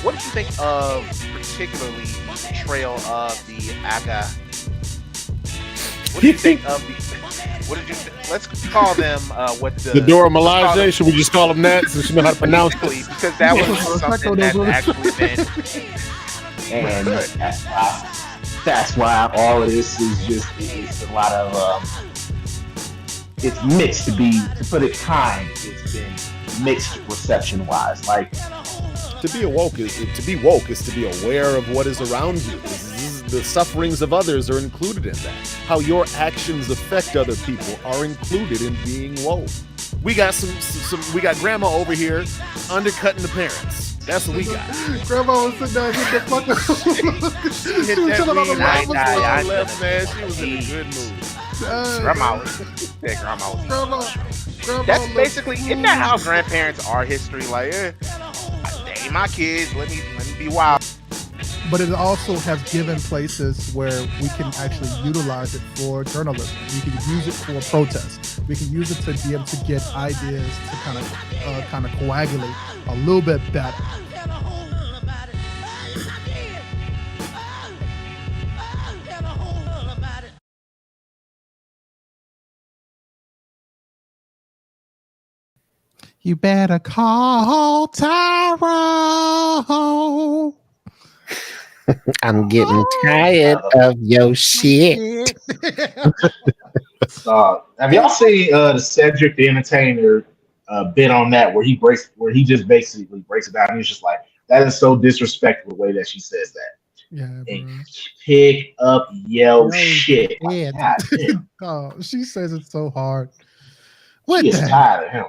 What did you think of particularly the portrayal of the Aga? What did you think of the? What did you? Let's call them what the Dora Milaje. Should we just call them that since you know how to pronounce it? Because that was something that's actually been. And that's why all of this is just it's a lot of it's mixed to put it kind. It's been mixed reception wise. Like to be woke is to be aware of what is around you. The sufferings of others are included in that. How your actions affect other people are included in being woke. We got we got grandma over here undercutting the parents. That's what we got. Grandma was sitting there hit the fuck up. Hit that weed left, man. She was in a good mood. Grandma was. That's basically, isn't that how grandparents are history? Like, they ain't my kids. Let me be wild. But it also has given places where we can actually utilize it for journalism. We can use it for protest. We can use it to be able to get ideas to kind of coagulate a little bit better. You better call Tyrone. I'm getting tired of your shit. Have y'all seen the Cedric the Entertainer bit on that where he just basically breaks it down? And he's just like, that is so disrespectful the way that she says that. Yeah, and pick up your shit. Yeah. Oh, she says it so hard. She is tired of him.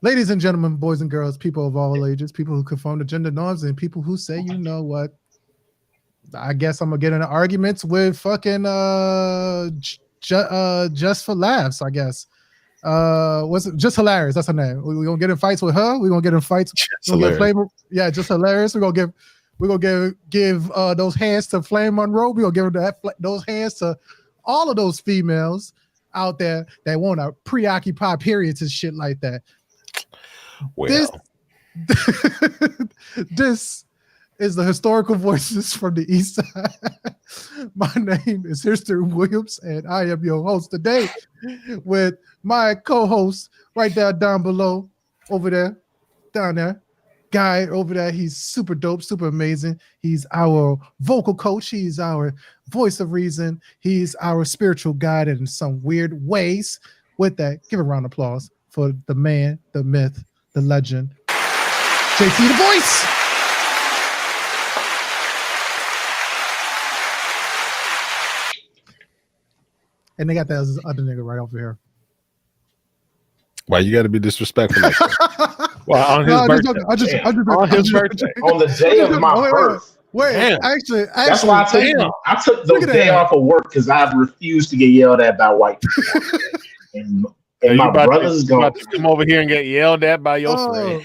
Ladies and gentlemen, boys and girls, people of all ages, people who conform to gender norms, and people who say, you know what? I guess I'm gonna get into arguments with fucking just for laughs. I guess. What's it? Just hilarious. That's her name. We're gonna get in fights with her. We're gonna get in fights. Yeah, just hilarious. We're gonna give those hands to Flame Monroe. We're gonna give those hands to all of those females out there that want to preoccupy periods and shit like that. Well, this is the Historical Voices from the East Side. My name is History Williams, and I am your host today with my co-host right there down below, down there, guy over there. He's super dope, super amazing. He's our vocal coach. He's our voice of reason. He's our spiritual guide in some weird ways. With that, give a round of applause for the man, the myth, the legend, JT the Voice. And they got that other nigga right over here. Why you got to be disrespectful like that? Well, on his birthday. On his birthday. On the day of my birth. Wait, actually, that's why I took those day off of work because I refused to get yelled at by white people. and my brother's going to come over here and get yelled at by your friends.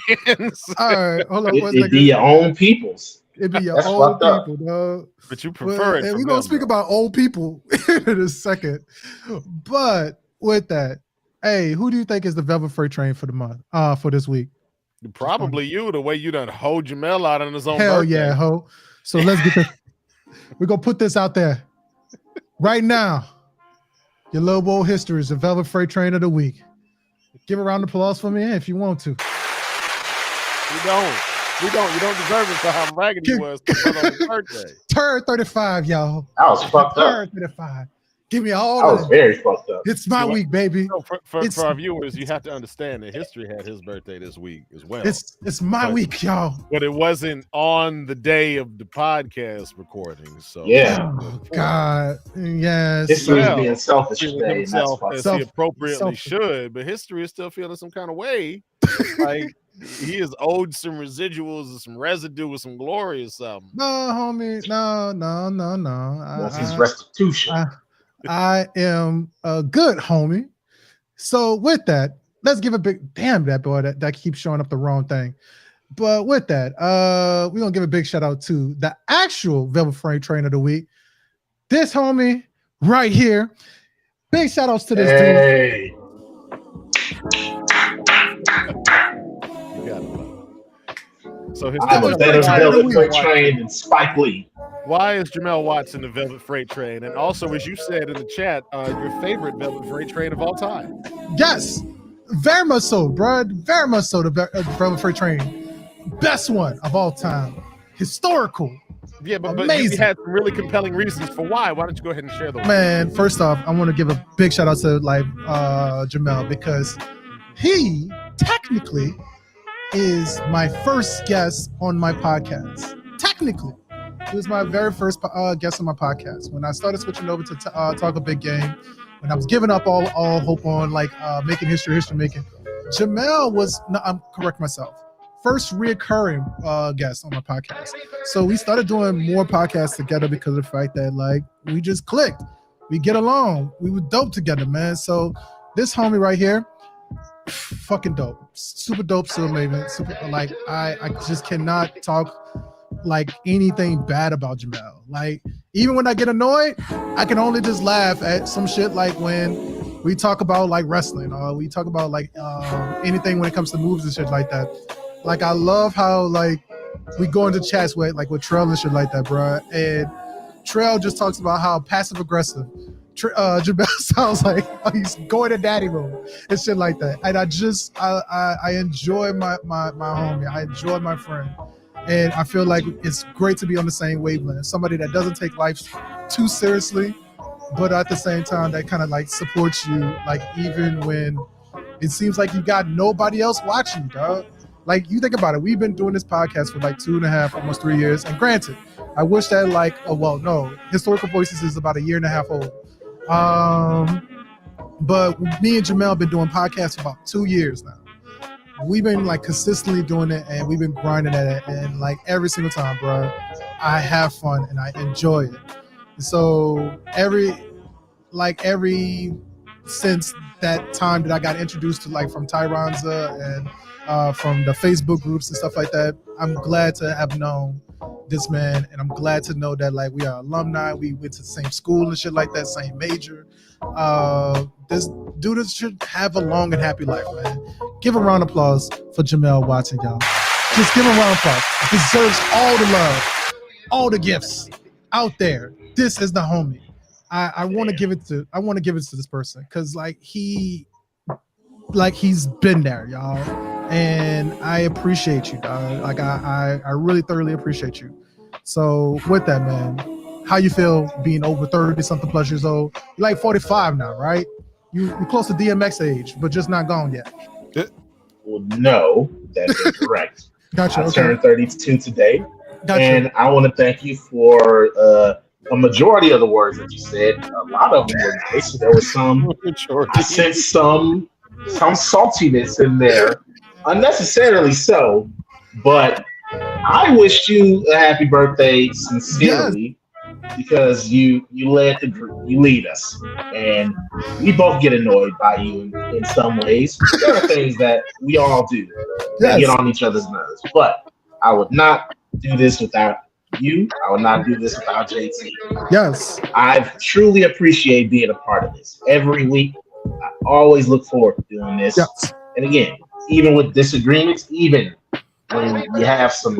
All right, hold on. It'd be your own peoples. It'd be your own people, dog. But you prefer it. And we're going to speak about old people in a second. But with that, hey, who do you think is the Velvet Freight Train for the month? For this week? Probably you, the way you done hold Jamel out on his own Hell birthday. Yeah, ho. So let's get this. We're going to put this out there. Right now, your little boy history is the Velvet Freight Train of the week. Give a round of applause for me if you want to. We don't. You don't deserve it for how raggedy he was on his birthday. Turn 35, y'all. I was fucked up. Turn 35. Give me all I was very fucked up. It's my week, baby. So for our viewers, you have to understand that History had his birthday this week as well. It's my week, y'all. But it wasn't on the day of the podcast recording. So yeah. Oh, God. Yes. History is being selfish today. Himself as he appropriately should, but History is still feeling some kind of way. Like he is owed some residuals and some residue with some glory or something. No, homie. No. That's his restitution. I am a good homie. So with that, let's give a big damn that boy that keeps showing up the wrong thing. But with that, we're gonna give a big shout out to the actual Velvet Freight Train of the week. This homie right here. Big shout outs to this dude. Hey, You got it. So his I'm a better Velvet Freight Train than Spike Lee. Why is Jamel Watson the Velvet Freight Train? And also, as you said in the chat, your favorite Velvet Freight Train of all time. Yes, very much so, bro. Very much so. The Velvet Freight Train, best one of all time. Historical. Yeah, but you Amazing. had some really compelling reasons for why. Why don't you go ahead and share those? Man, first off, I want to give a big shout out to Jamel, because he technically is my first guest on my podcast. Technically, he was my very first guest on my podcast. When I started switching over to Talk a Big Game, when I was giving up all hope on making history making, Jamel was, no, I'm correct myself, first reoccurring guest on my podcast. So we started doing more podcasts together because of the fact that we just clicked. We get along. We were dope together, man. So this homie right here, fucking dope. Super dope, so amazing. Super, I just cannot talk anything bad about Jamel. Even when I get annoyed, I can only just laugh at some shit when we talk about wrestling, or we talk about anything when it comes to moves and shit like that. I love how we go into chats with Trell and shit like that, bro. And Trell just talks about how passive aggressive Jamel sounds like he's going to daddy mode and shit like that. And I enjoy my homie. I enjoy my friend. And I feel like it's great to be on the same wavelength. Somebody that doesn't take life too seriously, but at the same time that kind of supports you, even when it seems like you got nobody else watching, dog. You think about it, we've been doing this podcast for 2.5, almost 3 years. And granted, I wish that Historical Voices is about 1.5 years old. But me and Jamel have been doing podcasts for about 2 years now. We've been consistently doing it, and we've been grinding at it, and every single time, bro, I have fun and I enjoy it. So every since that time that I got introduced to from Tyrone and from the Facebook groups and stuff like that, I'm glad to have known this man, and I'm glad to know that we are alumni. We went to the same school and shit like that, same major. This dude should have a long and happy life, man. Give a round of applause for Jamel Watson, y'all. Just give him a round of applause. He deserves all the love, all the gifts out there. This is the homie. I want to give it to this person because he's been there, y'all. And I appreciate you, dog. I really thoroughly appreciate you. So with that, man, how you feel being over 30-something plus years old? You're 45 now, right? You're close to DMX age, but just not gone yet. Well, no, that's incorrect. Gotcha. I turned 32 today. Gotcha. And I want to thank you for a majority of the words that you said. A lot of them were nice. There was some, I sensed some saltiness in there. Unnecessarily so, but I wished you a happy birthday sincerely, because you lead us, and we both get annoyed by you in some ways. There are things that we all do that get on each other's nerves, but I would not do this without you. I would not do this without JT. Yes, I truly appreciate being a part of this every week. I always look forward to doing this. Yes. And again, even with disagreements, even when you have some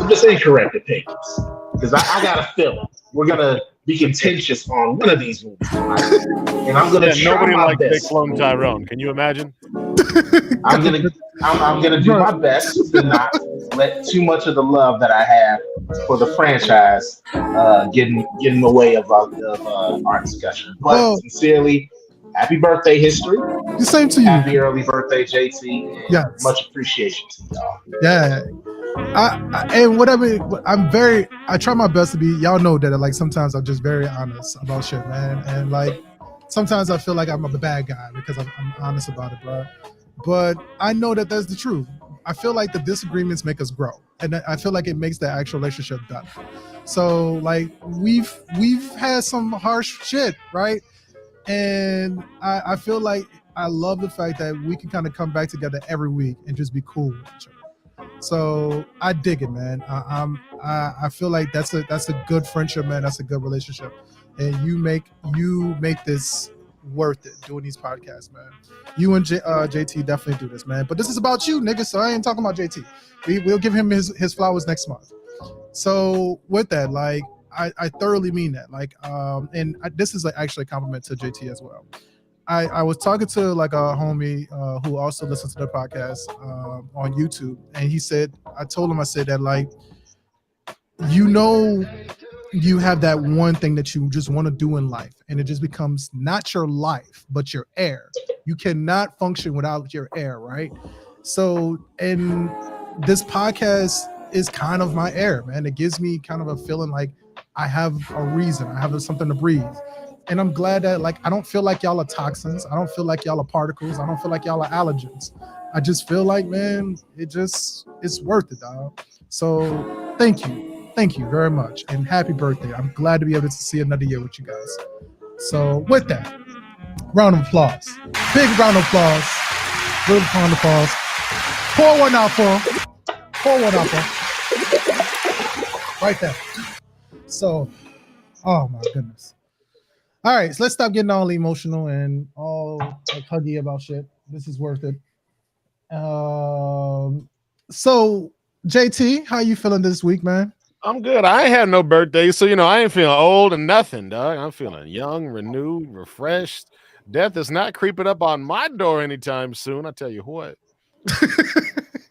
just incorrect opinions, because I got a feeling we're gonna be contentious on one of these movies tonight, and I'm gonna try nobody my likes Big best. Clone Tyrone. Can you imagine? I'm gonna do my best to not let too much of the love that I have for the franchise get in the way of our discussion. But sincerely, happy birthday, History. The same to you. Happy early birthday, JT. Yes. Much appreciation to y'all. Yeah. I try my best to be, y'all know that sometimes I'm just very honest about shit, man. And sometimes I feel like I'm a bad guy because I'm honest about it, bro. But I know that that's the truth. I feel like the disagreements make us grow, and I feel like it makes the actual relationship better. So we've had some harsh shit, right? And I feel like I love the fact that we can kind of come back together every week and just be cool with each other. So I dig it, man. I feel like that's a good friendship, man. That's a good relationship, and you make this worth it doing these podcasts, man. You and JT definitely do this, man. But this is about you, nigga. So I ain't talking about JT. We'll give him his flowers next month. So with that, like I thoroughly mean that. Like this is actually a compliment to JT as well. I was talking to like a homie who also listens to the podcast on YouTube, and he said, I told him, I said that, like, you have that one thing that you just want to do in life, and it just becomes not your life but your air. You cannot function without your air, right? So, and this podcast is kind of my air, man. It gives me kind of a feeling like I have a reason, I have something to breathe. And I'm glad that, like, I don't feel like y'all are toxins. I don't feel like y'all are particles. I don't feel like y'all are allergens. I just feel like, man, it's worth it, dog. So thank you very much, and happy birthday. I'm glad to be able to see another year with you guys. So with that, round of applause, big round of applause, good round of applause. Pour one out for him. Pour one out for him. Right there. So, oh my goodness. All right, so let's stop getting all emotional and all like huggy about shit. This is worth it. So JT, how you feeling this week, man? I'm good. I ain't had no birthday, so I ain't feeling old and nothing, dog. I'm feeling young, renewed, refreshed. Death is not creeping up on my door anytime soon. I tell you what.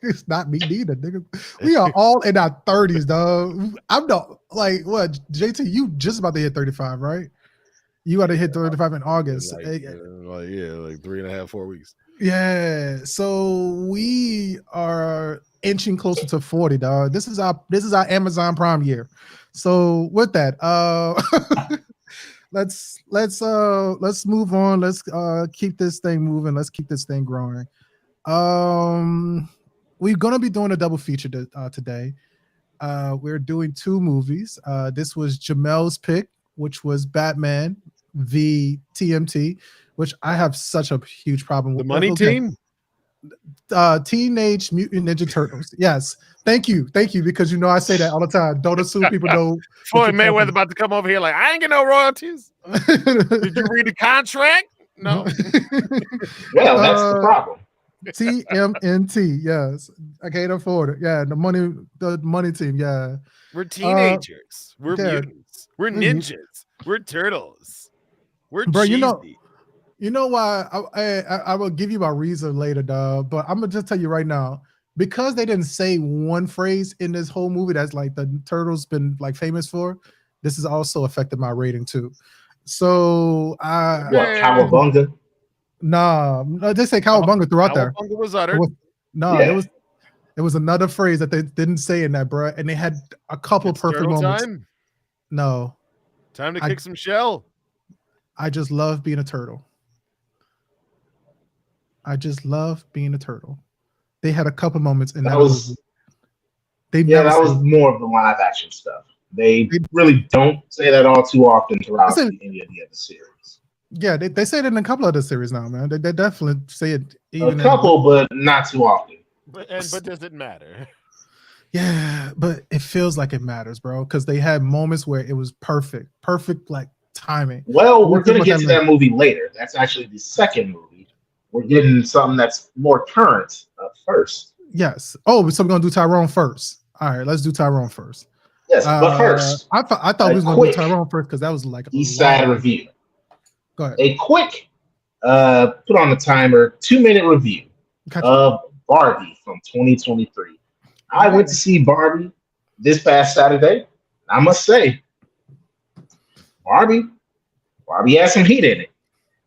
It's not me neither, nigga. We are all in our 30s, dog. I'm not like what, JT, you just about to hit 35, right? You got to hit 35 in August. Like 3.5, 4 weeks. Yeah. So we are inching closer to 40, dog. This is our Amazon Prime year. So with that, let's move on. Let's keep this thing moving. Let's keep this thing growing. We're gonna be doing a double feature today. We're doing two movies. This was Jamel's pick, which was Batman v TMT, which I have such a huge problem with. The money team? Teenage Mutant Ninja Turtles. Yes. Thank you, because I say that all the time. Don't assume people know. Floyd Mayweather about to come over here like, I ain't get no royalties. Did you read the contract? No. Well, that's the problem. TMNT, yes. I can't afford it. Yeah, the money team, yeah. We're teenagers. We're mutants. We're ninjas. We're turtles. We're cheesy. You know why? I will give you my reason later, dog. But I'm gonna just tell you right now, because they didn't say one phrase in this whole movie that's like the Turtles been like famous for. This has also affected my rating too. So Cowabunga? No, they say Cowabunga throughout there. Cowabunga was uttered. It was another phrase that they didn't say in that, bro. And they had a couple perfect moments. Time? No. Time to kick some shell. I just love being a turtle. They had a couple moments in that movie. That was more of the live action stuff. They really don't say that all too often throughout any of the other series. Yeah, they say it in a couple of the series now, man. They definitely say it. A couple, but not too often. But does it matter? Yeah, but it feels like it matters, bro, because they had moments where it was perfect like timing. Well, we're going to get to that movie later. That's actually the second movie. We're getting something that's more current first. Yes. Oh, so we're going to do Tyrone first. All right, let's do Tyrone first. Yes, but first. I thought we was going to do Tyrone first because that was like East Side review. Go ahead. A quick, put on the timer, 2-minute review of Barbie from 2023. I went to see Barbie this past Saturday. I must say, Barbie has some heat in it.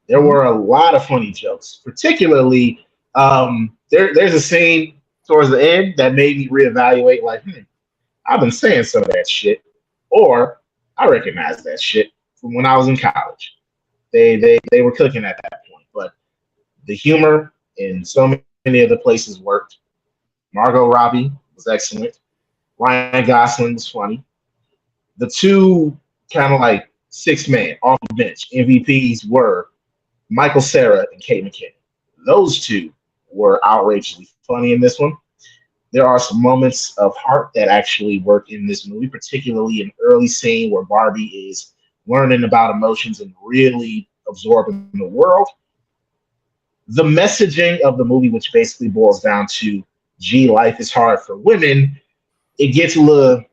There were a lot of funny jokes, particularly there's a scene towards the end that made me reevaluate, like, I've been saying some of that shit, or I recognize that shit from when I was in college. They were cooking at that point, but the humor in so many of the places worked. Margot Robbie was excellent. Ryan Gosling was funny. The two kind of like six-man off the bench MVPs were Michael Cera and Kate McKinnon. Those two were outrageously funny in this one. there are some moments of heart that actually work in this movie, particularly an early scene where Barbie is learning about emotions and really absorbing the world. The messaging of the movie, which basically boils down to, gee, life is hard for women, it gets a little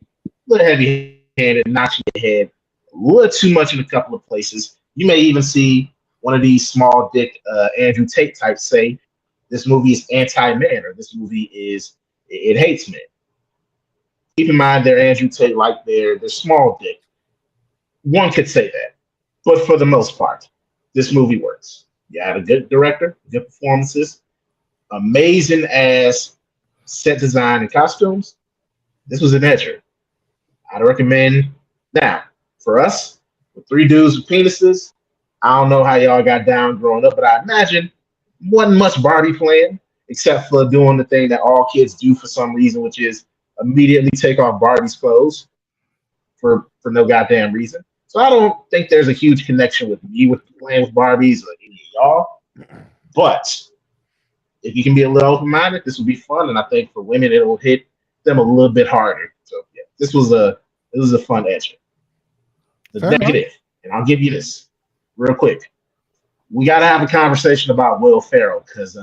heavy-handed, knocks you in the head a little too much in a couple of places. You may even see one of these small dick Andrew Tate types say, this movie is anti-man, or this movie it hates men. Keep in mind they're Andrew Tate, like they're small dick. One could say that. But for the most part, this movie works. You had a good director, good performances, amazing as set design and costumes. This was an edger. I'd recommend. Now, for us, with three dudes with penises, I don't know how y'all got down growing up, but I imagine wasn't much Barbie playing, except for doing the thing that all kids do for some reason, which is immediately take off Barbie's clothes for no goddamn reason. So I don't think there's a huge connection with me with playing with Barbies or any of y'all. But if you can be a little open-minded, this will be fun, and I think for women it will hit them a little bit harder. So yeah, this was a fun edge. The Fair negative, enough. and I'll give you this real quick. We got to have a conversation about Will Ferrell, because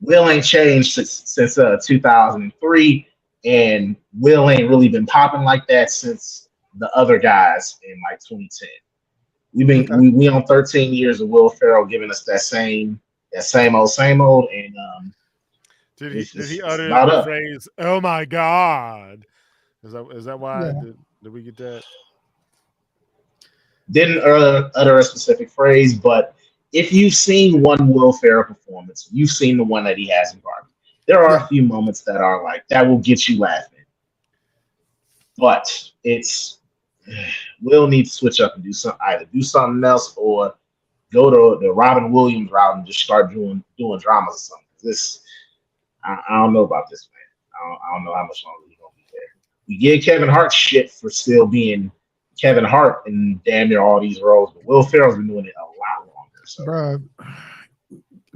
Will ain't changed since 2003, and Will ain't really been popping like that since the other guys in like 2010. We on 13 years of Will Ferrell giving us that same old, and did he utter about the up. phrase "Oh my God"? Is that why? Yeah. Did we get that? Didn't utter a specific phrase, but if you've seen one Will Ferrell performance, you've seen the one that he has in Barbie. There are a few moments that are like that will get you laughing, but Will need to switch up and either do something else or go to the Robin Williams route and just start doing dramas or something. I don't know about this, man. I don't know how much longer he's gonna be there. We get Kevin Hart shit for still being Kevin Hart in damn near all these roles, but Will Ferrell's been doing it a lot longer. So, Bro,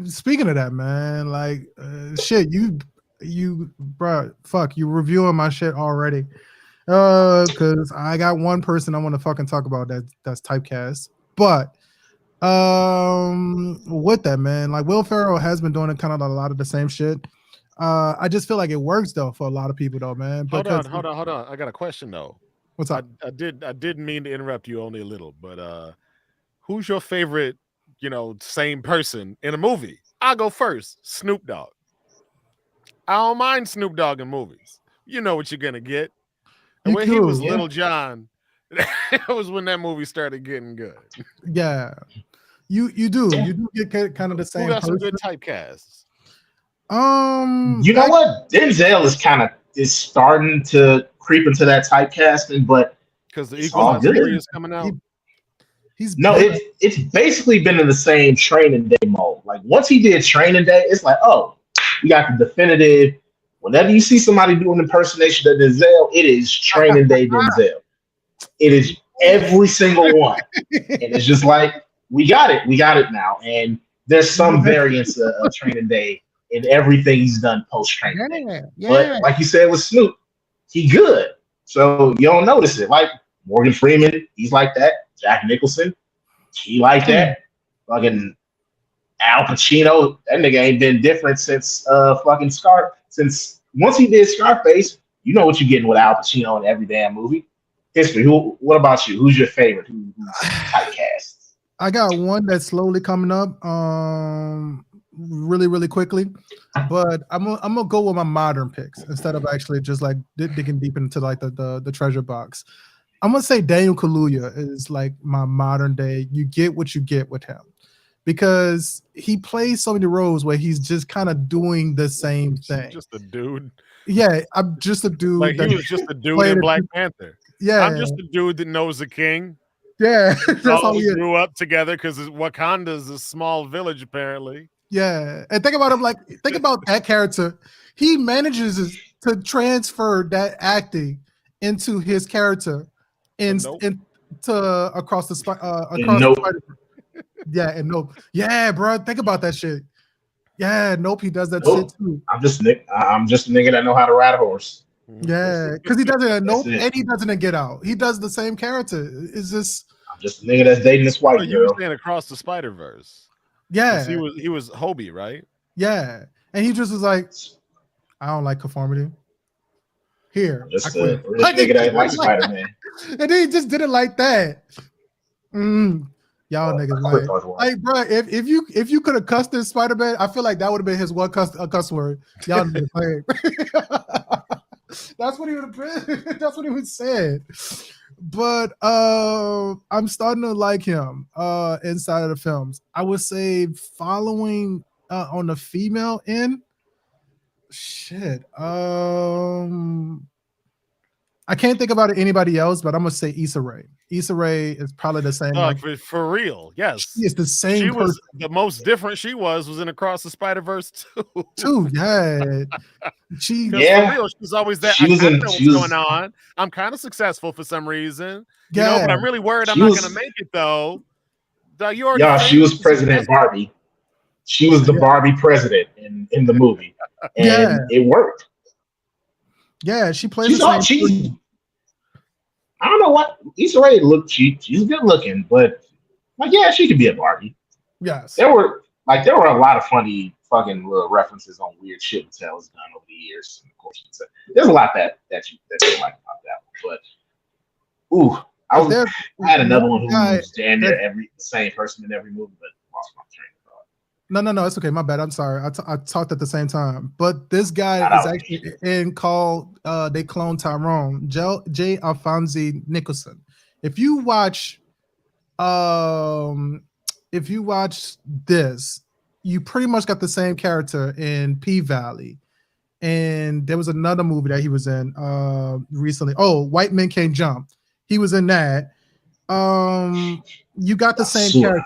speaking of that, man, like shit, you, bro, fuck, you reviewing my shit already. Because I got one person I want to fucking talk about that's typecast. But with that, man, like Will Ferrell has been doing kind of a lot of the same shit. I just feel like it works though for a lot of people though, man. Hold on. I got a question though. What's up? I didn't mean to interrupt you only a little, but who's your favorite, same person in a movie? I'll go first. Snoop Dogg. I don't mind Snoop Dogg in movies. You know what you're gonna get. And when he was Little John, that was when that movie started getting good. Yeah, you do get kind of the same. Who got some good typecasts? You know what? Denzel is starting to creep into that typecasting, but because the Equalizer is coming out. It's basically been in the same Training Day mode. Like once he did Training Day, it's like, oh, we got the definitive. Whenever you see somebody doing an impersonation of Denzel, it is Training Day Denzel. It is every single one, and it's just like we got it now. And there's some variance of Training Day in everything he's done post Training Day. Yeah. But like you said with Snoop, he good, so you don't notice it. Like Morgan Freeman, he's like that. Jack Nicholson, he like that. Fucking Al Pacino, that nigga ain't been different since since once he did Scarface. You know what you're getting with Al Pacino in every damn movie. History. What about you? Who's your favorite? Who's typecast? I got one that's slowly coming up, really, really quickly. But I'm gonna go with my modern picks instead of actually just like digging deep into like the treasure box. I'm gonna say Daniel Kaluuya is like my modern day. You get what you get with him because he plays so many roles where he's just kind of doing the same thing. Just a dude. Yeah, I'm just a dude. Like he was just a dude in Black Panther. Yeah, I'm just a dude that knows the king. Yeah, that's all we grew up together because Wakanda's a small village, apparently. Yeah, and think about him. Like, think about that character. He manages to transfer that acting into his character, into across the Nope. Yeah, and no, yeah, bro. Think about that shit. Yeah, nope, he does that Nope. shit too. I'm just a nigga that know how to ride a horse. Yeah, because he does it in Nope, it. and he does it in Get Out. He does the same character. It's just I'm just a nigga that's dating this white You were girl. saying Across the Spider-Verse. yeah, He was Hobie, right? yeah, and he just was like, I don't like conformity. Here, I'm just I a quit. rich nigga that likes Spider-Man. And then he just did it like that. Y'all niggas like bro. If you could have cussed this Spider-Man, I feel like that would have been his one cuss word. Y'all niggas like. That's what he would have been. That's what he would said. But I'm starting to like him inside of the films. I would say following on the female end. Shit. I can't think about anybody else, but I'm gonna say Issa Rae. Issa Rae is probably the same. For real, yes. She is the same. She person. was the most different. She was in Across the Spider-Verse too. Yeah. For real, she's always that. I kind of know what's going on. I'm kind of successful for some reason, you know, but I'm really worried I'm not gonna make it though. She was President Barbie. She was the Barbie president in the movie, and it worked. Yeah, she plays the same. I don't know what Issa Rae she's good looking, but like she could be a Barbie. Yes. There were a lot of funny fucking little references on weird shit Mattel's done over the years. And of course, there's a lot that you like about that one. But I had another one who was damn near the same person in every movie, but lost my train of thought. No, it's okay. My bad. I'm sorry. I talked at the same time. But this guy is actually called they clone Tyrone, J. Alphonse Nicholson. If you watch this, you pretty much got the same character in P-Valley. And there was another movie that he was in recently. Oh, White Men Can't Jump. He was in that. You got the same character.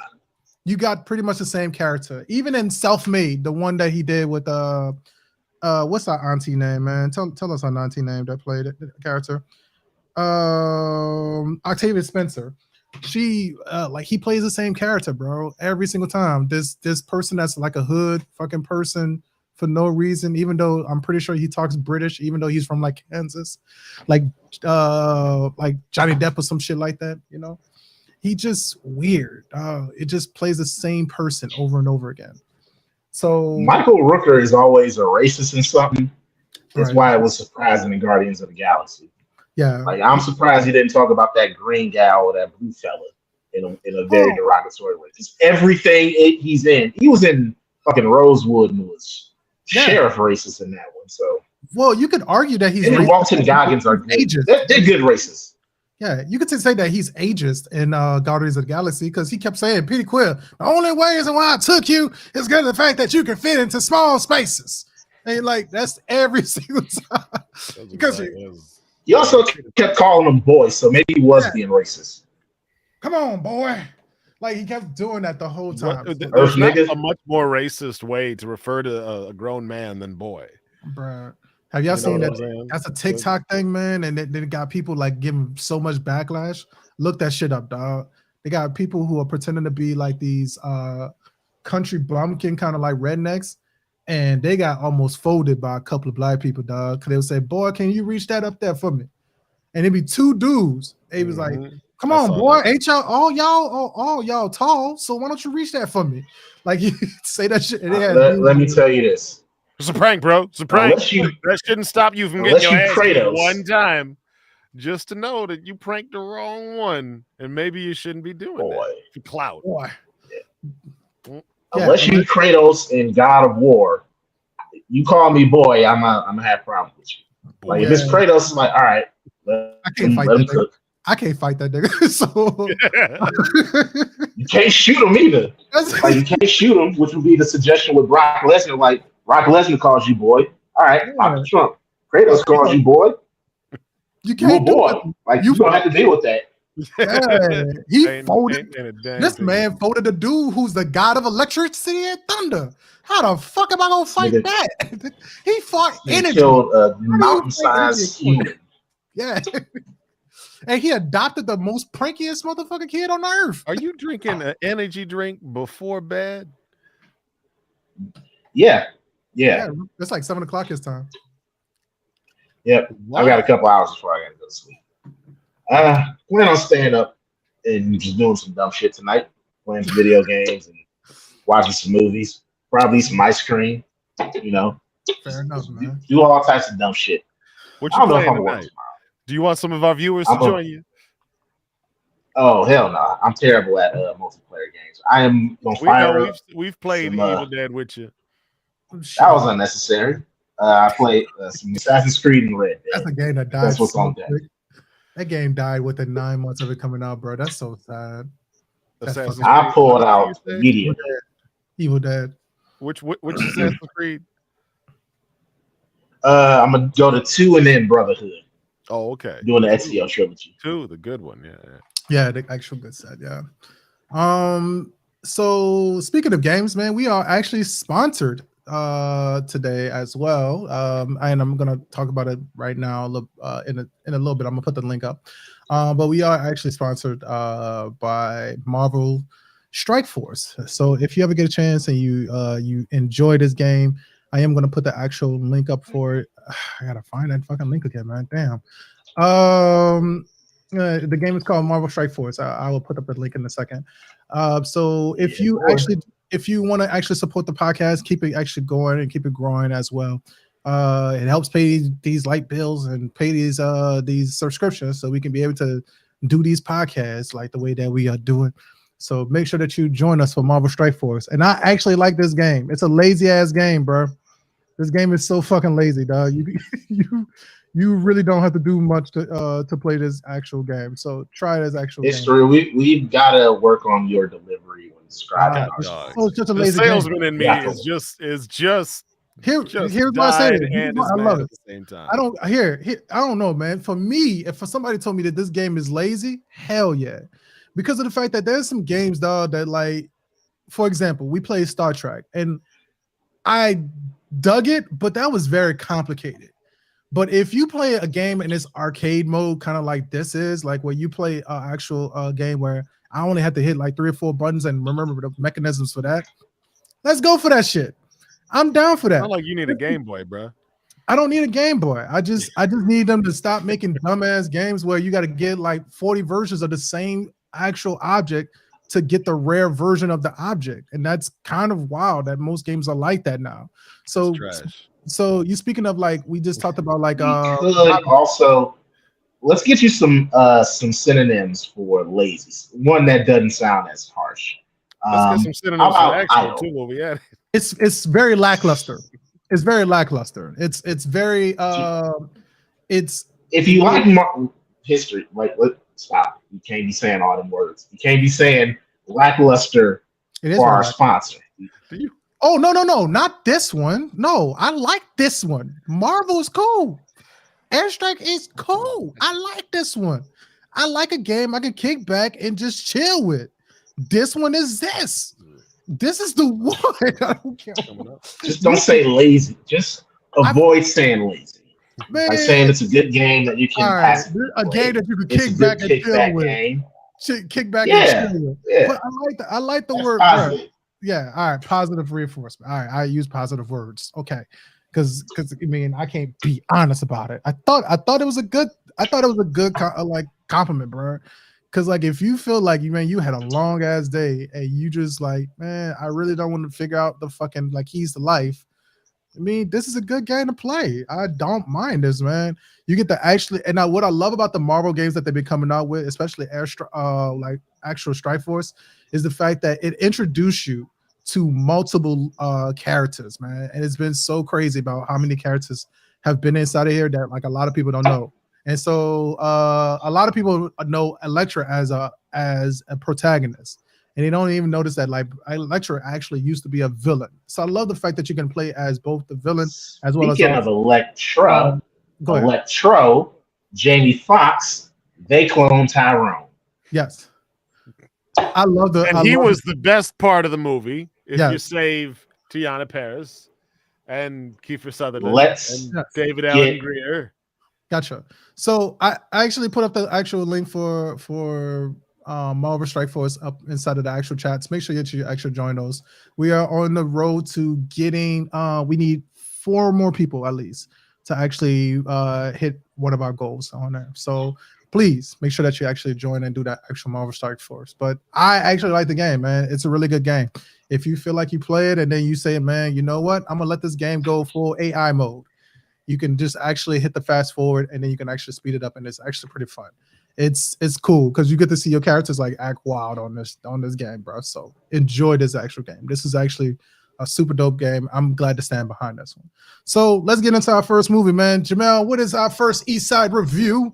You got pretty much the same character. Even in Self-Made, the one that he did with what's our auntie name, man? Tell us our auntie name that played the character. Octavia Spencer. She he plays the same character, bro, every single time. This person that's like a hood fucking person for no reason, even though I'm pretty sure he talks British, even though he's from like Kansas, like Johnny Depp or some shit like that, you know. He just weird. It just plays the same person over and over again. So Michael Rooker is always a racist in something. That's why it was surprising in Guardians of the Galaxy. Yeah, like I'm surprised he didn't talk about that green gal or that blue fella in a very derogatory way. Because everything he's in, he was in fucking Rosewood and was sheriff racist in that one. So you could argue that he's and Walton Goggins are good. They're good racists. Yeah, you could say that he's ageist in Guardians of the Galaxy because he kept saying, Peter Quill, the only reason why I took you is because of the fact that you can fit into small spaces. And like, that's every single time. Because he also kept calling him boy, so maybe he was being racist. Come on, boy. Like, he kept doing that the whole time. There's not a much more racist way to refer to a grown man than boy. Bruh. Have y'all seen that? That's a TikTok thing, man. And they got people like giving so much backlash. Look that shit up, dog. They got people who are pretending to be like these country bumpkin kind of like rednecks. And they got almost folded by a couple of black people, dog. Cause they would say, boy, can you reach that up there for me? And it'd be two dudes. They was like, come on, boy, ain't y'all all y'all tall? So why don't you reach that for me? Like you say that shit. Let me tell you this. It's a prank, bro. It's a prank. That shouldn't stop you from getting your ass one time. Just to know that you pranked the wrong one, and maybe you shouldn't be doing that for clout. Boy. Unless you Kratos in God of War, you call me boy, I'm gonna have problems with you. Like if it's Kratos, it's like, all right, I can't fight that nigga. I can't fight that nigga. So you can't shoot him either. Like you can't shoot him, which would be the suggestion with Brock Lesnar. Like Brock Lesnar calls you boy. All right, pop the trunk. Kratos calls you boy. You can't do it. Like you don't have to deal with that. Yeah, he folded. This man folded the dude who's the god of electricity and thunder. How the fuck am I gonna fight that? He fought energy. Killed a mountain-sized human. Yeah. And he adopted the most prankiest motherfucking kid on earth. Are you drinking an energy drink before bed? Yeah. It's like 7 o'clock his time. Yep. Wow. I got a couple hours before I gotta go to sleep. Plan on staying up and just doing some dumb shit tonight, playing some video games and watching some movies, probably some ice cream. You know, Fair enough, man. do all types of dumb shit. What I you don't know if playing I'm gonna work tonight? tomorrow. Do you want some of our viewers to join you? Oh hell no! I'm terrible at multiplayer games. I am gonna fire up. We've played some, Evil Dead with you. That was unnecessary. I played some Assassin's Creed and Red Dead. That's a game that died. That's what's on deck. That game died within 9 months of it coming out, bro. That's so sad. I pulled out immediately. Evil Dead. Which Assassin's Creed? I'm gonna go to 2 and then Brotherhood. Oh, okay. Doing the Ezio trilogy. 2, the good one, yeah. Yeah, the actual good set, yeah. So speaking of games, man, we are actually sponsored today as well. And I'm gonna talk about it right now. In a little bit, I'm gonna put the link up. But we are actually sponsored by Marvel Strike Force. So if you ever get a chance and you enjoy this game, I am gonna put the actual link up for it. I gotta find that fucking link again, man. Damn. The game is called Marvel Strike Force. I will put up the link in a second. So if you want to actually support the podcast, keep it actually going and keep it growing as well. It helps pay these light bills and pay these subscriptions so we can be able to do these podcasts like the way that we are doing. So make sure that you join us for Marvel Strike Force. And I actually like this game. It's a lazy ass game, bro. This game is so fucking lazy, dog. You really don't have to do much to play this actual game. So try it as actual. It's game. true. We've got to work on your delivery when describing. It's just a the lazy salesman game. in me is just here's what I say. I love it. At the same time. I don't know, man. For me, if somebody told me that this game is lazy, hell yeah. Because of the fact that there's some games, dog, that like, for example, we played Star Trek and I dug it, but that was very complicated. But if you play a game in this arcade mode, kind of like this is, like where you play an actual game where I only have to hit like 3 or 4 buttons and remember the mechanisms for that, let's go for that shit. I'm down for that. Not like you need a Game Boy, bro. I don't need a Game Boy. I just need them to stop making dumbass games where you got to get like 40 versions of the same actual object to get the rare version of the object. And that's kind of wild that most games are like that now. So you speaking of, like, we just talked about, like, also let's get you some synonyms for lazy. One that doesn't sound as harsh. Let's get some synonyms for actual too. What we had. It's very lackluster. It's very lackluster. It's very it's. If you like history, like, stop. You can't be saying all them words. You can't be saying lackluster for our sponsor. Oh, no, not this one. No, I like this one. Marvel is cool. Airstrike is cool. I like this one. I like a game I can kick back and just chill with. This one is this. This is the one. I don't care. Just don't say lazy. Just avoid saying lazy. Man, by saying it's a good game that you can pass. A game that you can kick back and chill with. Kick back and chill with. Yeah. But I like the word. Yeah, all right. Positive reinforcement. All right, I use positive words. Okay, because I mean I can't be honest about it. I thought it was a good like compliment, bro. Because like if you feel like you had a long ass day and you just like, man, I really don't want to figure out the fucking like keys to life. I mean, this is a good game to play. I don't mind this, man. You get to actually, and now what I love about the Marvel games that they've been coming out with, especially like actual Strike Force, is the fact that it introduced you to multiple characters, man. And it's been so crazy about how many characters have been inside of here that like a lot of people don't know. And so a lot of people know Elektra as a protagonist. And they don't even notice that like Elektra actually used to be a villain. So I love the fact that you can play as both the villain as well as. Speaking of Electro, Jamie Foxx, they cloned Tyrone. Yes. I love the. And he was the best part of the movie. If you save Tiana Paris and Kiefer Sutherland and David Allen Greer. Gotcha. So I actually put up the actual link for Marvel Strike Force up inside of the actual chats. Make sure you actually join those. We are on the road to getting. We need 4 more people at least to actually hit one of our goals on there. So please make sure that you actually join and do that actual Marvel Strike Force. But I actually like the game, man. It's a really good game. If you feel like you play it and then you say, man, you know what? I'm gonna let this game go full AI mode. You can just actually hit the fast forward and then you can actually speed it up, and it's actually pretty fun. It's cool because you get to see your characters like act wild on this game, bro. So enjoy this actual game. This is actually a super dope game. I'm glad to stand behind this one. So let's get into our first movie, man. Jamel, what is our first East Side review?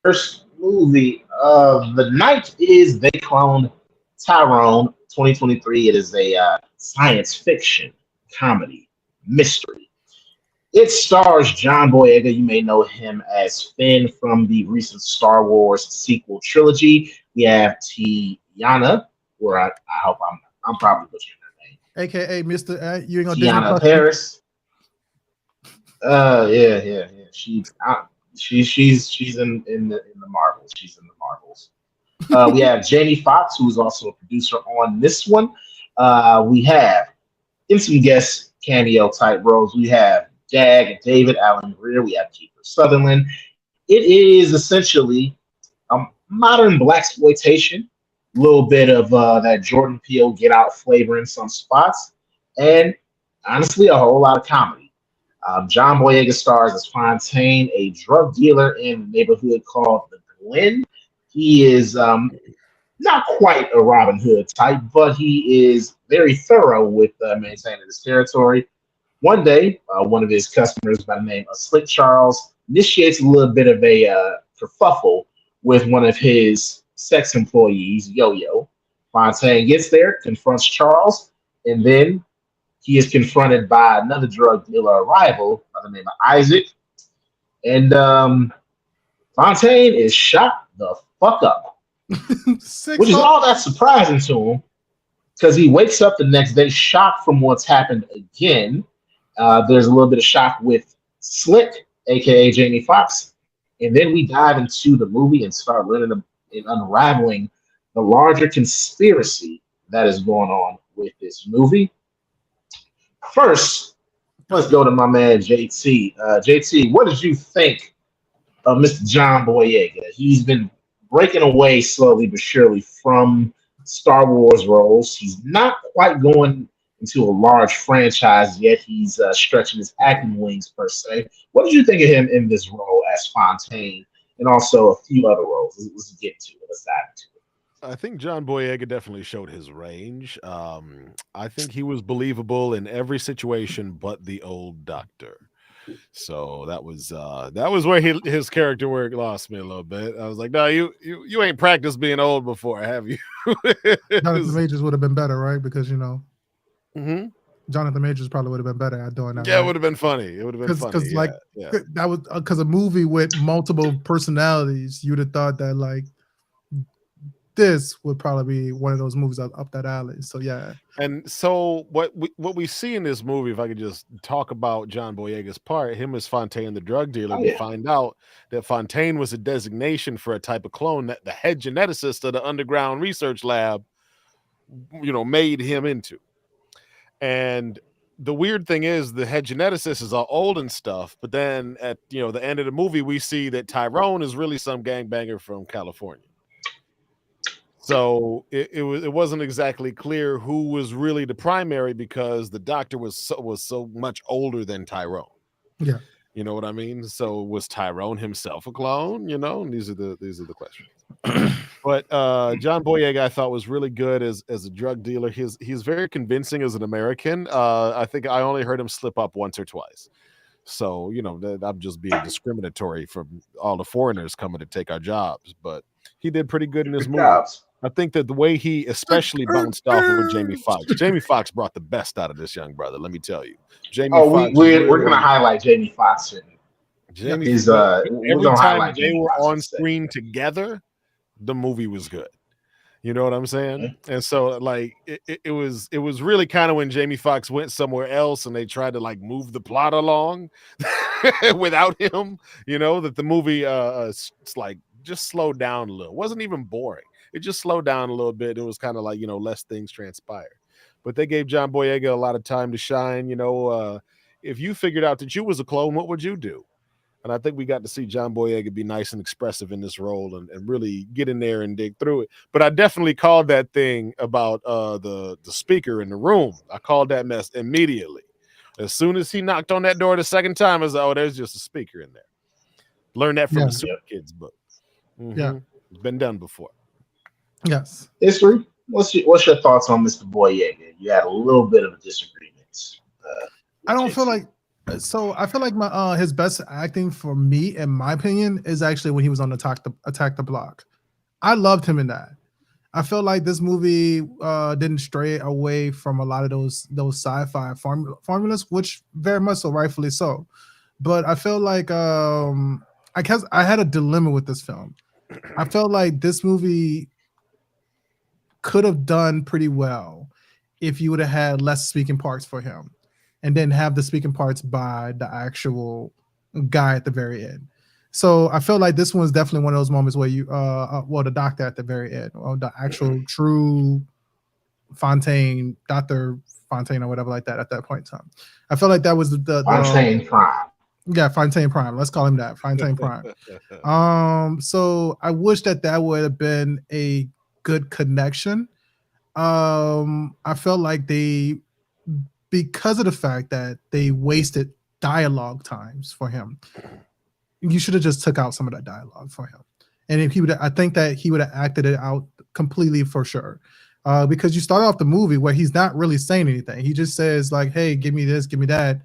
First movie of the night is They Cloned Tyrone 2023. It is a science fiction comedy mystery. It stars John Boyega. You may know him as Finn from the recent Star Wars sequel trilogy. We have Tiana, where I hope I'm probably butchering her name. AKA Mr. You ain't gonna Tiana Paris. Yeah. She's in the Marvels. She's in the Marvels. We have Jamie Foxx, who is also a producer on this one. We have in some guest cameo type roles. We have David Allen Greer. We have Kiefer Sutherland. It is essentially a modern blaxploitation, a little bit of that Jordan Peele Get Out flavor in some spots, and honestly, a whole lot of comedy. John Boyega stars as Fontaine, a drug dealer in a neighborhood called the Glen. He is not quite a Robin Hood type, but he is very thorough with maintaining his territory. One day, one of his customers by the name of Slick Charles initiates a little bit of a kerfuffle with one of his sex employees, Yo-Yo. Fontaine gets there, confronts Charles, and then he is confronted by another drug dealer rival by the name of Isaac. And Fontaine is shot the fuck up, which is all that surprising to him because he wakes up the next day shocked from what's happened again. There's a little bit of shock with Slick, aka Jamie Foxx, and then we dive into the movie and start learning and unraveling the larger conspiracy that is going on with this movie. First, let's go to my man JT. JT, what did you think of Mr. John Boyega? He's been breaking away slowly but surely from Star Wars roles. He's not quite going into a large franchise yet. He's stretching his acting wings per se. What did you think of him in this role as Fontaine and also a few other roles? Let's get to it. Let's dive into it. I think John Boyega definitely showed his range. I think he was believable in every situation but the old doctor. So that was where his character work lost me a little bit. I was like, no, you ain't practiced being old before, have you? Jonathan Majors would have been better, right? Because Mm-hmm. Jonathan Majors probably would have been better at doing that. Yeah, right? It would have been funny. It would have been funny. Because that was because a movie with multiple personalities, you'd have thought that like this would probably be one of those movies up that alley. So yeah. And so what we see in this movie, if I could just talk about John Boyega's part, him as Fontaine the drug dealer, we find out that Fontaine was a designation for a type of clone that the head geneticist of the underground research lab, made him into. And the weird thing is the head geneticist is all old and stuff, but then at the end of the movie, we see that Tyrone is really some gangbanger from California. So it wasn't exactly clear who was really the primary because the doctor was so much older than Tyrone. Yeah. You know what I mean? So was Tyrone himself a clone? And these are the questions. But John Boyega I thought was really good as a drug dealer. He's very convincing as an American. I think I only heard him slip up once or twice. So I'm just being discriminatory from all the foreigners coming to take our jobs. But he did pretty good in this movie. I think that the way he especially bounced off with Jamie Foxx brought the best out of this young brother. Let me tell you, we're going to highlight Jamie Foxx. Every time they were on screen together, the movie was good. You know what I'm saying? Mm-hmm. And so like it was really kind of when Jamie Foxx went somewhere else and they tried to like move the plot along without him, that the movie like just slowed down a little. It wasn't even boring. It just slowed down a little bit. It was kind of like, less things transpired. But they gave John Boyega a lot of time to shine. If you figured out that you was a clone, what would you do? And I think we got to see John Boyega be nice and expressive in this role and really get in there and dig through it. But I definitely called that thing about the speaker in the room. I called that mess immediately. As soon as he knocked on that door the second time, I was like, oh, there's just a speaker in there. Learn that from the Super Kids book. Mm-hmm. Yeah. It's been done before. Yes. History. What's your thoughts on Mr. Boyega? You had a little bit of a disagreement. I don't feel like so. I feel like his best acting for me, in my opinion, is actually when he was on Attack the Block. I loved him in that. I feel like this movie didn't stray away from a lot of those sci-fi formulas, which very much so, rightfully so. But I feel like I guess I had a dilemma with this film. I felt like this movie could have done pretty well if you would have had less speaking parts for him and then have the speaking parts by the actual guy at the very end. So I feel like this one's definitely one of those moments where the doctor at the very end, or the actual true Dr. Fontaine or whatever like that at that point in time. I feel like that was the Fontaine Prime. Yeah, Fontaine Prime. Let's call him that. Fontaine Prime. So I wish that would have been a good connection. I felt like because of the fact that they wasted dialogue times for him, you should have just took out some of that dialogue for him. And if I think that he would have acted it out completely for sure. Because you start off the movie where he's not really saying anything. He just says like, hey, give me this, give me that.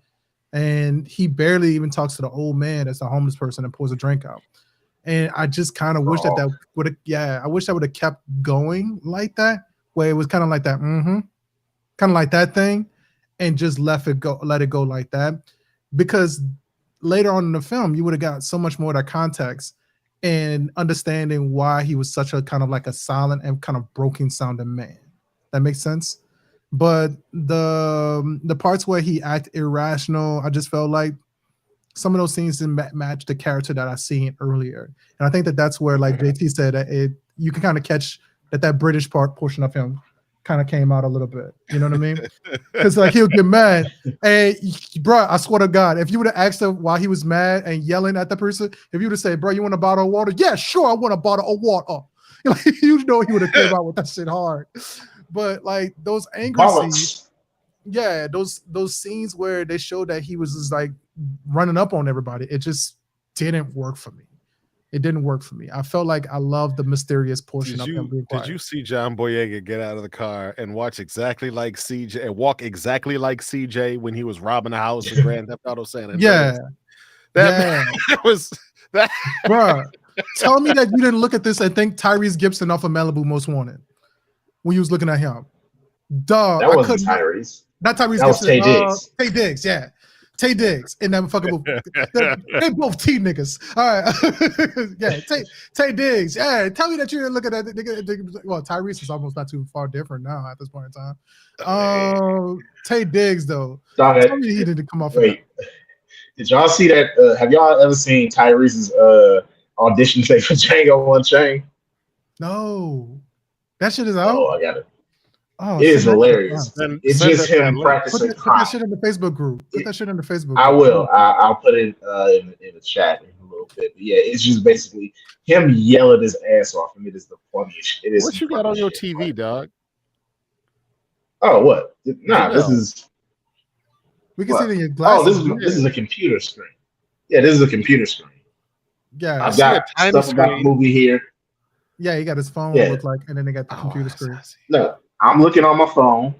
And he barely even talks to the old man that's a homeless person and pours a drink out. And I just kind of wish that would have, I wish I would have kept going like that, where it was kind of like that, kind of like that thing, and just let it go like that. Because later on in the film, you would have got so much more of that context and understanding why he was such a kind of like a silent and kind of broken sounding man. That makes sense. But the parts where he acted irrational, I just felt like some of those scenes didn't match the character that I seen earlier. And I think that's where, like JT said, you can kind of catch that British portion of him kind of came out a little bit. You know what I mean? Because like he'll get mad. Hey, bro, I swear to God, if you would have asked him why he was mad and yelling at the person, if you would have said, bro, you want a bottle of water? Yeah, sure, I want a bottle of water. You know he would have came out with that shit hard. But like those angry scenes, yeah, those scenes where they showed that he was just like running up on everybody, it just didn't work for me. It didn't work for me. I felt like I loved the mysterious portion of him being quiet. Did you see John Boyega get out of the car and walk exactly like CJ when he was robbing a house in Grand Theft Auto San Andreas? That was that. Bruh, tell me that you didn't look at this and think Tyrese Gibson off of Malibu Most Wanted when you was looking at him. Dog, that wasn't Tyrese. Not Tyrese that Gibson. Tay Diggs. Tay Diggs, yeah. Tay Diggs in that fucking movie. They both T niggas. All right. Yeah, Tay Diggs. Yeah, tell me that you didn't look at that nigga. Well, Tyrese is almost not too far different now at this point in time. Tay Diggs, though. Tell me he didn't come off. Wait, did y'all see that? Have y'all ever seen Tyrese's audition tape for Django Unchained? No. That shit is out? Oh, I got it. Oh, it is hilarious. It's just him practicing. Put that shit in the Facebook group. Put that shit in the Facebook group. I will. I'll put it in the chat in a little bit. But yeah, it's just basically him yelling his ass off. I mean, it's the funniest. It is. What you got on your TV, dog? Oh, what? Nah, this is. We can see it in your glasses. Oh, this is a computer screen. Yeah, this is a computer screen. Yeah, I've got stuff about the movie here. Yeah, he got his phone look like, and then they got the computer screen. No, I'm looking on my phone.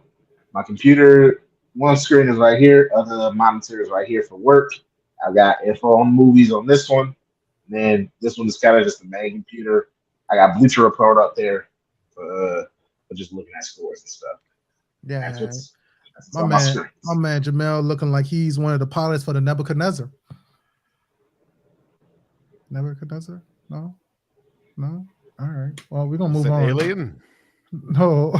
My computer, one screen is right here. Other monitor is right here for work. I've got info on movies on this one. And then this one is kind of just the main computer. I got Bleacher Report up there for just looking at scores and stuff. Yeah, that's my man Jamel looking like he's one of the pilots for the Nebuchadnezzar. Nebuchadnezzar? No. All right. Well, we're gonna move on. Alien? No.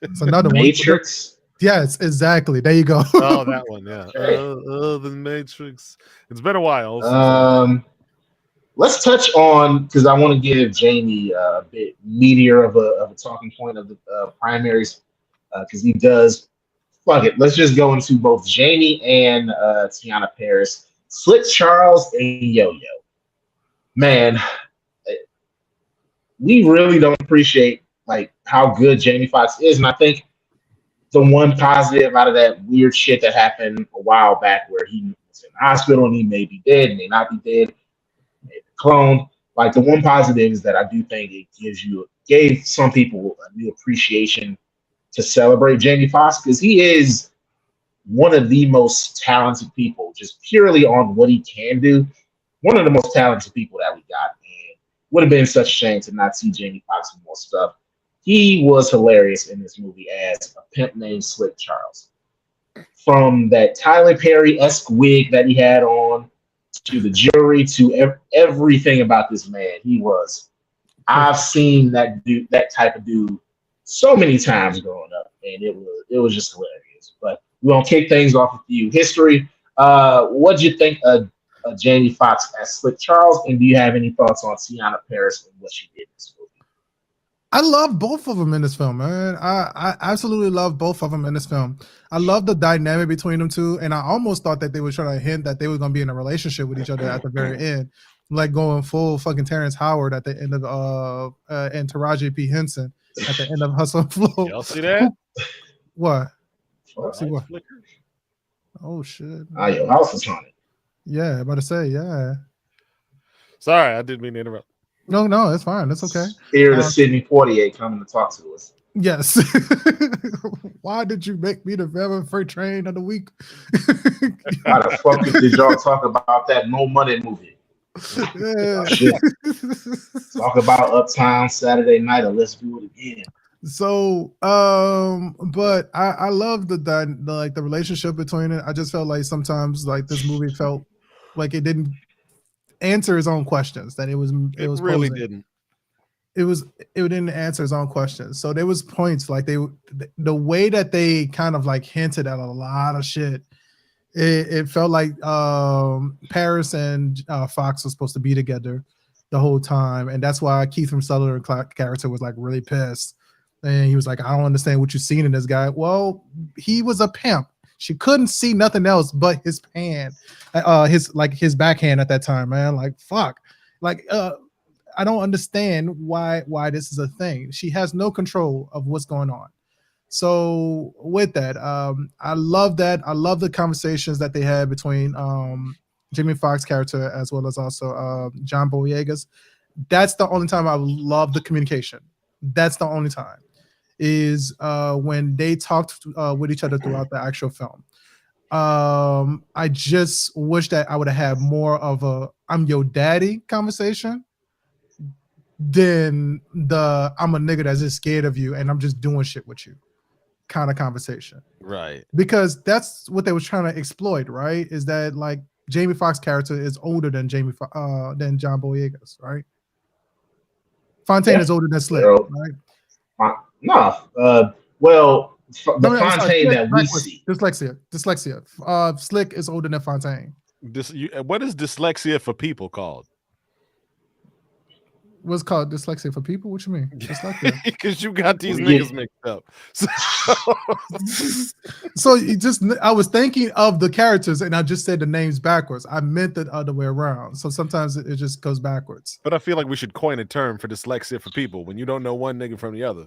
that's another Matrix. One. Yes, exactly. There you go. Oh, that one. Yeah. The Matrix. It's been a while. let's touch on, because I want to give Jamie a bit meatier of a talking point of the primaries, because he does. Fuck it. Let's just go into both Jamie and Tiana Paris, Slick Charles and Yo Yo. Man, we really don't appreciate like how good Jamie Foxx is, and I think the one positive out of that weird shit that happened a while back, where he was in the hospital and he may be dead, may not be dead, may be cloned. Like the one positive is that I do think it gave some people a new appreciation to celebrate Jamie Foxx, because he is one of the most talented people, just purely on what he can do. One of the most talented people that we got, and would have been such a shame to not see Jamie Foxx in more stuff. He was hilarious in this movie as a pimp named Slick Charles. From that Tyler Perry-esque wig that he had on, to the jewelry, to everything about this man, he was. I've seen that type of dude so many times growing up, and it was just hilarious. But we're gonna kick things off with you. History. What do you think of Jamie Foxx as Slick Charles, and do you have any thoughts on Tiana Paris and what she did in this movie? I love both of them in this film, man. I absolutely love both of them in this film. I love the dynamic between them two, and I almost thought that they were trying to hint that they were going to be in a relationship with each other at the very end, like going full fucking Terrence Howard at the end of and Taraji P. Henson at the end of Hustle and Flow. Y'all see that? What? See what? Oh shit! Your house is haunted. Yeah, I'm about to say yeah. Sorry, I didn't mean to interrupt. No, it's fine. That's okay. Spirit of Sidney Poitier coming to talk to us. Yes. Why did you make me the very freight train of the week? Why the fuck did y'all talk about that No Money movie? Yeah. Talk about Uptown Saturday Night, or let's do it again. So, but I love the relationship between it. I just felt like sometimes like this movie felt like it didn't answer his own questions. That it was really posing. didn't. It didn't answer his own questions. So there was points like the way that they kind of like hinted at a lot of shit. It felt like Paris and Fox was supposed to be together the whole time, and that's why Keith from Sutherland character was like really pissed. And he was like, I don't understand what you've seen in this guy. Well, he was a pimp. She couldn't see nothing else but his hand, his backhand at that time, man. Like, fuck. Like, I don't understand why this is a thing. She has no control of what's going on. So with that, I love that. I love the conversations that they had between Jamie Foxx character as well as also John Boyega's. That's the only time I love the communication. That's the only time. Is when they talked with each other throughout the actual film. I just wish that I would have had more of a "I'm your daddy" conversation than the "I'm a nigga that's just scared of you and I'm just doing shit with you" kind of conversation. Right. Because that's what they was trying to exploit, right? Is that like Jamie Foxx character is older than John Boyega's, right? Fontaine is older than Slick, right? No, well, the Fontaine that we see. Dyslexia. Slick is older than Fontaine. What is dyslexia for people called? What's called dyslexia for people? What you mean? Dyslexia? Because you got these niggas mixed up. So I was thinking of the characters and I just said the names backwards. I meant the other way around. So sometimes it just goes backwards. But I feel like we should coin a term for dyslexia for people when you don't know one nigga from the other.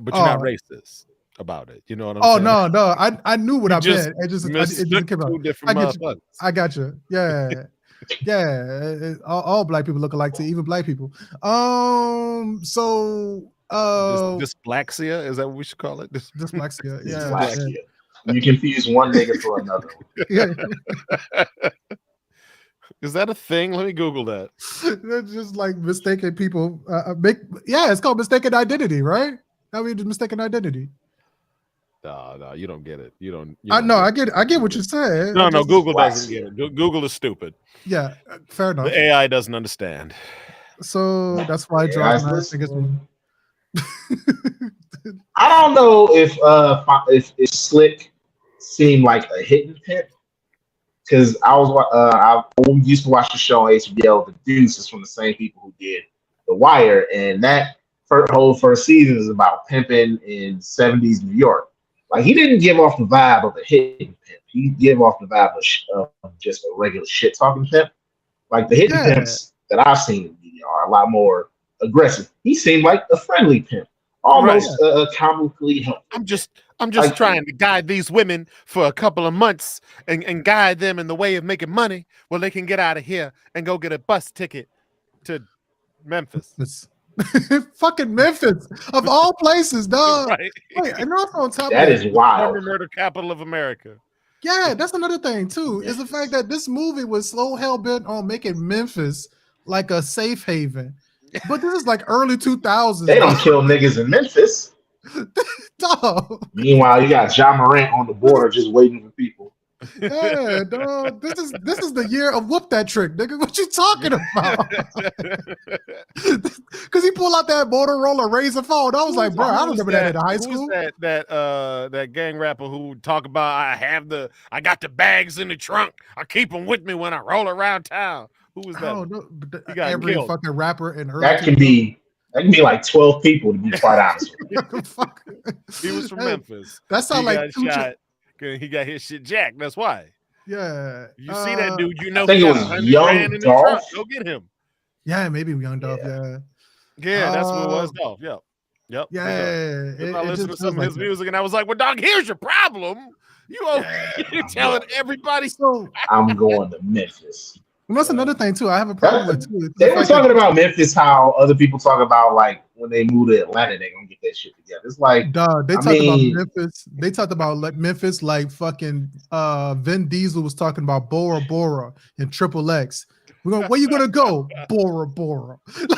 But you're not racist about it. You know what I'm saying? No. I knew what I meant. It just came out. I got you. Yeah. Yeah. All black people look alike to even black people. Dysplaxia, is that what we should call it? Dysplaxia. Yeah. Dysplaxia. You confuse one nigga for another. Yeah. Is that a thing? Let me Google that. It's just like mistaken people. It's called mistaken identity, right? I mean, mistaken identity. No, you don't get it. You don't. I get what you're saying. No, Google doesn't get it. Google is stupid. Yeah, fair enough. The AI doesn't understand. So that's why I draw my fingers. I don't know if Slick seemed like a hidden pimp, because I used to watch the show on HBO. The Deuce is from the same people who did The Wire, and that whole first season is about pimping in '70s New York. Like he didn't give off the vibe of a hidden pimp. He gave off the vibe of just a regular shit talking pimp. Like the hidden pimps that I've seen are a lot more aggressive. He seemed like a friendly pimp, almost comically helpful. I'm just like, trying to guide these women for a couple of months and guide them in the way of making money where they can get out of here and go get a bus ticket to Memphis. Fucking Memphis of all places, dog. Right. Wait, and also on top that of is wild. Former murder capital of America. Yeah, that's another thing too. Is the fact that this movie was so hell bent on making Memphis like a safe haven, but this is like early 2000s. They don't kill niggas in Memphis. Dog. Meanwhile, you got Ja Morant on the border just waiting for people. Yeah, dog. This is the year of whoop that trick, nigga. What you talking about? Because he pulled out that Motorola Razr phone. I was like, bro, I remember that in high school. Who's that gang rapper who talk about I got the bags in the trunk. I keep them with me when I roll around town. Who was that? Oh no, every fucking rapper in early that can be like 12 people to be quite honest. He was from Memphis. That sounds like shot. He got his shit jacked. That's why. Yeah. You see that dude, you know. I think it was Young Dolph. Go get him. Yeah, maybe Young Dolph. Yeah, that's what it was. Dolph. Yep. Yeah. I listened to some of his music, and I was like, "Well, dog, here's your problem. You're telling everybody." So I'm going to Memphis. And that's another thing too. I have a problem with too. They were talking about Memphis, how other people talk about like when they move to Atlanta, they're gonna get that shit together. It's like, dog, they talked about Memphis. They talked about like Memphis, like fucking Vin Diesel was talking about Bora Bora and Triple X. Where you gonna go? Bora Bora. It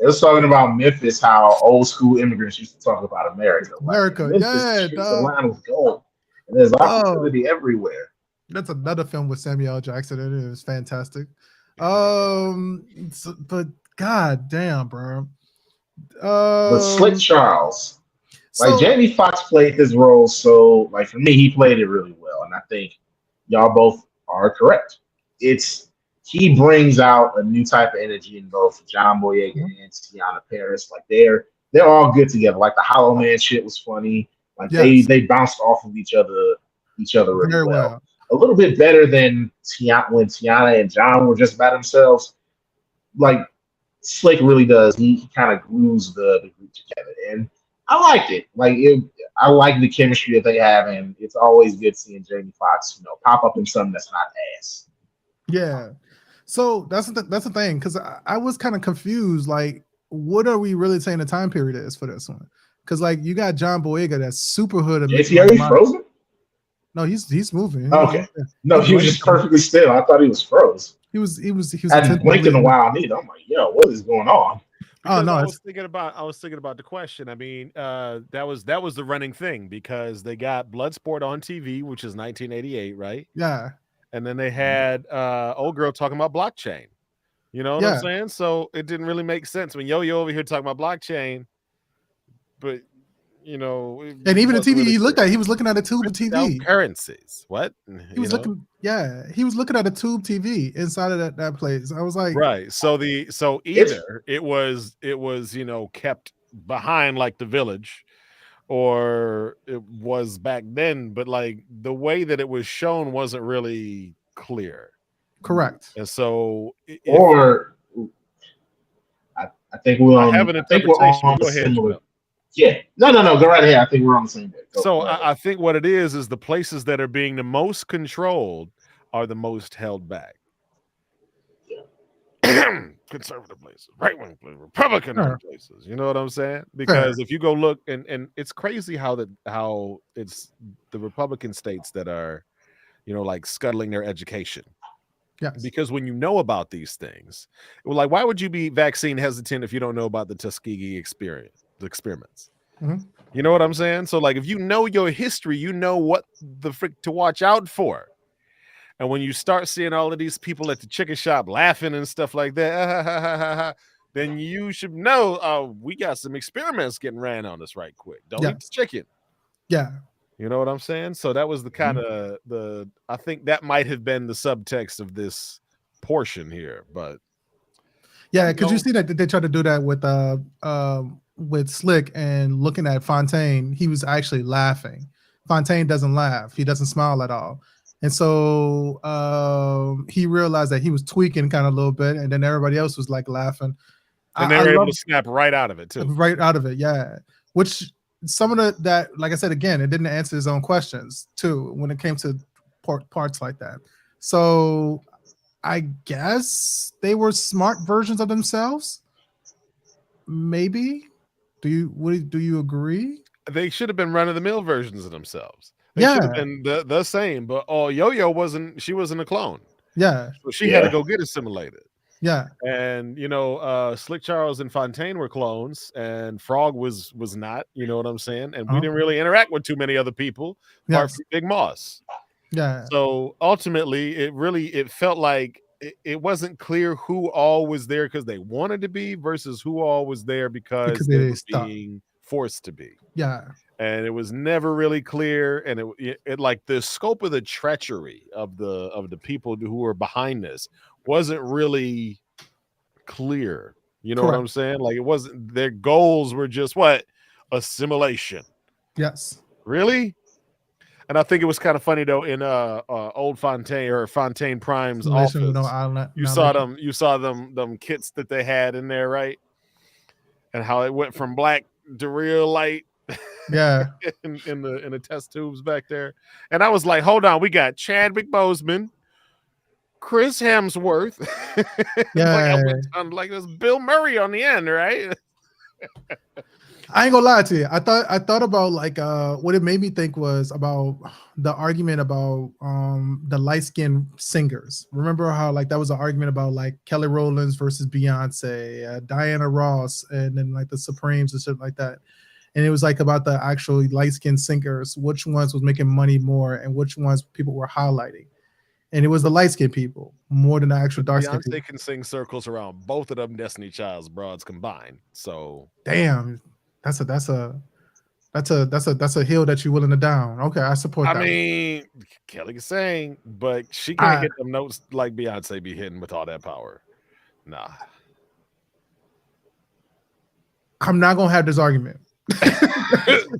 was talking about Memphis, how old school immigrants used to talk about America. America, like, yeah, dog. Atlanta's gold, and there's opportunity everywhere. That's another film with Samuel L. Jackson. It is fantastic. But god damn, bro. But Slick Charles, like Jamie Foxx played his role, so like for me, he played it really well, and I think y'all both are correct. He brings out a new type of energy in both John Boyega and Tiana Paris. Like they're all good together. Like the Hollow Man shit was funny. Like they bounced off of each other really well. A little bit better than when Tiana and John were just by themselves. Like Slick really does. He kind of glues the group together, and I liked it. I like the chemistry that they have, and it's always good seeing Jamie Foxx, pop up in something that's not ass. Yeah. So that's the thing, because I was kind of confused. Like, what are we really saying the time period is for this one? Because like you got John Boyega, that's super hood. JT, are you frozen? No, he's moving. Okay. No, he was just perfectly still. I thought he was froze. He was. I hadn't blinked in a while neither. I'm like, yo, what is going on? Because I was thinking about the question. I mean, that was the running thing because they got Bloodsport on TV, which is 1988, right? Yeah. And then they had old girl talking about blockchain. You know what I'm saying? So it didn't really make sense when Yo-Yo over here talking about blockchain, but and even the TV he looked at, he was looking at a tube of TV. Currencies. What? He was looking. Yeah, he was looking at a tube TV inside of that place. I was like, right. So either it was kept behind like the Village, or it was back then, but like the way that it was shown wasn't really clear. Correct. And so, I think we're on. Go ahead. Yeah. No. Go right ahead. I think we're on the same page. I think what it is the places that are being the most controlled are the most held back. Yeah. Conservative places, right-wing places, Republican places. You know what I'm saying? Because if you go look, and it's crazy how it's the Republican states that are, like scuttling their education. Yes. Because when you know about these things, like, why would you be vaccine hesitant if you don't know about the Tuskegee experiments? Mm-hmm. You know what I'm saying? So like if you know your history, you know what the frick to watch out for. And when you start seeing all of these people at the chicken shop laughing and stuff like that, then you should know we got some experiments getting ran on us right quick. Don't eat the chicken. Yeah. You know what I'm saying? So that was the kind of I think that might have been the subtext of this portion here, but Yeah, because you see that they tried to do that with Slick, and looking at Fontaine, he was actually laughing. Fontaine doesn't laugh; he doesn't smile at all, and so he realized that he was tweaking kind of a little bit, and then everybody else was like laughing. And they were able to snap right out of it too. Right out of it, yeah. Which some of that, like I said again, it didn't answer his own questions too when it came to parts like that. So I guess they were smart versions of themselves. Maybe. Do you agree? They should have been run of the mill versions of themselves. They should have been the same, but Yo-Yo wasn't. She wasn't a clone. Yeah. So she had to go get assimilated. Yeah. And Slick Charles and Fontaine were clones, and Frog was not. You know what I'm saying? And we didn't really interact with too many other people apart from Big Moss. Yeah. So ultimately, it felt like it wasn't clear who all was there because they wanted to be versus who all was there because they were being forced to be. Yeah. And it was never really clear, and it like the scope of the treachery of the people who were behind this wasn't really clear. You know what I'm saying? Like, it wasn't, their goals were just what? Assimilation. Yes. Really? And I think it was kind of funny though in old Fontaine or Fontaine Prime's office. You saw them kits that they had in there, right? And how it went from black to real light. Yeah. in the test tubes back there. And I was like, hold on, we got Chadwick Boseman, Chris Hemsworth. Yeah. like there's Bill Murray on the end, right? I ain't gonna lie to you. I thought about like what it made me think was about the argument about the light-skinned singers. Remember how like that was an argument about like Kelly Rowland versus Beyonce, Diana Ross, and then like the Supremes and shit like that. And it was like about the actual light-skinned singers, which ones was making money more and which ones people were highlighting. And it was the light-skinned people more than the actual dark-skinned people. Beyonce can sing circles around both of them Destiny Child's broads combined. So damn. That's a hill that you're willing to down. Okay, I support that. I mean, Kelly can sing, but she can't hit them notes like Beyonce be hitting with all that power. Nah. I'm not gonna have this argument.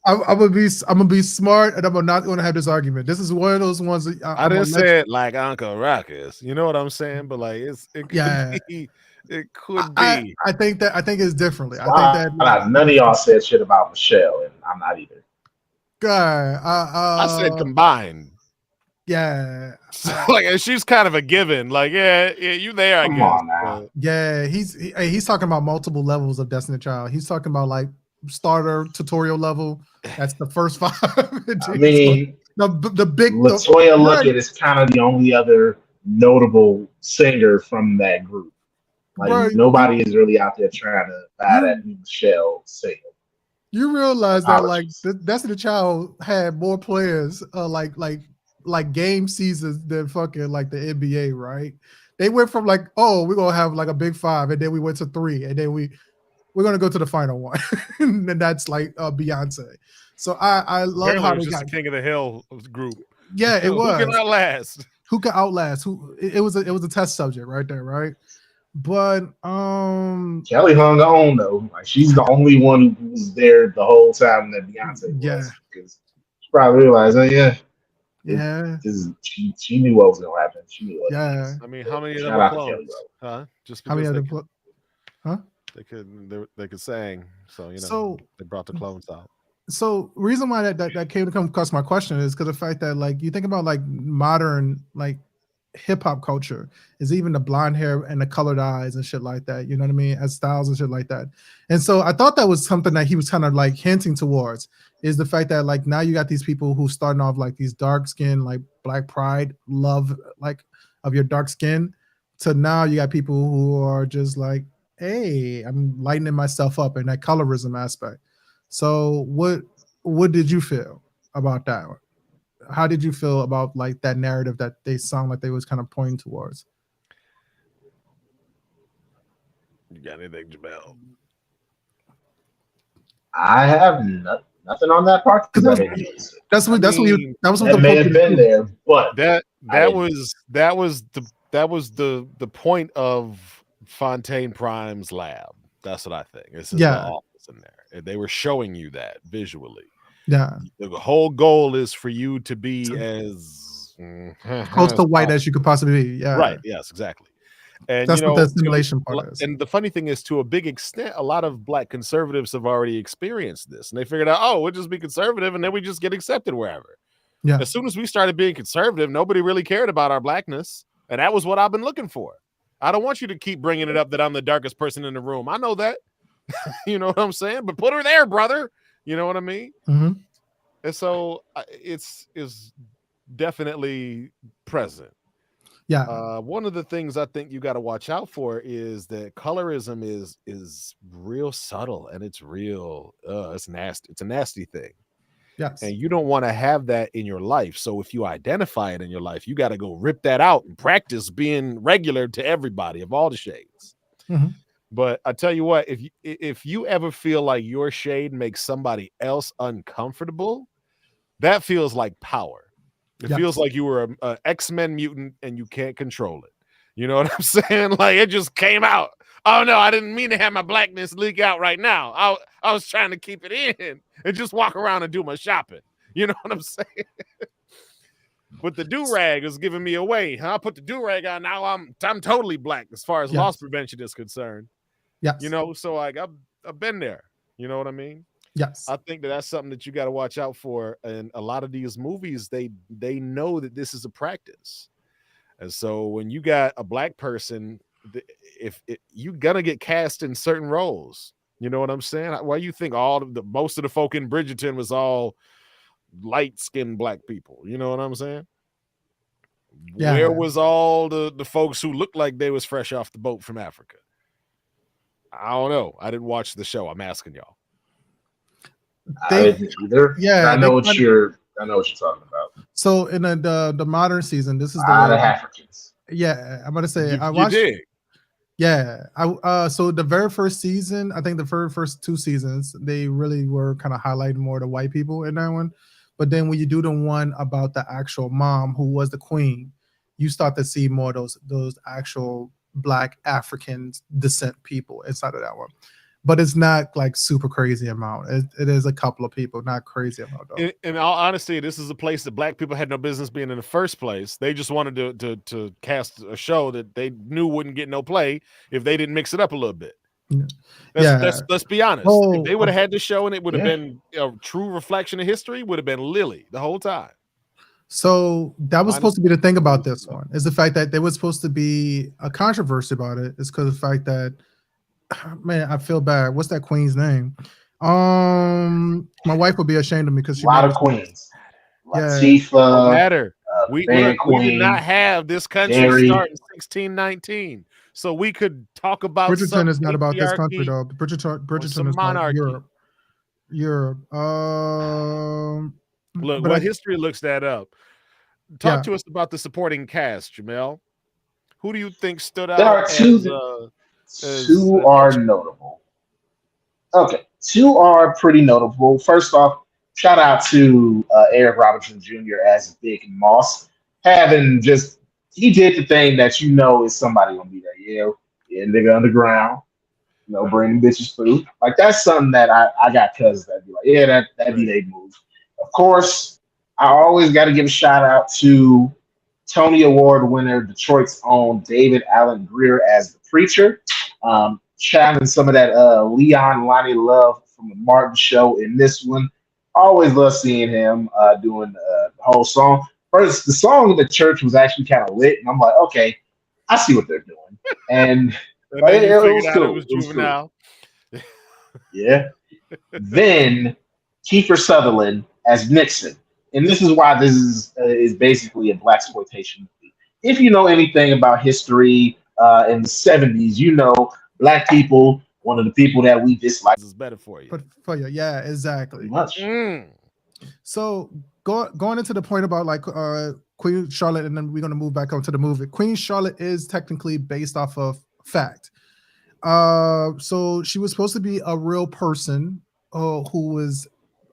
I'm gonna be smart, and I'm not gonna have this argument. This is one of those ones that I didn't say it like Uncle Ruckus. You know what I'm saying? But like it could be. I think it's differently. I think that none of y'all said shit about Michelle, and I'm not either. I said combined. Yeah. So, like she's kind of a given. Like, you there, I guess. On now. Yeah, he's talking about multiple levels of Destiny Child. He's talking about like starter tutorial level. That's the first 5. I mean, the big Latoya Luckett is kind of the only other notable singer from that group. Like nobody is really out there trying to buy that new Michelle single. You realize that like Destiny Child had more players like game seasons than fucking like the NBA, right? They went from like, oh, we're gonna have like a big 5, and then we went to 3, and then we're gonna go to the final one, and that's like Beyonce. So I love how they got King of the Hill group. Yeah, it was. Who can outlast? Who can outlast? Who? It was a test subject right there, right? But Kelly hung on though. Like she's the only one who was there the whole time that Beyonce was. Because she probably realized, she knew what was gonna happen. She knew what. I mean, how many of them were clones? Huh? Just because they could sing, so they brought the clones out. So reason why that came to come across my question is because the fact that like you think about like modern like hip hop culture is even the blonde hair and the colored eyes and shit like that, you know what I mean, as styles and shit like that. And so I thought that was something that he was kind of like hinting towards is the fact that like now you got these people who starting off like these dark skin, like black pride, love like of your dark skin, to now you got people who are just like, hey, I'm lightening myself up in that colorism aspect. So what did you feel about that? How did you feel about like that narrative that they sound like they was kind of pointing towards? You got anything, Jamel? I have nothing. Nothing on that part because I Because didn't notice it. that's what mean, that was what That the may Pope have did been too. there, but that I that didn't was the point of Fontaine Prime's lab. That's what I think. This is the Yeah, office in there. They were showing you that visually. yeah. The whole goal is for you to be So as close to as white as you could possibly be. Yeah, right. Yes, exactly. And that's what the simulation part is. and the funny thing is, to a big extent, a lot of black conservatives have already experienced this, and they figured out, oh, we'll just be conservative, and then we just get accepted wherever. Yeah, As soon as we started being conservative, nobody really cared about our blackness, and that was what I've been looking for. I don't want you to keep bringing it up that I'm the darkest person in the room. I know that, you know what I'm saying, but put her there, brother. You know what I mean? hmm And so it's definitely present. yeah, One of the things I think you got to watch out for is that colorism is real subtle, and it's real. It's nasty. It's a nasty thing, yes, and you don't want to have that in your life. So if you identify it in your life, you got to go rip that out and practice being regular to everybody of all the shades. hmm But I tell you what, if you ever feel like your shade makes somebody else uncomfortable, that feels like power. It feels yes, like you were a X-Men mutant and you can't control it. You know what I'm saying? Like it just came out. Oh no, I didn't mean to have my blackness leak out right now. I was trying to keep it in and just walk around and do my shopping. You know what I'm saying? But the do-rag is giving me away. I put the do-rag on, now I'm totally black as far as loss yes, prevention is concerned. yes, You know, so like I've been there. You know what I mean? yes, I think that's something that you got to watch out for. And a lot of these movies, they know that this is a practice. And so when you got a black person, if you're gonna get cast in certain roles, you know what I'm saying? Why you think most of the folk in Bridgerton was all light-skinned black people? You know what I'm saying? Where yeah. was all the folks who looked like they was fresh off the boat from Africa? I don't know. I didn't watch the show. I'm asking y'all. I They, didn't either. yeah, I they know what kind you're talking about. so in the modern season, this is the Ah, way. the Africans. Yeah, I'm gonna say I You watched. did. Yeah, so the very first season, I think the very first two seasons, they really were kind of highlighting more the white people in that one. But then when you do the one about the actual mom who was the queen, you start to see more of those actual black African descent people inside of that one. But it's not like super crazy amount. It is a couple of people, not crazy amount though. In all honesty, this is a place that black people had no business being in the first place. They just wanted to cast a show that they knew wouldn't get no play if they didn't mix it up a little bit. Yeah. Let's be honest. Oh, If they would have had this show and it would have Yeah. been a true reflection of history, would have been Lily the whole time. so that was Minus- supposed to be the thing about this one is the fact that there was supposed to be a controversy about it. It's because of the fact that, man, I feel bad. What's that queen's name? My wife would be ashamed of me because A she lot made of queens. Yeah. No Latifah, matter. We did Queen, not have this country Jerry. start in 1619. So we could talk about Bridgerton some is not about this country patriarchy though. Bridgerton some is about monarchy. Europe. Look, but what I- history looks that up. Talk Yeah. to us about the supporting cast, Jamel. Who do you think stood out There are two. Two are notable. Okay, two are pretty notable. First off, shout out to Eric Robinson Jr. as Big Moss, having just he did the thing that you know is somebody gonna be there. Yeah, nigga underground. You know, bring bitches food. Like that's something that I got cousins that be like, yeah, that'd be their move. Of course, I always got to give a shout out to Tony Award winner, Detroit's own David Allen Greer as the preacher. Channeling some of that Leon Lonnie Love from the Martin Show in this one. Always love seeing him doing the whole song. First, the song in the church was actually kind of lit, and I'm like, okay, I see what they're doing. And then you figured out cool. it was Juvenile. Cool. Yeah. Then Kiefer Sutherland as Nixon. And this is why this is basically a blaxploitation movie. If you know anything about history in the 70s, you know black people, one of the people that we dislike. This is better for you. But for you, yeah, exactly. Much. So going into the point about like Queen Charlotte, and then we're gonna move back onto the movie. Queen Charlotte is technically based off of fact. So she was supposed to be a real person who was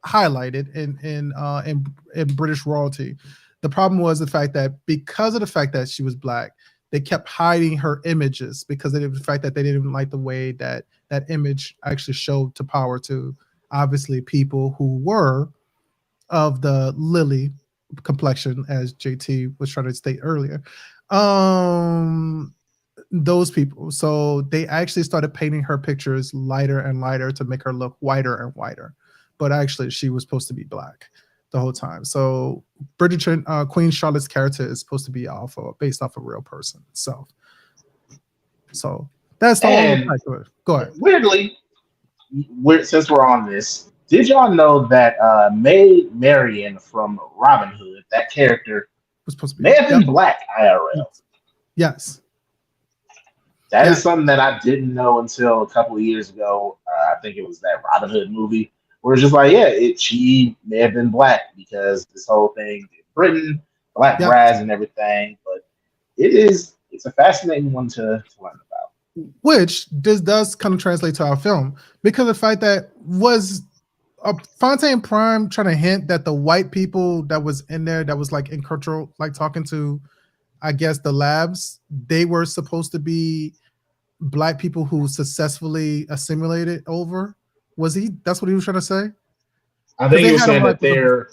highlighted in British royalty. The problem was the fact that because of the fact that she was black, they kept hiding her images because of the fact that they didn't like the way that that image actually showed to power to obviously people who were of the lily complexion, as JT was trying to state earlier. Those people. So they actually started painting her pictures lighter and lighter to make her look whiter and whiter. But actually, she was supposed to be black the whole time. So Queen Charlotte's character is supposed to be based off a real person. So that's the only And fact of it. Go ahead. weirdly, since we're on this, did y'all know that Maid Marian from Robin Hood, that character, Was supposed to be may have been black IRL? Yes. That Yeah. is something that I didn't know until a couple of years ago. I think it was that Robin Hood movie where it's just like, yeah, she may have been black because this whole thing in Britain, black Yeah. brides and everything. But it's a fascinating one to learn about. Which this does kind of translate to our film because the fact that was Fontaine Prime trying to hint that the white people that was in there that was like in control, like talking to, I guess, the labs, they were supposed to be black people who successfully assimilated over. Was he? That's what he was trying to say. I think they he was had saying him, like, that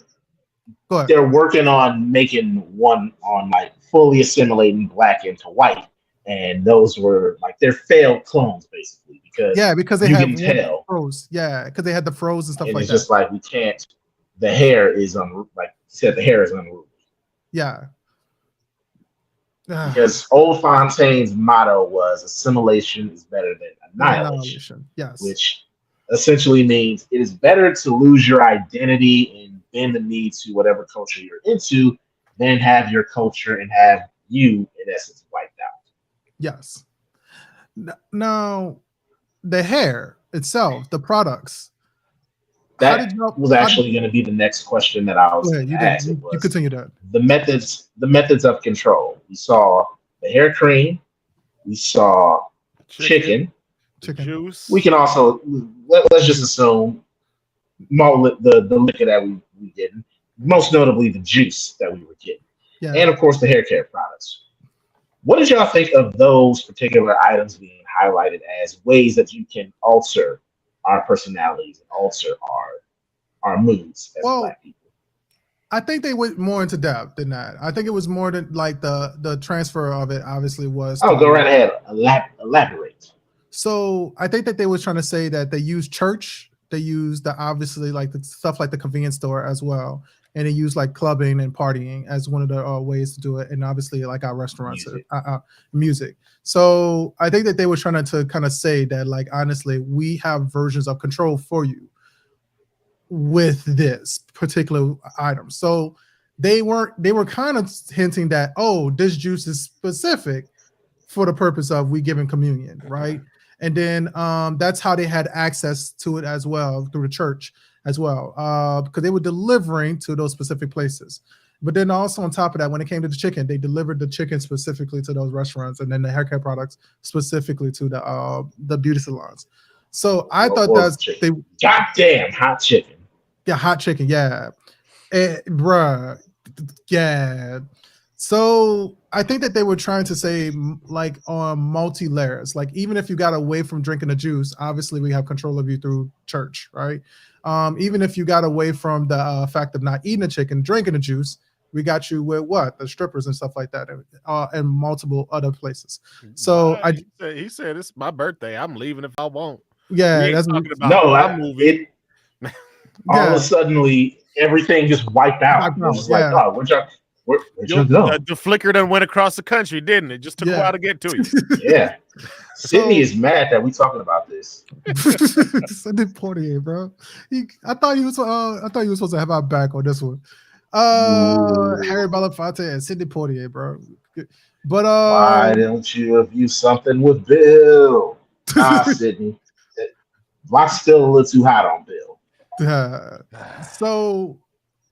Go ahead. they're working on making one on like fully assimilating black into white, and those were like they're failed clones basically because Yeah, because they you had can tell, froze. Yeah, because they had the froze and stuff and like it's that. just like we can't. The hair is like you said, the hair is unruly. Yeah. Because Old Fontaine's motto was assimilation is better than annihilation, Yes. which essentially means it is better to lose your identity and bend the knee to whatever culture you're into than have your culture and have you, in essence, wiped out. Yes. Now, the hair itself, the products. That was actually going to be the next question that I was going to ask. You continue that. The methods of control. We saw the hair cream. We saw chicken. Juice. We can also let's just assume the liquor that we getting, most notably the juice that we were getting, and of course the hair care products. What did y'all think of those particular items being highlighted as ways that you can alter our personalities and alter our moods as black people? I think they went more into depth than that. I think it was more than like the transfer of it obviously was. Oh, go right ahead. Elaborate. So I think that they were trying to say that they used church, they used the obviously like the stuff like the convenience store as well, and they used like clubbing and partying as one of the ways to do it, and obviously like our restaurants, music. So I think that they were trying to kind of say that like honestly, we have versions of control for you with this particular item. So they were kind of hinting that, oh, this juice is specific for the purpose of we giving communion, right? And then that's how they had access to it as well through the church as well, because they were delivering to those specific places. But then also on top of that, when it came to the chicken, they delivered the chicken specifically to those restaurants, and then the haircare products specifically to the beauty salons. So I thought that's they goddamn hot chicken. Yeah, hot chicken, yeah, bruh, yeah. So I think that they were trying to say like on multi layers, like even if you got away from drinking the juice, obviously we have control of you through church, right? Even if you got away from the fact of not eating the chicken, drinking the juice, we got you with what? The strippers and stuff like that, and multiple other places. So he said it's my birthday. I'm leaving if I won't. Yeah, that's talking about my movie. All of a sudden, everything just wiped out. It was like, oh, where'd you go? The flicker done went across the country, didn't it? Just took a while to get to you. Yeah. Sydney is mad that we talking about this. Sidney Poitier, bro. I thought you was supposed to have our back on this one. Harry Belafonte and Sidney Poitier, bro. But why don't you review something with Bill? Sydney. Lock's still a little too hot on Bill. So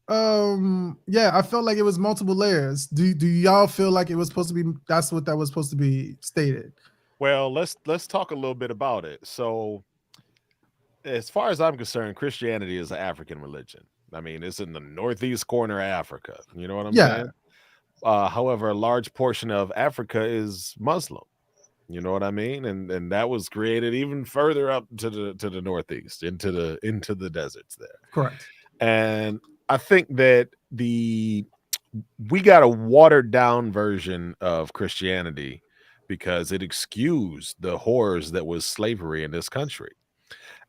I felt like it was multiple layers. Do y'all feel like it was supposed to be that's what that was supposed to be stated? Well, let's talk a little bit about it. So as far as I'm concerned, Christianity is an African religion. I mean, it's in the northeast corner of Africa. You know what I'm Yeah, saying? However, a large portion of Africa is Muslim. You know what I mean? And that was created even further up to the northeast, into the deserts there. correct. And I think that we got a watered down version of Christianity because it excused the horrors that was slavery in this country.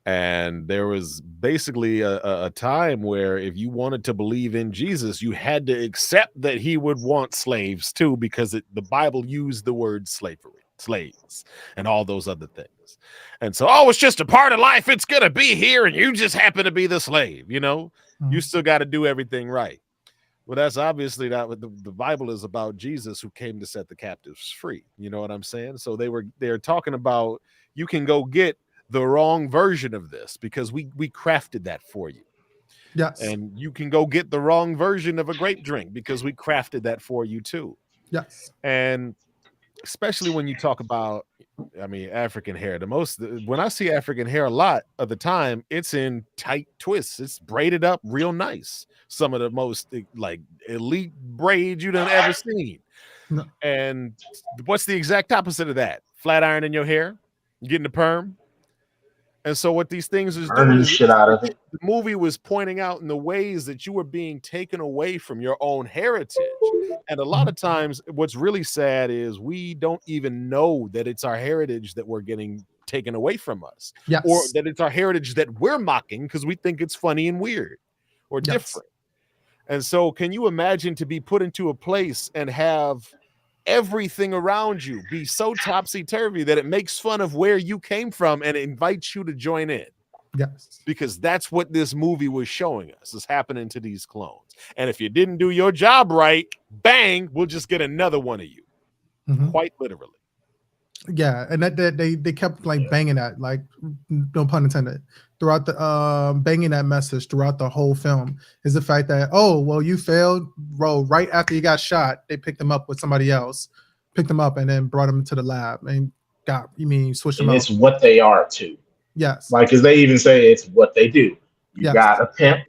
And there was basically a time where if you wanted to believe in Jesus, you had to accept that he would want slaves too, because the Bible used the word slavery, slaves, and all those other things. And so, oh, it's just a part of life. It's going to be here, and you just happen to be the slave, you know? You still got to do everything right. Well, that's obviously not what the Bible is about. Jesus, who came to set the captives free. You know what I'm saying? So they're talking about, you can go get the wrong version of this because we crafted that for you. Yes. And you can go get the wrong version of a grape drink because we crafted that for you too. Yes. And especially when you talk about, I mean, African hair, when I see African hair a lot of the time, it's in tight twists. It's braided up real nice. Some of the most like elite braids you done ever seen. No. And what's the exact opposite of that? Flat iron in your hair, getting the perm. And so what these things is doing is shit out of it. the movie was pointing out in the ways that you were being taken away from your own heritage. And a lot of times what's really sad is we don't even know that it's our heritage that we're getting taken away from us. Yes. Or that it's our heritage that we're mocking because we think it's funny and weird or different. And so can you imagine to be put into a place and have everything around you be so topsy-turvy that it makes fun of where you came from and it invites you to join in? Yes. Because that's what this movie was showing us is happening to these clones. And if you didn't do your job right, bang, we'll just get another one of you. Quite literally. Yeah, and that they kept like banging that, like no pun intended, throughout the banging that message throughout the whole film is the fact that, oh, well, you failed. Well, right after you got shot, they picked him up with somebody else, picked him up and then brought him to the lab and switched him out. It's what they are too. Yes. Like, because they even say it's what they do. You Yes. got a pimp.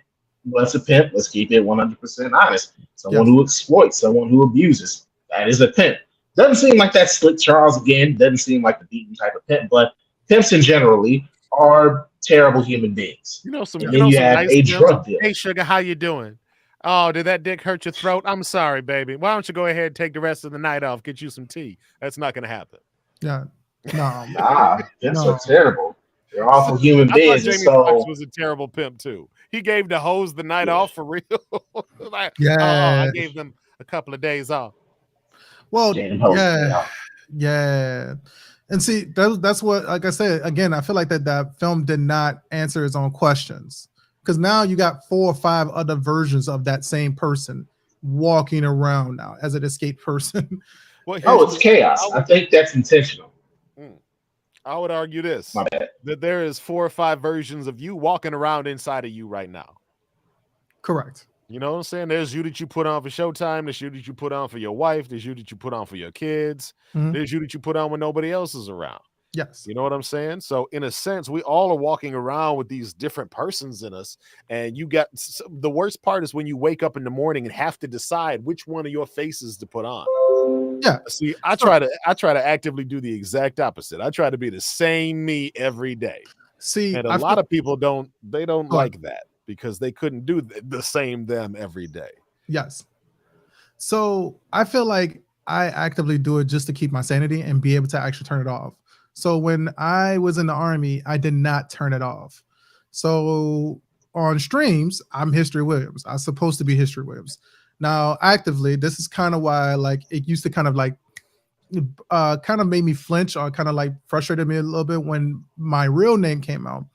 What's a pimp? Let's keep it 100% honest. Someone who exploits, someone who abuses. That is a pimp. Doesn't seem like that Slick Charles again. Doesn't seem like the beaten type of pimp. But pimps in generally are terrible human beings. You know some. And You then know you some have nice a pimps? drug dealer. Hey, sugar, how you doing? Oh, did that dick hurt your throat? I'm sorry, baby. Why don't you go ahead and take the rest of the night off? Get you some tea. That's not going to happen. Yeah. No. Nah, pimps No. are terrible. They're awful human I beings. thought And Jamie Foxx so was a terrible pimp too. He gave the hoes the night off for real. Like, Yeah. I gave them a couple of days off. Well, Damn hoes, yeah. Yeah. And see, that's what, like I said, again, I feel like that film did not answer its own questions. Because now you got 4 or 5 other versions of that same person walking around now as an escaped person. Well, it's chaos. I think that's intentional. I would argue this, My bad. that there is 4 or 5 versions of you walking around inside of you right now. Correct. You know what I'm saying? There's you that you put on for Showtime. There's you that you put on for your wife. There's you that you put on for your kids. There's you that you put on when nobody else is around. Yes. You know what I'm saying? So in a sense, we all are walking around with these different persons in us. And you got the worst part is when you wake up in the morning and have to decide which one of your faces to put on. Yeah. See, I try to actively do the exact opposite. I try to be the same me every day. See, and a lot of people don't like that because they couldn't do the same them every day. Yes. So I feel like I actively do it just to keep my sanity and be able to actually turn it off. So when I was in the Army, I did not turn it off. So on streams, I'm History Williams. I'm supposed to be History Williams. Now, actively, this is kind of why like it used to kind of made me flinch or kind of like frustrated me a little bit when my real name came out.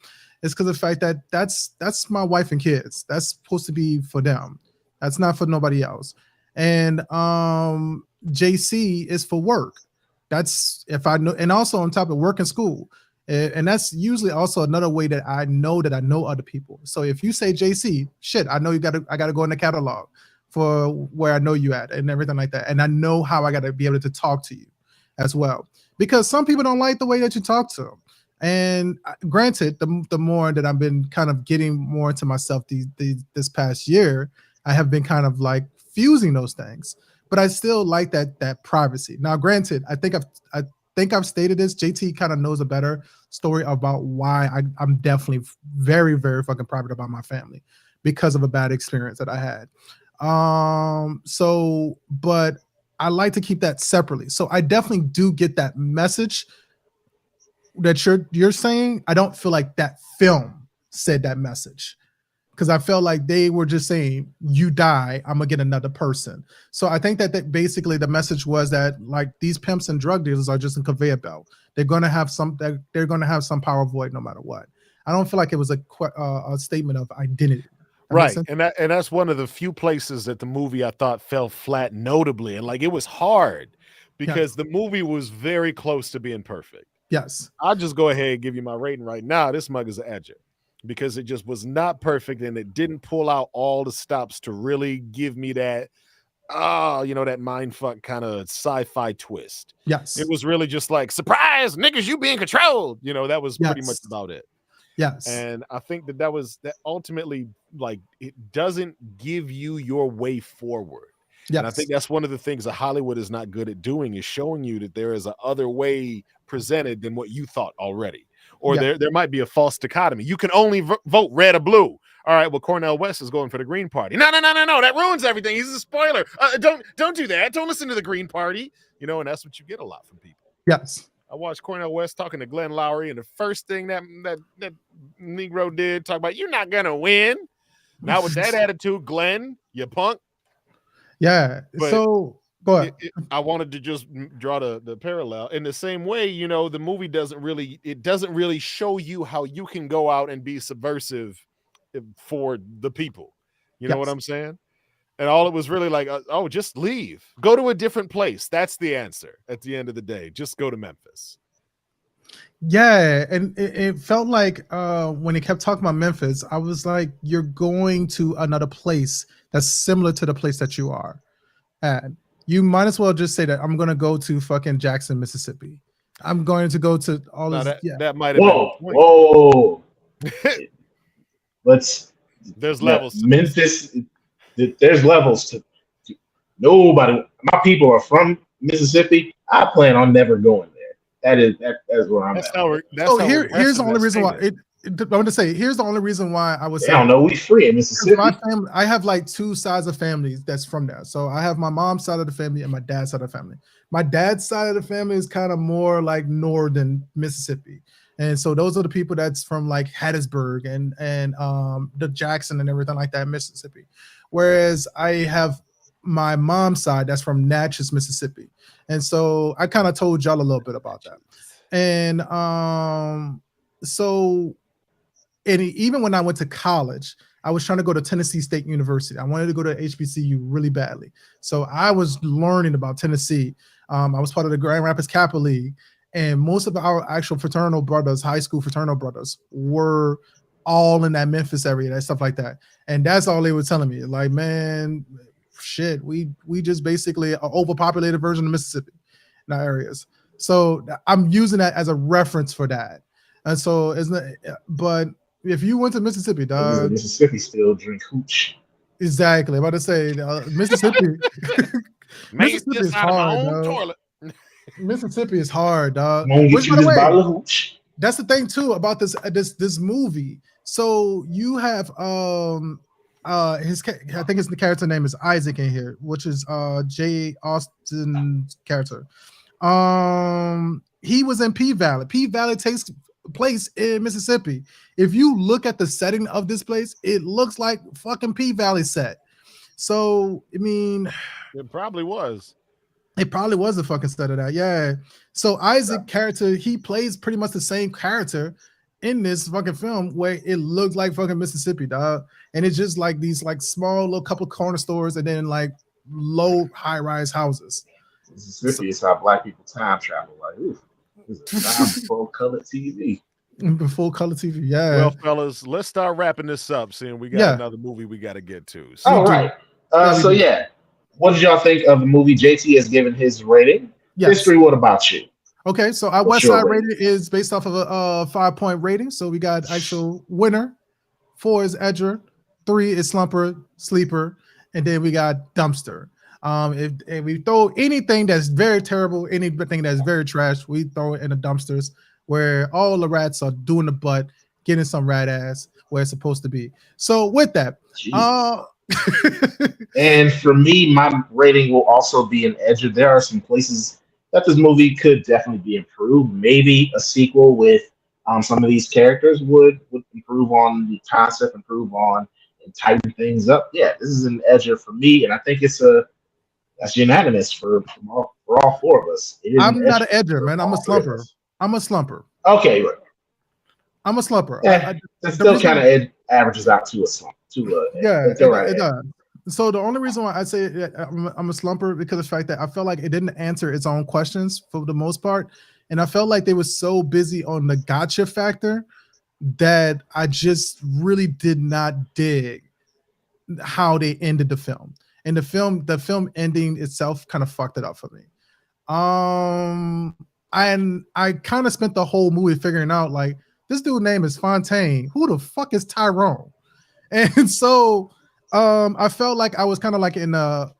It's because of the fact that that's my wife and kids. That's supposed to be for them. That's not for nobody else. And JC is for work. That's if I know, and also on top of work and school. And that's usually also another way that I know other people. So if you say JC, shit, I know I gotta go in the catalog for where I know you at and everything like that. And I know how I gotta be able to talk to you as well. Because some people don't like the way that you talk to them. And granted, the more that I've been kind of getting more into myself this past year, I have been kind of like fusing those things. But I still like that privacy. Now, granted, I think I've stated this. JT kind of knows a better story about why I'm definitely very, very fucking private about my family because of a bad experience that I had. But I like to keep that separately. So I definitely do get that message that you're saying. I don't feel like that film said that message, because I felt like they were just saying, you die, I'm gonna get another person. So I think that basically the message was that like these pimps and drug dealers are just a conveyor belt. They're gonna have some power void no matter what. I don't feel like it was a statement of identity. Right, and that's one of the few places that the movie I thought fell flat notably, and like it was hard because the movie was very close to being perfect. Yes, I'll just go ahead and give you my rating right now. This mug is an edger because it just was not perfect and it didn't pull out all the stops to really give me that, that mindfuck kind of sci-fi twist. Yes, it was really just like, surprise, niggas, you being controlled. That was pretty much about it. Yes. And I think that ultimately, like, it doesn't give you your way forward. Yes. And I think that's one of the things that Hollywood is not good at doing, is showing you that there is a other way presented than what you thought already. Or there might be a false dichotomy. You can only vote red or blue. All right, well, Cornel West is going for the Green Party. No. That ruins everything. He's a spoiler. Don't do that. Don't listen to the Green Party. And that's what you get a lot from people. Yes. I watched Cornel West talking to Glenn Lowry, and the first thing that Negro did, talk about, you're not going to win. Now with that attitude, Glenn, you punk. Yeah. But so go ahead. I wanted to just draw the parallel. In the same way, the movie doesn't really show you how you can go out and be subversive for the people. You know what I'm saying? And all it was really like, just leave. Go to a different place. That's the answer at the end of the day. Just go to Memphis. Yeah, and it felt like when it kept talking about Memphis, I was like, you're going to another place that's similar to the place that you are at. You might as well just say that I'm going to go to fucking Jackson, Mississippi. I'm going to go to all this. That might have been. Whoa. There's levels to Memphis. There's levels to nobody. My people are from Mississippi. I plan on never going there. That's where I'm at. Here's the only reason why. I want to say, here's the only reason why I was saying. I don't know. We free in Mississippi. My family, I have like two sides of families that's from there. So I have my mom's side of the family and my dad's side of the family. My dad's side of the family is kind of more like northern Mississippi. And so those are the people that's from like Hattiesburg and the Jackson and everything like that, Mississippi. Whereas I have my mom's side that's from Natchez, Mississippi. And so I kind of told y'all a little bit about that. And even when I went to college, I was trying to go to Tennessee State University. I wanted to go to HBCU really badly. So I was learning about Tennessee. I was part of the Grand Rapids Kappa League. And most of our actual fraternal brothers, high school fraternal brothers, were all in that Memphis area and stuff like that. And that's all they were telling me. Like, man, shit, we just basically an overpopulated version of Mississippi in our areas. So I'm using that as a reference for that. And so but if you went to Mississippi, dog, Mississippi still drink hooch. Exactly. I'm about to say Mississippi. Mississippi is hard, dog. Mississippi is hard, dog. Which, by the way, that's the thing too about this movie. So you have I think the character name is Isaac in here, which is J. Austen's character. He was in P Valley. P Valley takes place in Mississippi. If you look at the setting of this place, it looks like fucking P Valley set. So I mean, it probably was. It probably was a fucking set of that, yeah. So Isaac character, he plays pretty much the same character in this fucking film where it looked like fucking Mississippi, dog. And it's just like these like small little couple corner stores and then like low high-rise houses. Mississippi is how black people time travel. Like, ooh, this is full color TV. Full color TV, yeah. Well, fellas, let's start wrapping this up, seeing we got another movie we got to get to. So, all right. What did y'all think of the movie? JT has given his rating. Yes. History, what about you? Okay, so our What's West your Side rating? rating is based off of a 5-point rating. So we got actual winner. 4 is edger. 3 is slumper, sleeper, and then we got dumpster. If we throw anything that's very terrible, anything that's very trash, we throw it in the dumpsters where all the rats are doing the butt, getting some rat ass where it's supposed to be. So with that, Jeez. And for me, my rating will also be an edger. There are some places that this movie could definitely be improved. Maybe a sequel with some of these characters would improve on the concept, improve on and tighten things up. Yeah, this is an edger for me, and I think that's unanimous for all four of us. It is an I'm not edger an edger, for man. I'm a all three of slumper. us. I'm a slumper. Okay, I'm a slumper. yeah, that The still kind reason, of averages out to a slump. yeah, But go right it ahead. does. So the only reason why I say I'm a slumper because of the fact that I felt like it didn't answer its own questions for the most part, and I felt like they were so busy on the gotcha factor that I just really did not dig how they ended the film. And the film ending itself kind of fucked it up for me. And I kind of spent the whole movie figuring out like this dude's name is Fontaine. Who the fuck is Tyrone? And so I felt like I was kind of like in the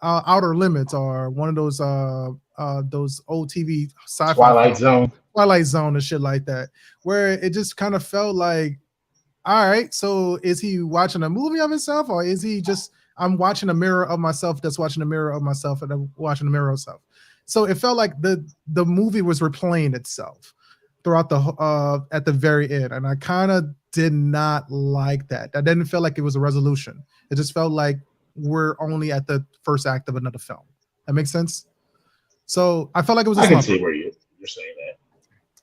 Outer Limits or one of those old TV sci-fi Twilight films, Zone. Twilight Zone and shit like that, where it just kind of felt like, all right, so is he watching a movie of himself, or is he just I'm watching a mirror of myself that's watching a mirror of myself and I'm watching a mirror of self. So it felt like the movie was replaying itself throughout the at the very end, and I kind of did not like that. That didn't feel like it was a resolution. It just felt like we're only at the first act of another film. That makes sense. So I felt like it was a I can slump. see where you're saying that.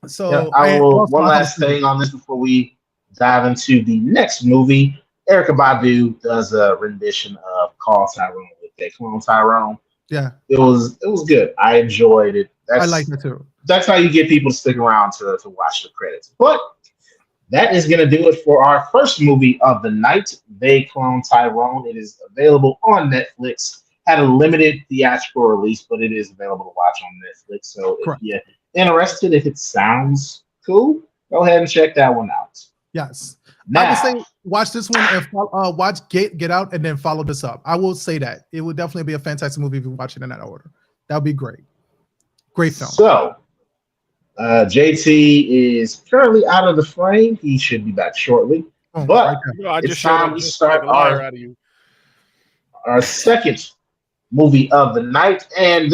Yeah, So I I will. also One I have a last thing on this before we dive into the next movie. Erica Badu does a rendition of "Call Tyrone" with They Clone Tyrone. yeah, It was good. I enjoyed it. I like that too. That's how you get people to stick around to watch the credits. But that is going to do it for our first movie of the night, They Clone Tyrone. It is available on Netflix. Had a limited theatrical release, but it is available to watch on Netflix. So if Correct. you're interested, if it sounds cool, go ahead and check that one out. Yes. I Now, would say watch this one and watch Get Out and then follow this up. I will say that it would definitely be a fantastic movie if you watch it in that order. That would be great. Great film. so JT is currently out of the frame. He should be back shortly. Boom, But right there. You know, I it's just showed time up we just start like a liar our out of you. second movie of the night. And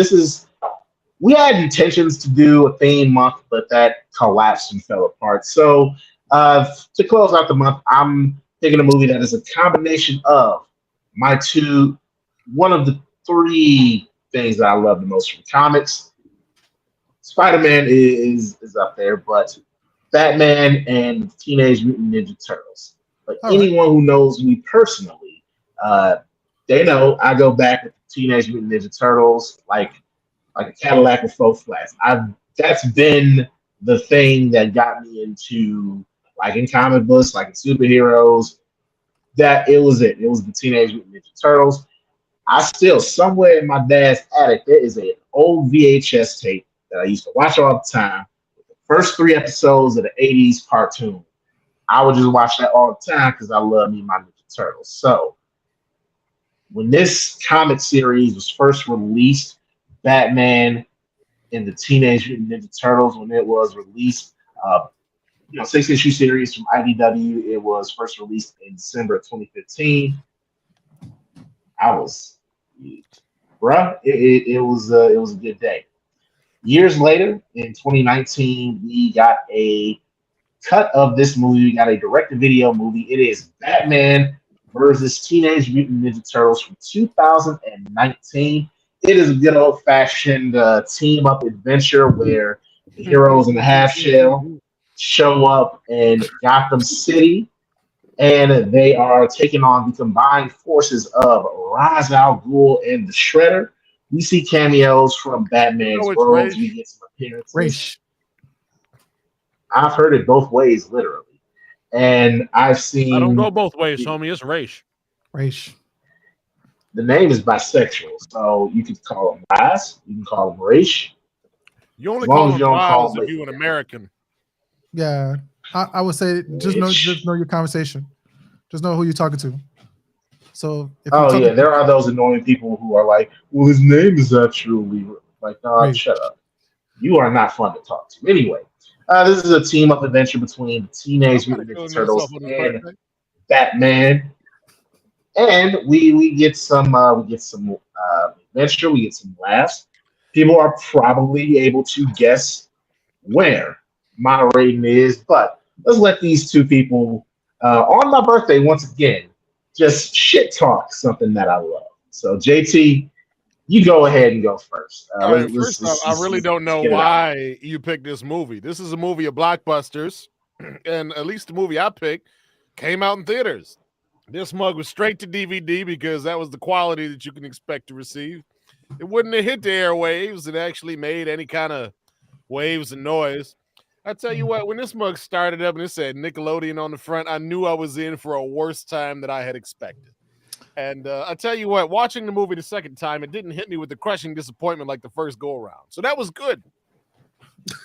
we had intentions to do a theme month, but that collapsed and fell apart. So to close out the month, I'm picking a movie that is a combination of one of the three things that I love the most from comics. Spider-Man is up there, but Batman and Teenage Mutant Ninja Turtles. But All right. anyone who knows me personally, they know I go back with Teenage Mutant Ninja Turtles like a Cadillac with faux flats. That's been the thing that got me into like in comic books, like in superheroes. That it was it. It was the Teenage Mutant Ninja Turtles. I still somewhere in my dad's attic there is an old VHS tape that I used to watch all the time. The first 3 episodes of the '80s cartoon. I would just watch that all the time because I love me my Ninja Turtles. So when this comic series was first released, Batman and the Teenage Mutant Ninja Turtles, when it was released, 6-issue series from IDW, it was first released in December of 2015. It was a good day. Years later, in 2019, we got a cut of this movie. We got a direct-to-video movie. It is Batman versus Teenage Mutant Ninja Turtles from 2019. It is a good old-fashioned team-up adventure where the heroes in the half shell show up in Gotham City, and they are taking on the combined forces of Ra's al Ghul and the Shredder. We see cameos from Batman's worlds. We get some appearances. Raish. I've heard it both ways, literally. And I've seen... I don't go both ways, homie. It's Raish. Raish. The name is bisexual, so you could call him Raz, you can call him Raish. You only As long call as them you don't call pals them if you an American. Yeah, I would say just know your conversation. Just know who you're talking to. So if you're Oh talking yeah, to there are those annoying people who are like, "Well, his name is actually like, dog, me, shut up. You are not fun to talk to." Anyway, this is a team up adventure between the Teenage Somebody Mutant Ninja killing himself Turtles on his and birthday. Batman, and we get some adventure, we get some laughs. People are probably able to guess where my rating is, but let's let these two people on my birthday once again just shit talk something that I love. So JT, you go ahead and go first. All right, first off, I really don't Let's know get it out. why you picked this movie. This is a movie of blockbusters, and at least the movie I picked came out in theaters. This mug was straight to DVD because that was the quality that you can expect to receive. It wouldn't have hit the airwaves. It actually made any kind of waves and noise. I tell you what, when this mug started up and it said Nickelodeon on the front, I knew I was in for a worse time than I had expected. And I tell you what, watching the movie the second time, it didn't hit me with the crushing disappointment like the first go around. So that was good.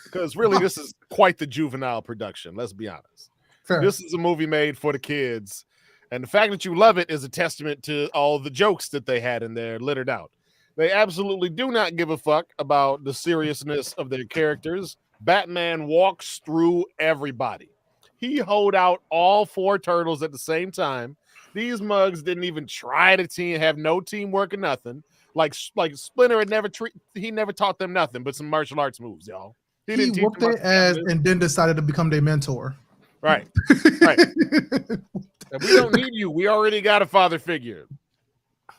Because really, this is quite the juvenile production. Let's be honest. fair. This is a movie made for the kids. And the fact that you love it is a testament to all the jokes that they had in there littered out. They absolutely do not give a fuck about the seriousness of their characters. Batman walks through everybody. He hoed out all four turtles at the same time. These mugs didn't even try to have no teamwork or nothing. Like Splinter had he never taught them nothing but some martial arts moves, y'all. He didn't teach whooped them their ass and then decided to become their mentor. Right. Right. We don't need you. We already got a father figure.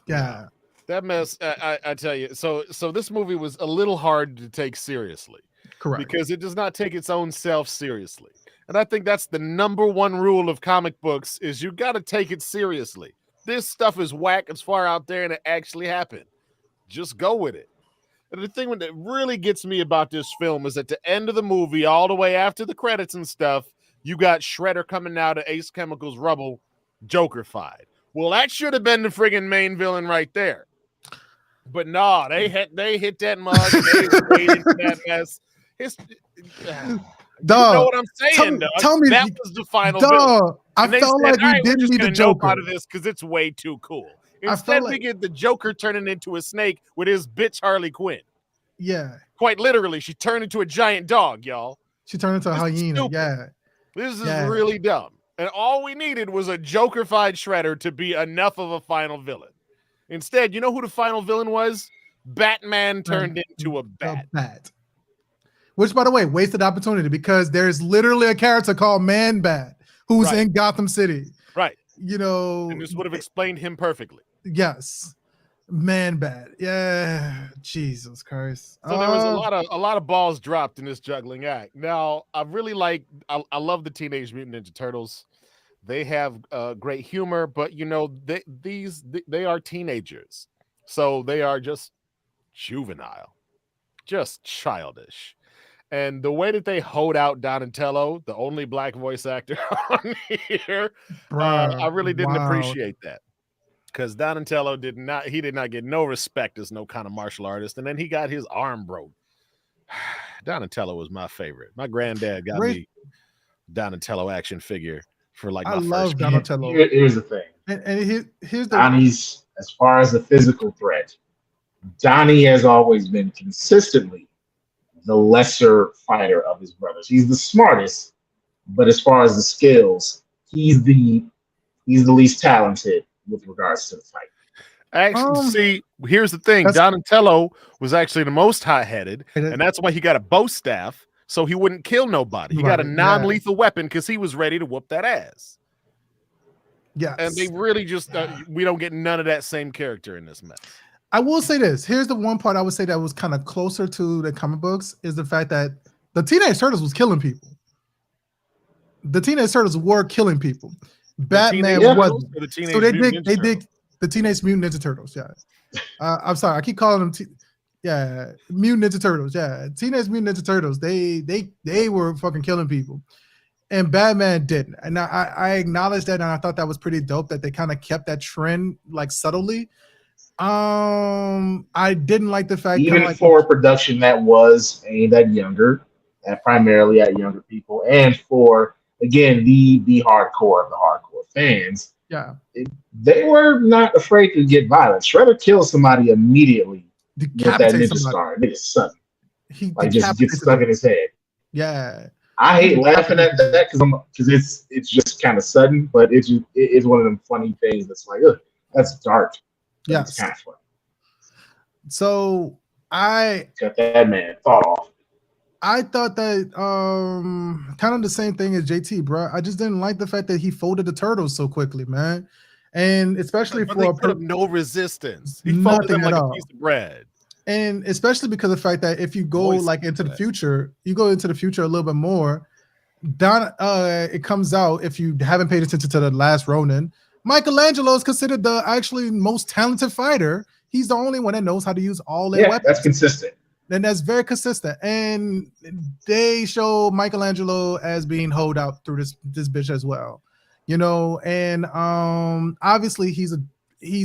Yeah. That mess, I tell you. So this movie was a little hard to take seriously. Correct. Because it does not take its own self seriously. And I think that's the number one rule of comic books is you got to take it seriously. This stuff is whack. It's far out there and it actually happened. Just go with it. And the thing that really gets me about this film is at the end of the movie, all the way after the credits and stuff, you got Shredder coming out of Ace Chemicals' rubble, Joker-fied. Well, that should have been the friggin' main villain right there. But nah, they hit that mug. They waited for that mess. You know what I'm saying, dog. Tell me that was the final villain. I felt like we didn't need the Joker out of this because it's way too cool. Instead, we get the Joker turning into a snake with his bitch Harley Quinn. Yeah. Quite literally, she turned into a giant dog, y'all. She turned into a hyena. Yeah. This is really dumb. And all we needed was a Joker-fied Shredder to be enough of a final villain. Instead, you know who the final villain was? Batman turned into a bat. Which, by the way, wasted opportunity because there's literally a character called Man Bat who's in Gotham City. Right. You know. And this would have explained him perfectly. Yes. Man Bat. Yeah. Jesus Christ. So there was a lot of balls dropped in this juggling act. Now, I love the Teenage Mutant Ninja Turtles. They have great humor, but you know, they are teenagers. So they are just juvenile, just childish. And the way that they hoed out Donatello, the only black voice actor on here, I really didn't appreciate that. Because Donatello did not get no respect as no kind of martial artist. And then he got his arm broke. Donatello was my favorite. My granddad got me Donatello action figure for like my first game. Donatello. Here's the thing. And here's the Donnie's, as far as the physical threat, Donnie has always been consistently the lesser fighter of his brothers. He's the smartest, but as far as the skills, he's the least talented with regards to the fight. Actually, see, here's the thing. Donatello was actually the most hot-headed, and that's why he got a bow staff, so he wouldn't kill nobody. He got a non-lethal weapon because he was ready to whoop that ass. Yes. And they really just, we don't get none of that same character in this mess. I will say this. Here's the one part I would say that was kind of closer to the comic books is the fact that the Teenage Turtles was killing people. The Teenage Turtles were killing people. Batman wasn't. So they did the Teenage Mutant Ninja Turtles. Yeah. I'm sorry. I keep calling them Mutant Ninja Turtles. Yeah. Teenage Mutant Ninja Turtles. They were fucking killing people. And Batman didn't. And I acknowledge that, and I thought that was pretty dope that they kind of kept that trend like subtly. I didn't like the fact, kind of Even like, for a production that was aimed at younger, at primarily at younger people, and for again the hardcore of the hardcore fans, yeah, they were not afraid to get violent. Shredder kills somebody immediately with that decapitate ninja somebody. star. And it's sudden, He like just gets decapitated stuck in them. his head. Yeah, I he hate laughing decapitated at them. that because it's just kind of sudden, but it's one of them funny things that's like, ugh, that's dark, but it's Yes. kind of funny. So I Cut that man thought off. thought that kind of the same thing as JT, bro. I just didn't like the fact that he folded the turtles so quickly, man. And especially But they for put up no resistance. He folded nothing them at like a all. piece of bread. And especially because of the fact that if you go Moist like into the bread. future, you go into the future a little bit more. Don, it comes out if you haven't paid attention to the last Ronin. Michelangelo is considered the actually most talented fighter. He's the only one that knows how to use all their Yeah, weapons. that's consistent. And that's very consistent. And they show Michelangelo as being holed out through this bitch as well, you know. And obviously he's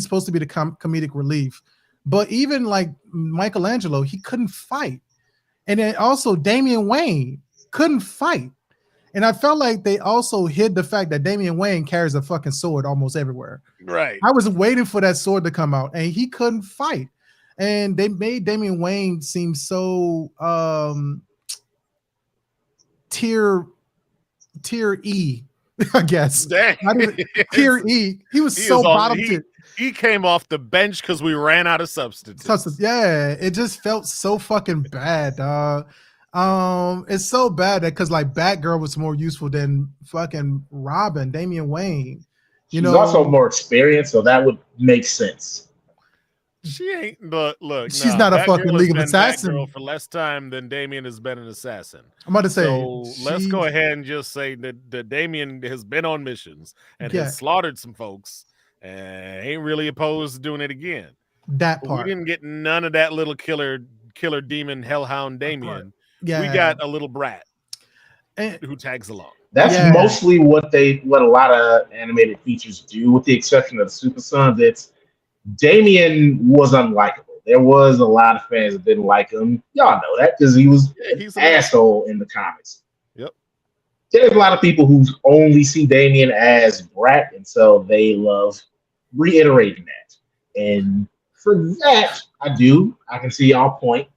supposed to be the comedic relief, but even like Michelangelo, he couldn't fight. And then also Damian Wayne couldn't fight. And I felt like they also hid the fact that Damian Wayne carries a fucking sword almost everywhere. Right. I was waiting for that sword to come out, and he couldn't fight. And they made Damian Wayne seem so tier E, I guess. Dang. Tier E. He was so bottom tier. He came off the bench because we ran out of substitutes. Yeah, it just felt so fucking bad, dog. It's so bad that because like Batgirl was more useful than fucking Robin, Damian Wayne. She's also more experienced, so that would make sense. She ain't, but look, she's not a fucking League of Assassins. Batgirl for less time than Damian has been an assassin. I'm about to say, so let's go ahead and just say that Damian has been on missions and has slaughtered some folks and ain't really opposed to doing it again. That part. We didn't get none of that little killer demon hellhound Damian. Yeah. We got a little brat who tags along. That's mostly what a lot of animated features do, with the exception of the Super Sons. It's Damian was unlikable. There was a lot of fans that didn't like him. Y'all know that because he was an asshole in the comics. Yep. There's a lot of people who only see Damian as Brat, and so they love reiterating that. And for that, I can see y'all point.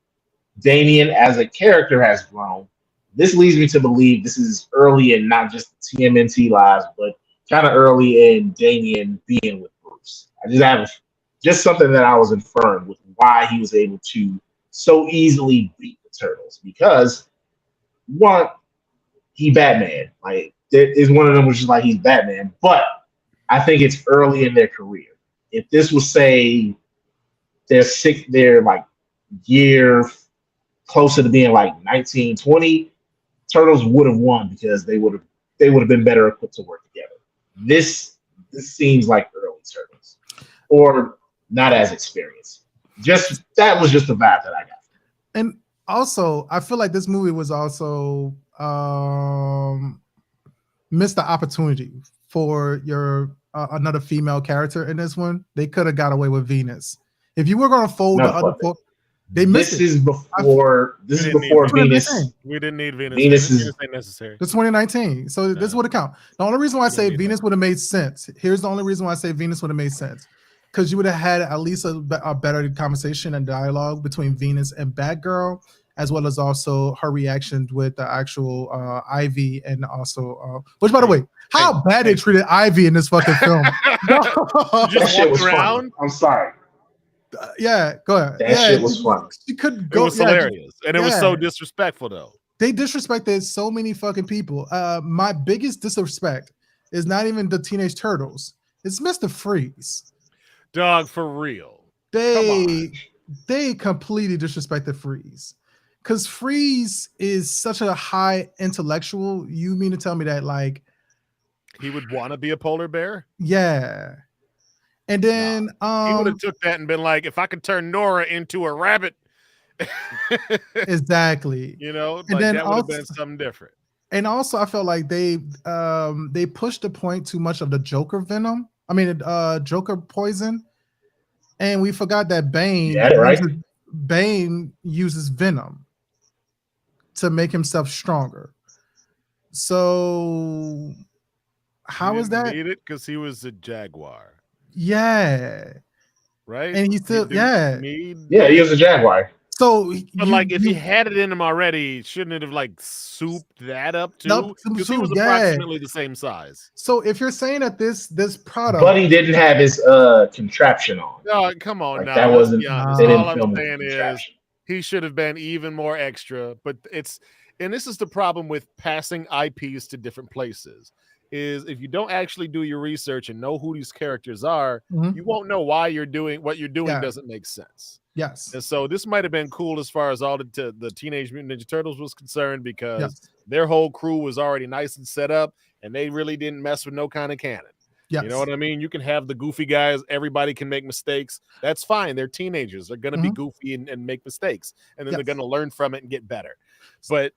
Damian as a character has grown. This leads me to believe this is early in not just TMNT lives, but kind of early in Damian being with Bruce. I just have just something that I was inferring with why he was able to so easily beat the Turtles. Because one, he Batman. Like there is one of them which is like he's Batman, but I think it's early in their career. If this was say their like year closer to being like 19, 20, Turtles would have won because they would have been better equipped to work together. This seems like early Turtles, or not as experienced. That was just the vibe that I got. And also, I feel like this movie was also missed the opportunity for your another female character in this one. They could have got away with Venus. If you were going to fold the other four, they missed this is before Venus. We didn't need Venus. Venus is necessary. It's 2019, so this would have count. The only reason why I say Venus would have made sense. Here's the only reason why I say Venus would have made sense, because you would have had at least a better conversation and dialogue between Venus and Batgirl, as well as also her reactions with the actual Ivy, and also which, by the way, how bad they treated Ivy in this fucking film. Just walked around. I'm sorry. Yeah, go ahead. That shit was fun. She could go. It was hilarious, and it was so disrespectful, though. They disrespected so many fucking people. My biggest disrespect is not even the Teenage Turtles. It's Mr. Freeze. Dog, for real. They completely disrespected Freeze, because Freeze is such a high intellectual. You mean to tell me that like he would want to be a polar bear? Yeah. And then he would have took that and been like, if I could turn Nora into a rabbit. Exactly. You know, and like then that would have been something different. And also I felt like they pushed the point too much of the Joker venom. I mean Joker poison. And we forgot that Bane uses venom to make himself stronger. So how is that? Need it because he was a Jaguar. Yeah. Right. And he still he was a Jaguar. So, but if he had it in him already, shouldn't it have like souped that up too? Nope, because he was approximately the same size. So if you're saying that this product, but he didn't have his contraption on. No, come on, now. That wasn't. All I'm saying is he should have been even more extra. But and this is the problem with passing IPs to different places. Is if you don't actually do your research and know who these characters are, you won't know why you're doing what you're doing doesn't make sense. Yes. And so this might have been cool as far as all the Teenage Mutant Ninja Turtles was concerned because their whole crew was already nice and set up and they really didn't mess with no kind of canon. Yes. You know what I mean? You can have the goofy guys. Everybody can make mistakes. That's fine. They're teenagers. They're going to be goofy and make mistakes. And then they're going to learn from it and get better. But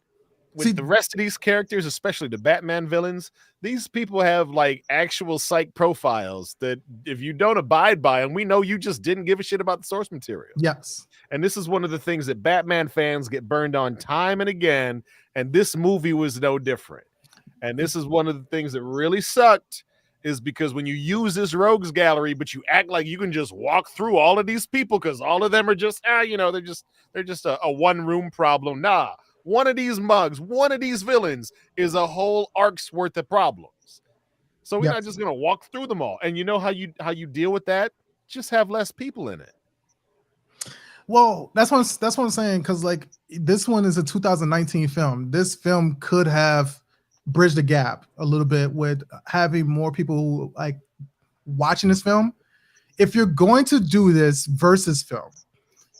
with the rest of these characters, especially the Batman villains, these people have like actual psych profiles that if you don't abide by them, we know you just didn't give a shit about the source material. Yes. And this is one of the things that Batman fans get burned on time and again. And this movie was no different. And this is one of the things that really sucked is because when you use this rogues gallery, but you act like you can just walk through all of these people because all of them are just, they're just a one room problem. Nah. One of these mugs, one of these villains is a whole arc's worth of problems. So we're not just going to walk through them all. And you know how you deal with that? Just have less people in it. Well, that's what I'm saying. Because like this one is a 2019 film. This film could have bridged the gap a little bit with having more people like watching this film. If you're going to do this versus film,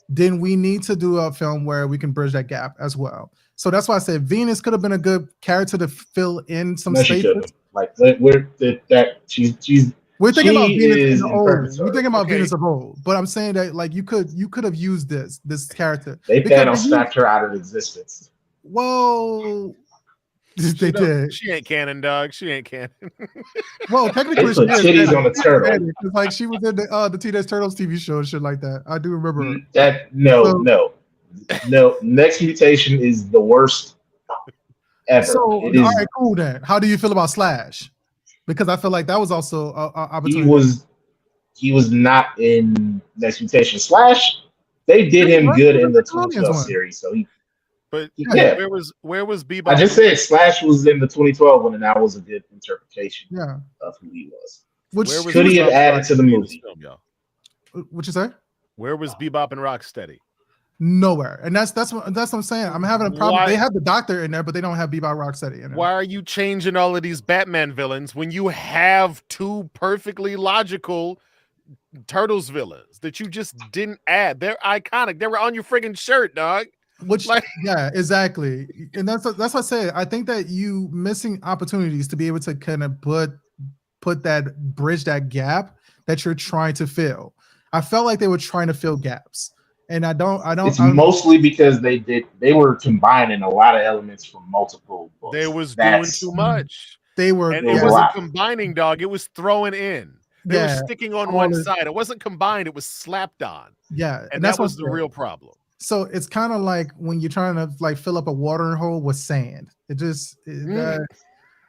then we need to do a film where we can bridge that gap as well. So that's why I said Venus could have been a good character to fill in some spaces. We're thinking about Venus of old. We're thinking about Venus of old. But I'm saying that like you could have used this character. They snapped her out of existence. Well, they did. She ain't canon, dog. She ain't canon. Well, technically, she is titties on the turtle. Like she was in the Teenage Turtles TV show and shit like that. I do remember that. No. Next Mutation is the worst ever. So, all right, cool then. How do you feel about Slash? Because I feel like that was also an opportunity. He was not in Next Mutation. Slash, they did him good in the 2012 series. So But where was Bebop? I just said Slash was in the 2012 one, and that was a good interpretation of who he was. Which could he have added to the movie? What you say? Where was Bebop and Rocksteady? Nowhere. And that's what I'm saying. I'm having a problem. Why? They have the Doctor in there, but they don't have Bebop Rocksteady in there. Why are you changing all of these Batman villains when you have two perfectly logical Turtles villains that you just didn't add? They're iconic. They were on your friggin' shirt, dog. Which yeah, exactly. And that's what I say. I think that you missing opportunities to be able to kind of put that bridge that gap that you're trying to fill. I felt like they were trying to fill gaps. And I don't. It's mostly because they were combining a lot of elements from multiple books. They was doing too much. They were. And it wasn't combining, dog. It was throwing in. They were sticking on one side. It wasn't combined. It was slapped on. Yeah, and that was the real problem. So it's kind of like when you're trying to like fill up a watering hole with sand. It just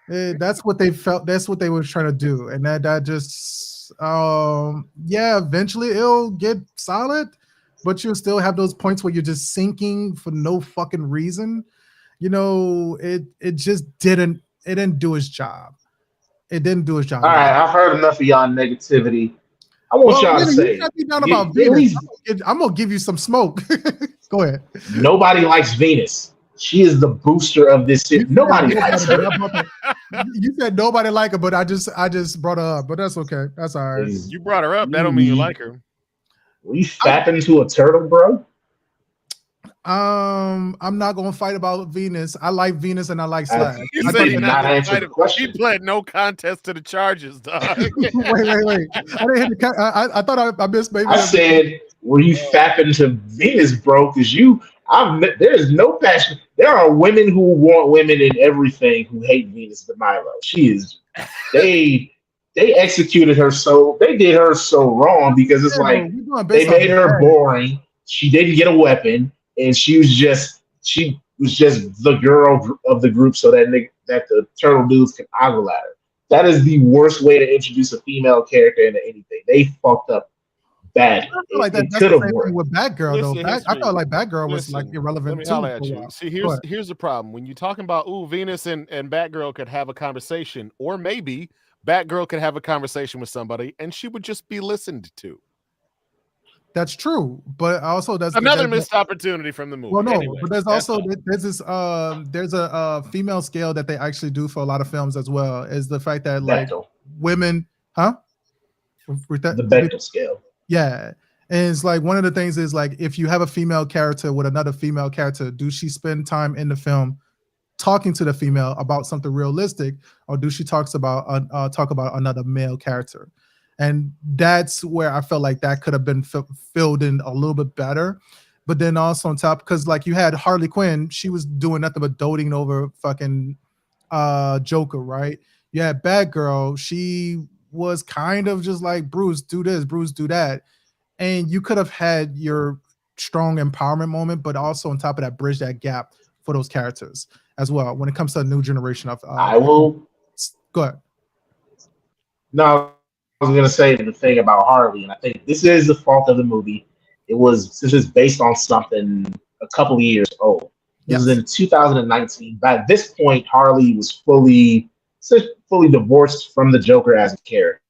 that's what they felt. That's what they were trying to do, and that just eventually it'll get solid. But you'll still have those points where you're just sinking for no fucking reason. You know, it didn't do its job. It didn't do its job. All right, I've heard enough of y'all negativity. I want y'all to say, I'm gonna give you some smoke. Go ahead. Nobody likes Venus. She is the booster of this shit. Nobody likes her. You said nobody like her, but I just brought her up. But that's okay. That's all right. You brought her up. That don't mean you like her. Were you fapping to a turtle, bro? I'm not gonna fight about Venus. I like Venus and I like Slash. You did not answer the question. He pled no contest to the charges, dog. wait. I didn't hit the. I thought I missed. Maybe I said, were you fapping to Venus, bro? Because there is no passion. There are women who want women in everything who hate Venus de Milo. She is. They they executed her so they did her so wrong because it's Yeah, but like we're going they based off made of her that. boring. She didn't get a weapon, and she was just the girl of the group, so that the turtle dudes can ogle at her. That is the worst way to introduce a female character into anything. They fucked up badly. I feel It, like it that's could the have same thing worked. with Batgirl though. Listen, I history. felt like Batgirl was like Listen, irrelevant let me too holler for at a you. while. See, Go ahead. here's the problem. When you're talking about Venus and Batgirl could have a conversation, or maybe Batgirl could have a conversation with somebody, and she would just be listened to. That's true, but also Another missed opportunity from the movie. well, no, Anyway, but there's that's also all. there's this there's a female scale that they actually do for a lot of films as well. Is the fact that like Bechdel, women, huh? the Bechdel scale. Yeah. And it's like one of the things is like if you have a female character with another female character, do she spend time in the film talking to the female about something realistic, or do she talk about another male character? And that's where I felt like that could have been filled in a little bit better. But then also on top, because like you had Harley Quinn, she was doing nothing but doting over fucking Joker, right? You had Batgirl, she was kind of just like Bruce, do this, Bruce, do that. And you could have had your strong empowerment moment, but also on top of that, bridge that gap for those characters as well when it comes to a new generation of I will. go ahead. No, I was gonna say the thing about Harley, and I think this is the fault of the movie. Since it's based on something a couple of years old. This was in 2019. By this point, Harley was fully divorced from the Joker as a character.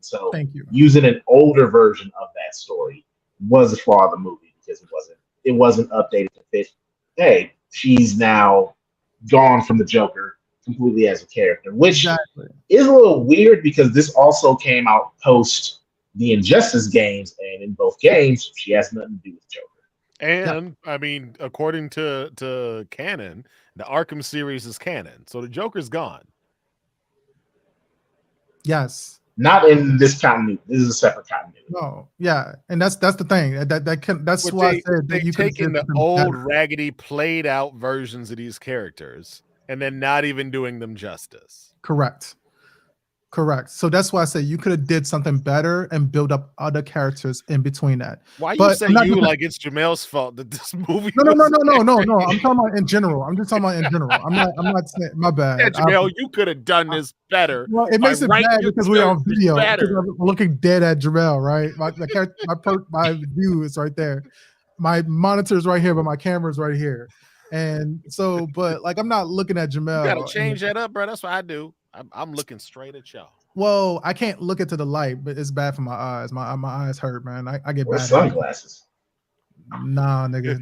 So Thank you. using an older version of that story was a flaw of the movie because it wasn't updated to fit. Hey, she's now gone from the Joker completely as a character, which is a little weird because this also came out post the Injustice games, and in both games, she has nothing to do with Joker. And I mean, according to canon, the Arkham series is canon, so the Joker's gone. Yes. Not in this continuity. This is a separate continuity. No, yeah, and that's the thing. That's why I said that you could taking the old raggedy, played out versions of these characters and then not even doing them justice. Correct. So that's why I say you could have did something better and build up other characters in between that. Why you say you like it's Jamel's fault that this movie? No. I'm talking about in general. I'm just talking about in general. I'm not saying my bad. Yeah, Jamel, you could have done this better. Well, it makes it bad because we're on video. Because I'm looking dead at Jamel, right? My view is right there. My monitor is right here, but my camera is right here. And so, but like I'm not looking at Jamel. You gotta change that up, bro. That's what I do. I'm looking straight at y'all. Well, I can't look into the light, but it's bad for my eyes. My eyes hurt, man. I get bad sunglasses. Nah, nigga.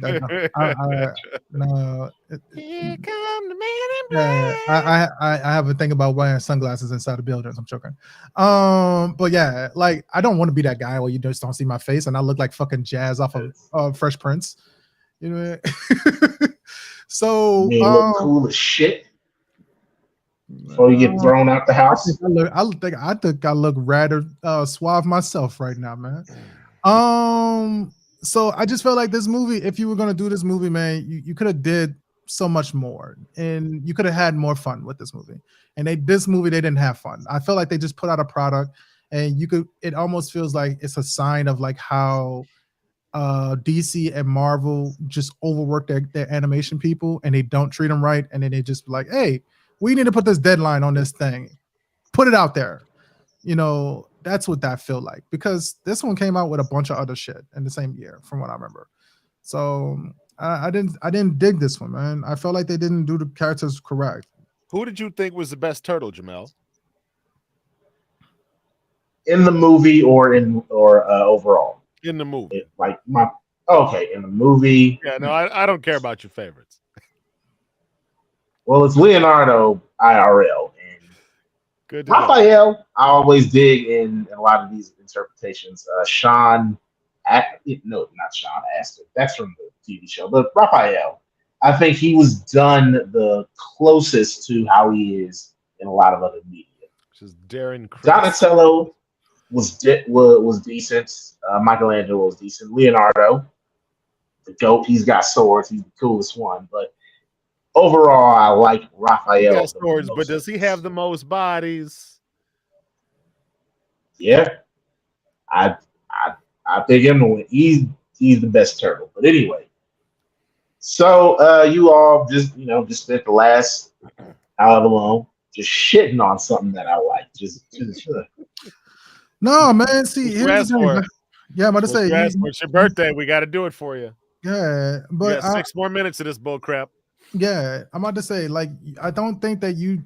No. Here come the man in black. Yeah, I have a thing about wearing sunglasses inside the buildings. I'm joking. But yeah, like I don't want to be that guy where you just don't see my face and I look like fucking Jazz off of Fresh Prince. You know what I mean? So you look cool as shit before you get thrown out the house. I think I look rather suave myself right now, man. So I just felt like this movie, if you were gonna do this movie, man, you could have did so much more, and you could have had more fun with this movie. And they didn't have fun. I felt like they just put out a product, and it almost feels like it's a sign of like how DC and Marvel just overwork their animation people, and they don't treat them right, and then they just be like, hey, we need to put this deadline on this thing, put it out there. You know, that's what that felt like, because this one came out with a bunch of other shit in the same year, from what I remember. So I didn't dig this one, man. I felt like they didn't do the characters correct. Who did you think was the best turtle, Jamel? In the movie or overall? In the movie. In the movie. Yeah, no, I don't care about your favorites. Well, it's Leonardo IRL. Good. Raphael, I always dig in a lot of these interpretations. Not Sean Astin. That's from the TV show. But Raphael, I think he was done the closest to how he is in a lot of other media. Which is Darren Criss. Donatello was decent. Michelangelo was decent. Leonardo, the GOAT, he's got swords. He's the coolest one. But overall, I like Raphael. He got swords, but does he have the most bodies? Yeah, I I pick him to win. He's the best turtle. But anyway, so you all just spent the last however long just shitting on something that I like. Just No, man. See, What you here's asked the for? thing. Yeah, I'm about to say. It's your birthday. We got to do it for you. Yeah, You but got 6 more minutes of this bull crap. yeah, I'm about to say, like, I don't think that you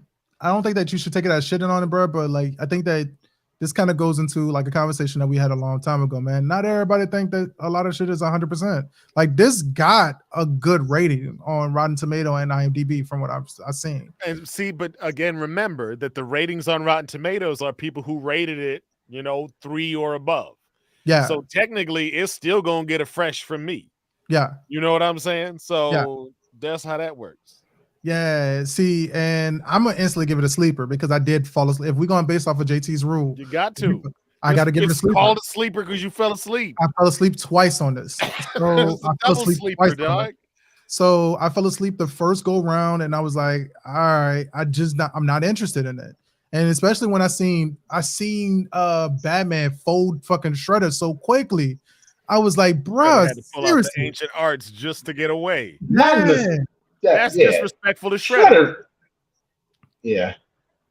should take it as shitting on it, bro. But like, I think that this kind of goes into like a conversation that we had a long time ago, man. Not everybody think that a lot of shit is 100%. Like, this got a good rating on Rotten Tomato and IMDb from what I've seen. And see, but again, remember that the ratings on Rotten Tomatoes are people who rated it, 3 or above. Yeah. So technically, it's still gonna get a fresh from me. Yeah. You know what I'm saying? So that's how that works. Yeah. See, and I'm gonna instantly give it a sleeper because I did fall asleep. If we're going based off of JT's rule, You got to. I got to give it a sleeper. It's called a sleeper because you fell asleep. I fell asleep twice on this. So I fell asleep sleeper, twice dog. So I fell asleep the first go round, and I was like, "All right, I'm not interested in it." And especially when I seen Batman fold fucking Shredder so quickly, I was like, "Bruh, had to pull out the seriously." ancient arts just to get away. That's disrespectful to Shredder. Yeah.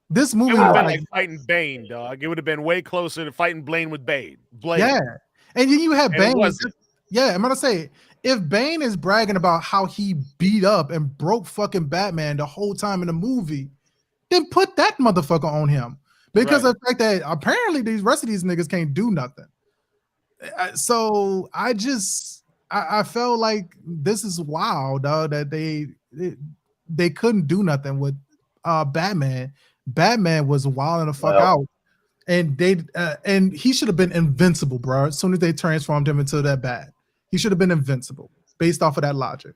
This movie It would have was been like fighting Bane, dog. It would have been way closer to fighting Blaine with Bane. Yeah, and then you have Bane. Yeah, I'm gonna say, if Bane is bragging about how he beat up and broke fucking Batman the whole time in the movie, then put that motherfucker on him. Because of the fact that apparently these rest of these niggas can't do nothing. So I felt like this is wild, dog, that they couldn't do nothing with Batman. Batman was wilding the fuck out. And and he should have been invincible, bro. As soon as they transformed him into that bat, he should have been invincible based off of that logic.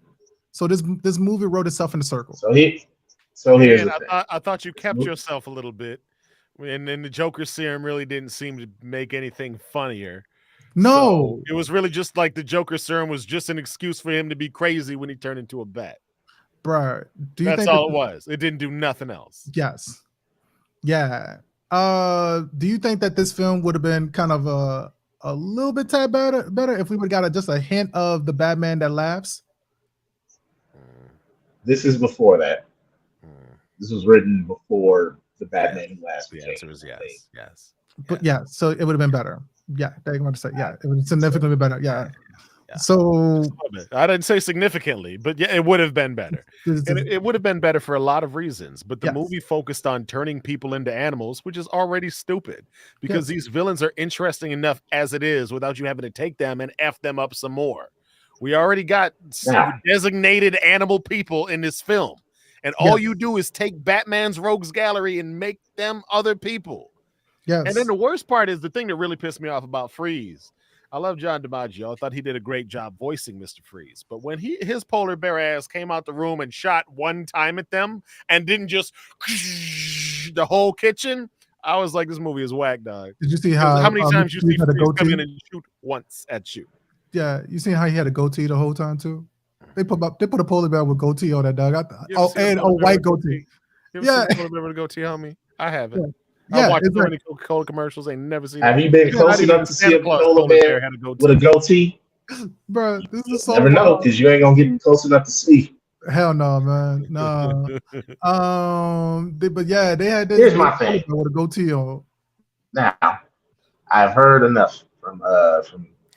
So this movie wrote itself in a circle. So here's the thing. I thought you kept yourself a little bit, and then the Joker serum really didn't seem to make anything funnier. No, so it was really just like the Joker serum was just an excuse for him to be crazy when he turned into a bat, bro. That's all it was. It didn't do nothing else. Yes. Yeah. Do you think that this film would have been kind of a little bit tad better if we would have got just a hint of the Batman that laughs? This is before that. This was written before the Batman who laughs. The answer is yes. But yeah, so it would have been better. Yeah, I want to say it would significantly better. Yeah. So I didn't say significantly, but yeah, it would have been better. And it would have been better for a lot of reasons. But the movie focused on turning people into animals, which is already stupid because these villains are interesting enough as it is without you having to take them and F them up some more. We already got designated animal people in this film. And all you do is take Batman's rogues gallery and make them other people. Yes. And then the worst part is the thing that really pissed me off about Freeze. I love John DiMaggio. I thought he did a great job voicing Mr. Freeze. But when his polar bear ass came out the room and shot one time at them and didn't just the whole kitchen, I was like, this movie is whack, dog. Did you see how many times you see Freeze come in and shoot once at you? Yeah, you seen how he had a goatee the whole time too? They put a polar bear with goatee on that dog. And a white goatee. You ever seen a polar bear with a goatee, homie? I haven't. Yeah, I watched so many Coca-Cola commercials. Ain't never seen. Have you been close enough to see a polar bear with a goatee? Bro, this is so. Never know because you ain't gonna get close enough to see. Hell no, man. No. But yeah, they had this. Here's my thing with a goatee on. Now, I've heard enough from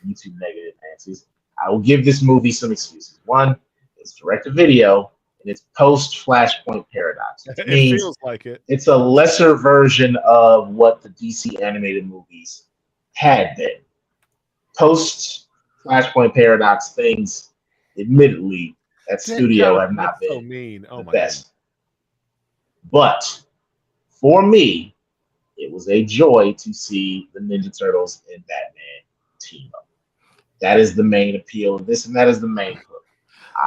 YouTube negative Nancy's. I will give this movie some excuses. One, it's direct to video. It's post Flashpoint Paradox. It feels like it. It's a lesser version of what the DC animated movies had been. Post Flashpoint Paradox things, admittedly, at studio have not been the best. But for me, it was a joy to see the Ninja Turtles and Batman team up. That is the main appeal of this, and that is the main hook.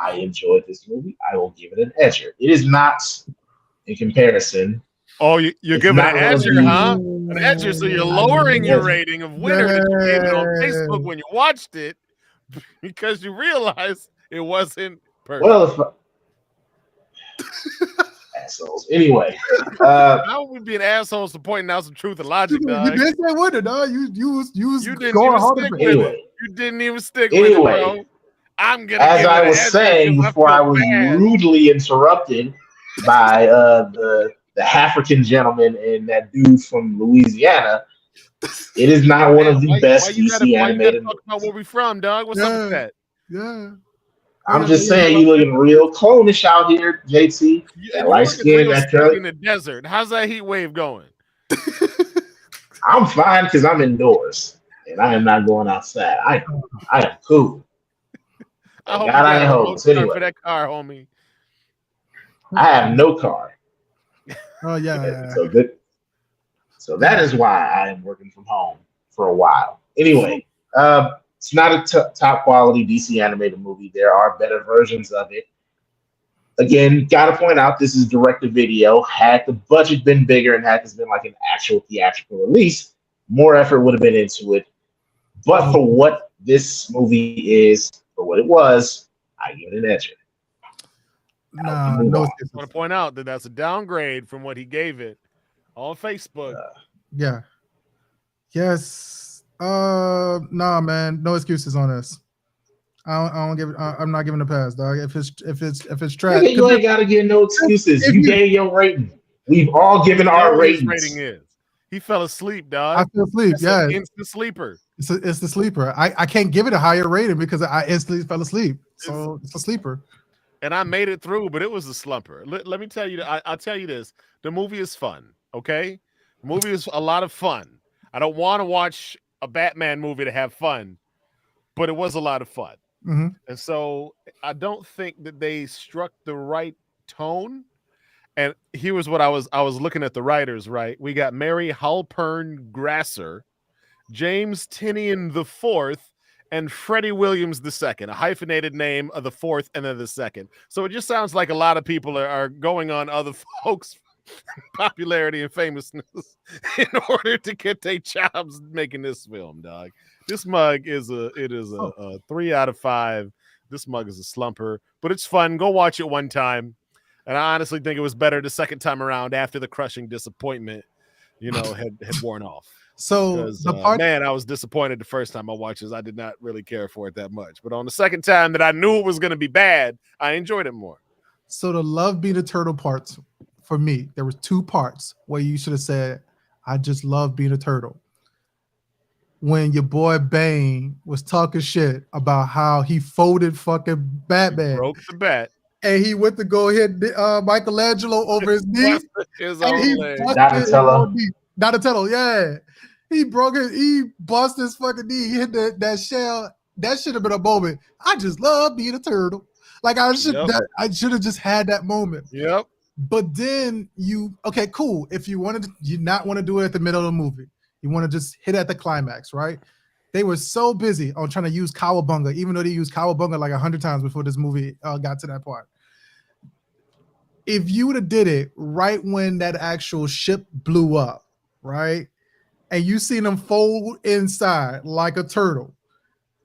I enjoyed this movie. I will give it an edger. It is not, in comparison. Oh, you're giving an edger, huh? An edger, so you're lowering your rating of winner that you gave it on Facebook when you watched it because you realized it wasn't perfect. Well, assholes. Anyway, How would we be an assholes for pointing out some truth and logic, You dog? did say with it, dog. You was didn't going even hard. stick with Anyway. it. You didn't even stick with it, bro. I'm gonna. As give I it was an saying before, I was rudely interrupted by the African gentleman and that dude from Louisiana. It is not one of the best DC animated. Talk about where we from, dog. What's up with that? Yeah. I'm just saying, you looking real clonish out here, JT. That light skin, that curly in the desert. How's that heat wave going? I'm fine because I'm indoors and I am not going outside. I am cool. I hope God, I ain't homeless anyway. For that car, homie. I have no car. Oh yeah. So good. So that is why I am working from home for a while. Anyway, it's not a top quality DC animated movie. There are better versions of it. Again, got to point out this is direct to video. Had the budget been bigger and had this been like an actual theatrical release, more effort would have been into it. But for what this movie is, for what it was, I give it an edge. No, I want to point out that that's a downgrade from what he gave it on Facebook. Yeah. Yes. Nah, man. No excuses on this. I don't give it. I'm not giving a pass, dog. If it's trash, you ain't gotta give no excuses. You gave your rating. We've all given our ratings. Rating is. He fell asleep, dog. I fell asleep. Yeah, instant sleeper. It's the sleeper. I can't give it a higher rating because I instantly fell asleep. So it's a sleeper. And I made it through, but it was a slumper. Let me tell you. I'll tell you this: the movie is fun. Okay, the movie is a lot of fun. I don't want to watch a Batman movie to have fun, but it was a lot of fun. Mm-hmm. And so I don't think that they struck the right tone. And here was what I was looking at the writers, right? We got Mary Halpern Grasser, James Tinian IV, and Freddie Williams II, a hyphenated name of the fourth and then the second. So it just sounds like a lot of people are going on other folks' popularity and famousness in order to get their jobs making this film, dog. This mug is a 3 out of 5. This mug is a slumper, but it's fun. Go watch it one time. And I honestly think it was better the second time around after the crushing disappointment, had worn off. So I was disappointed the first time I watched this. I did not really care for it that much. But on the second time that I knew it was going to be bad, I enjoyed it more. So the love being a turtle parts, for me, there was 2 parts where you should have said, I just love being a turtle. When your boy Bane was talking shit about how he folded fucking Batman. He broke the bat. And he went to go hit Michelangelo over his knee. Donatello, yeah. He broke it. He busted his fucking knee. He hit that shell. That should have been a moment. I just love being a turtle. Like I should have just had that moment. Yep. But then okay, cool. If you not want to do it at the middle of the movie, you want to just hit at the climax, right? They were so busy on trying to use Cowabunga, even though they used Cowabunga like 100 times before this movie got to that part. If you would have did it right when that actual ship blew up, right? And you seen them fold inside like a turtle,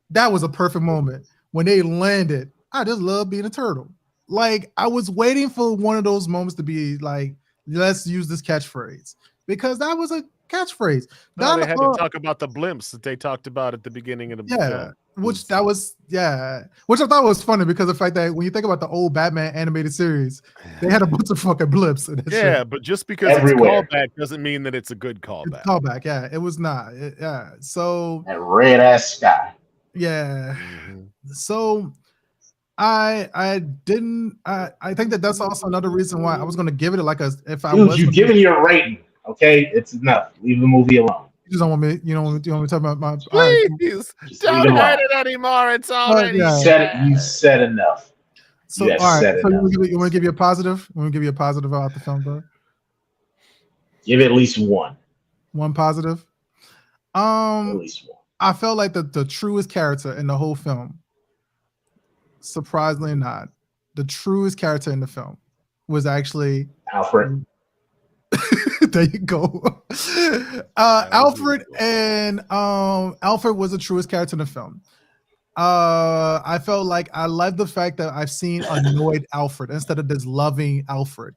that was a perfect moment. When they landed, I just love being a turtle. Like, I was waiting for one of those moments to be like, let's use this catchphrase. Because that was a catchphrase. No, they had to talk about the blimps that they talked about at the beginning of the film. Which I thought was funny because of the fact that when you think about the old Batman animated series, they had a bunch of fucking blips in it. Yeah, but just because it's a callback doesn't mean that it's a good callback. Callback, yeah. It was not. So that red ass sky. Yeah. Mm-hmm. So I think that's also another reason why I was gonna give it you giving your rating. Okay, it's enough. Leave the movie alone. You just don't want me. You don't want me to talk about my. Please don't hurt it anymore. It's already. You said enough. So all right. So you want to give you a positive? You want to give you a positive about the film, bro? Give it at least one. One positive. At least one. I felt like the truest character in the whole film. Surprisingly not, the truest character in the film was actually Alfred. There you go. Alfred was the truest character in the film. I felt like I loved the fact that I've seen annoyed Alfred instead of this loving Alfred.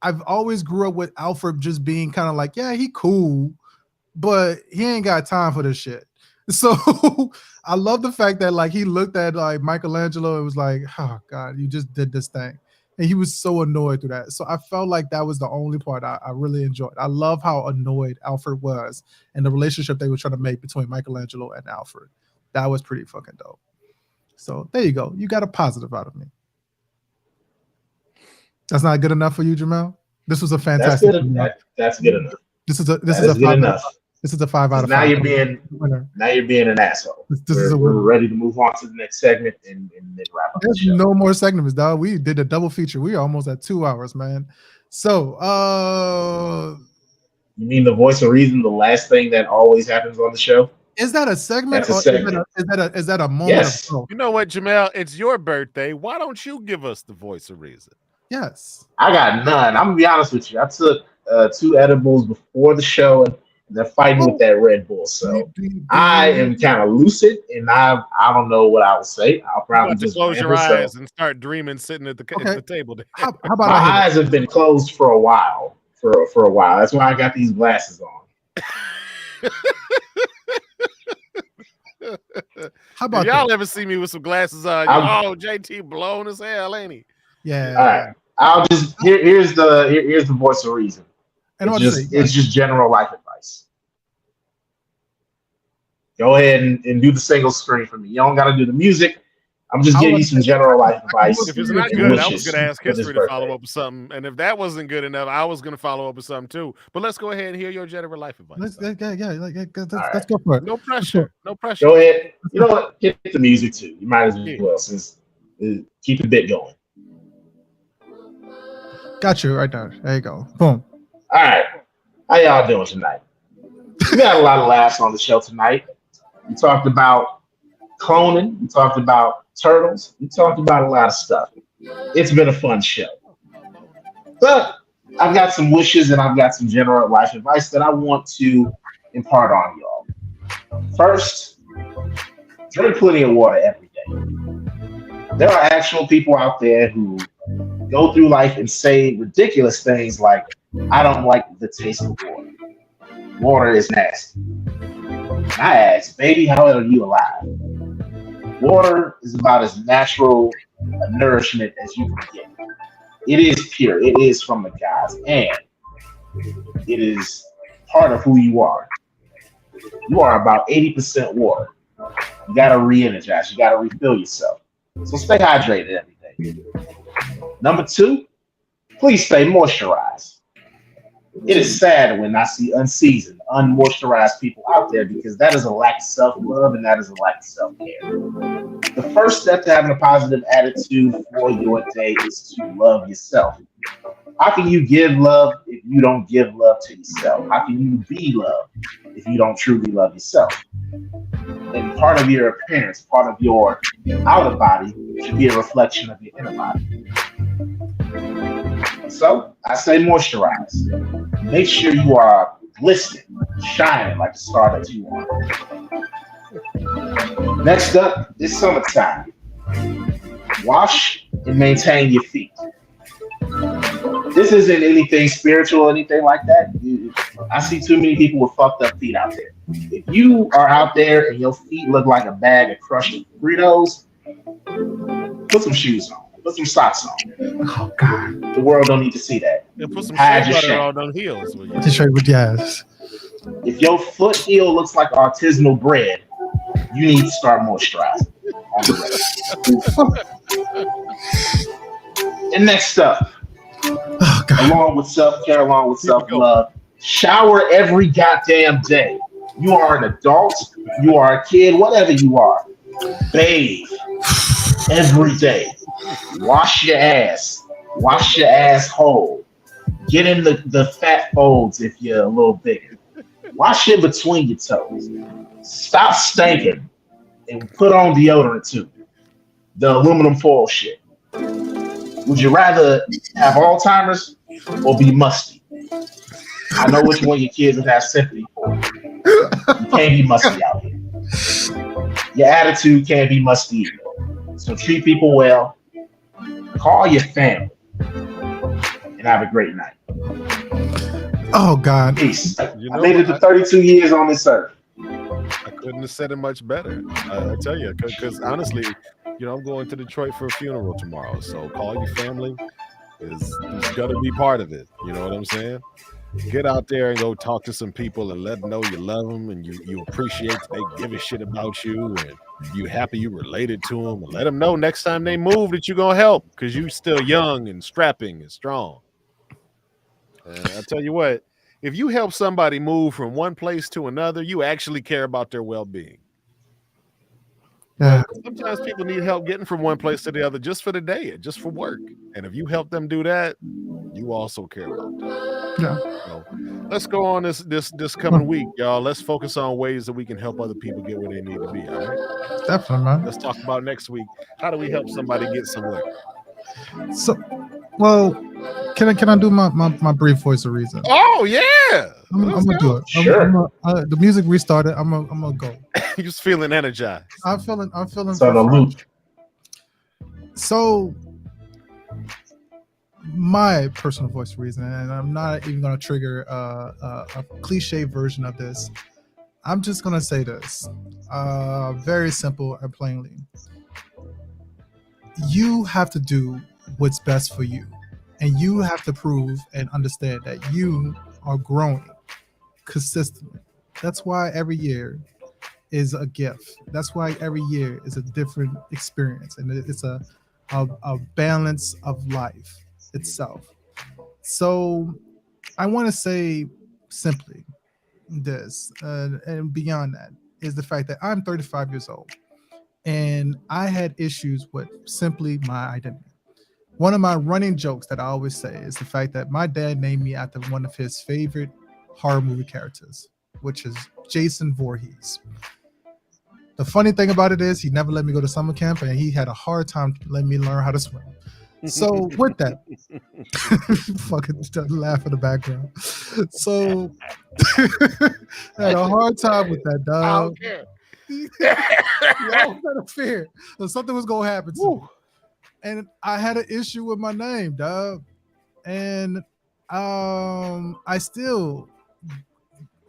I've always grew up with Alfred just being kind of like, yeah, he cool, but he ain't got time for this shit. So I love the fact that like he looked at like Michelangelo and was like, oh God, you just did this thing. And he was so annoyed through that. So I felt like that was the only part I really enjoyed. I love how annoyed Alfred was and the relationship they were trying to make between Michelangelo and Alfred. That was pretty fucking dope. So there you go. You got a positive out of me. That's not good enough for you, Jamel? This was a fantastic. That's good enough. This is good enough. This is a 5 out of 5. Now you're being an asshole. We're ready to move on to the next segment and then wrap up. There's no more segments, dog. We did a double feature. We are almost at 2 hours, man. So you mean the voice of reason, the last thing that always happens on the show? Is that a segment? That's a segment. Is that a moment? Yes. Of you know what, Jamel? It's your birthday. Why don't you give us the voice of reason? Yes. I got none. I'm gonna be honest with you. I took 2 edibles before the show, and they're fighting with that Red Bull. So I am kind of lucid, and I don't know what I will say. I'll probably just close your eyes and start dreaming, sitting at the table. How about my eyes have been closed for a while. For a while. That's why I got these glasses on. How about y'all ever see me with some glasses on? JT blown as hell, ain't he? Yeah. All right. I'll just here's the voice of reason. It's just general life advice. Go ahead and do the single screen for me. You don't got to do the music. I'm just giving you some general life advice. If it's not good, I was going to ask History to follow up with something. And if that wasn't good enough, I was going to follow up with something too. But let's go ahead and hear your general life advice. Let's go for it. No pressure. No pressure. Go ahead. You know what? Hit the music too. You might as well, since keep the bit going. Got you right there. There you go. Boom. All right. How y'all doing tonight? We got a lot of laughs on the show tonight. We talked about cloning. We talked about turtles. We talked about a lot of stuff. It's been a fun show. But I've got some wishes and I've got some general life advice that I want to impart on y'all. First, drink plenty of water every day. There are actual people out there who go through life and say ridiculous things like, I don't like the taste of water. Water is nasty. And I ask, baby, how are you alive? Water is about as natural a nourishment as you can get. It is pure. It is from the gods. And it is part of who you are. You are about 80% water. You got to re-energize. You got to refill yourself. So stay hydrated every day. Number 2, please stay moisturized. It is sad when I see unseasoned, unmoisturized people out there because that is a lack of self-love and that is a lack of self-care. The first step to having a positive attitude for your day is to love yourself. How can you give love if you don't give love to yourself? How can you be loved if you don't truly love yourself? And part of your appearance, part of your outer body should be a reflection of your inner body. So I say moisturize. Make sure you are glistening, shining like the star that you are. Next up is summertime. Wash and maintain your feet. This isn't anything spiritual or anything like that. I see too many people with fucked up feet out there. If you are out there and your feet look like a bag of crushed Fritos, put some shoes on. Put some socks on. Oh God! The world don't need to see that. Yeah, put some shea butter on them heels. Yes. If your foot heel looks like artisanal bread, you need to start moisturizing. And next up, along with self-care, along with self-love, shower every goddamn day. You are an adult, you are a kid, whatever you are. Bathe every day. Wash your ass. Wash your asshole. Get in the fat folds if you're a little bigger. Wash it between your toes. Stop stinking and put on deodorant too. The aluminum foil shit. Would you rather have Alzheimer's or be musty? I know which one your kids would have sympathy for. You can't be musty out here. Your attitude can't be musty either. So treat people well. Call your family. And have a great night. Oh God. Peace. You I know, made it to 32 years on this earth. I couldn't have said it much better. I tell you, because honestly, I'm going to Detroit for a funeral tomorrow. So call your family is gonna be part of it. You know what I'm saying? Get out there and go talk to some people and let them know you love them and you appreciate that they give a shit about you and you happy you related to them, and let them know next time they move that you're gonna help because you still young and strapping and strong. And I tell you what, if you help somebody move from one place to another, you actually care about their well-being. Yeah. But sometimes people need help getting from one place to the other just for the day, just for work. And if you help them do that, you also care about them. Yeah. So let's go on this coming week, y'all. Let's focus on ways that we can help other people get where they need to be. All right. Definitely, man. Let's talk about next week. How do we help somebody get somewhere? So, well, can I do my brief voice of reason? Oh yeah, I'm gonna do it. Sure. The music restarted. I'm gonna go. You're just feeling energized. I'm feeling. So the loop. So, my personal voice reason, and I'm not even gonna trigger a cliche version of this. I'm just gonna say this, very simple and plainly. You have to do what's best for you, and you have to prove and understand that you are growing consistently. That's why every year is a gift. That's why every year is a different experience, and it's a balance of life itself. So I want to say simply this, and beyond that is the fact that I'm 35 years old, and I had issues with simply my identity. One of my running jokes that I always say is the fact that my dad named me after one of his favorite horror movie characters, which is Jason Voorhees. The funny thing about it is he never let me go to summer camp, and he had a hard time letting me learn how to swim. So with that, fucking laugh in the background. So I had a hard time with that, dog. I don't care. I always had a fear that something was gonna happen to me. And I had an issue with my name, dog. And I still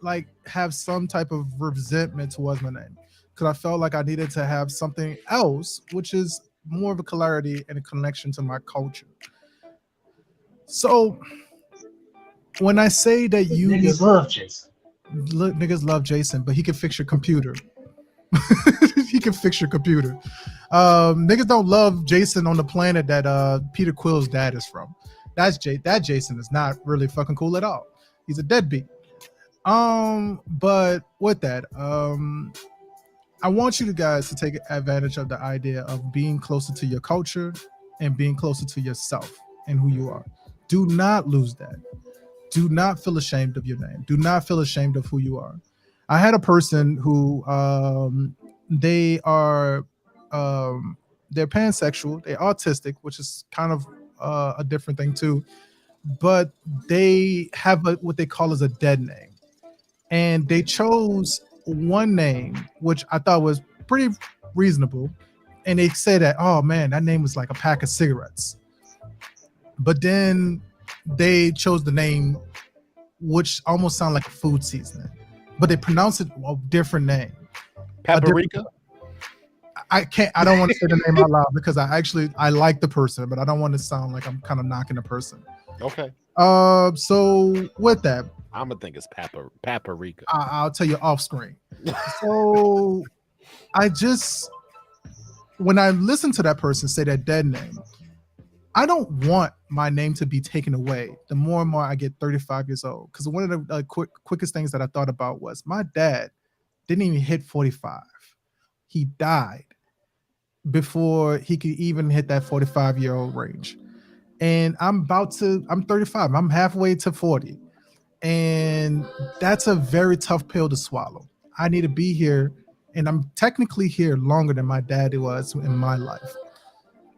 like have some type of resentment towards my name because I felt like I needed to have something else, which is more of a clarity and a connection to my culture. So when I say that you Niggas love Jason. Niggas love Jason, but he can fix your computer. He can fix your computer. Niggas don't love Jason on the planet that Peter Quill's dad is from. That Jason is not really fucking cool at all. He's a deadbeat. But with that, I want you guys to take advantage of the idea of being closer to your culture and being closer to yourself and who you are. Do not lose that. Do not feel ashamed of your name. Do not feel ashamed of who you are. I had a person who they are they're pansexual, they're autistic, which is kind of a different thing too, but they have what they call as a dead name, and they chose one name which I thought was pretty reasonable, and they say that, oh man, that name was like a pack of cigarettes, but then they chose the name which almost sound like a food seasoning, but they pronounce it a different name. Paprika? I don't want to say the name out loud because I like the person, but I don't want to sound like I'm kind of knocking the person. Okay. So with that, I'm gonna think it's paprika. I'll tell you off screen. So when I listen to that person say that dead name, I don't want my name to be taken away the more and more I get 35 years old. Because one of the quickest things that I thought about was my dad didn't even hit 45. He died before he could even hit that 45-year-old range. And I'm 35. I'm halfway to 40. And that's a very tough pill to swallow. I need to be here, and I'm technically here longer than my dad was in my life.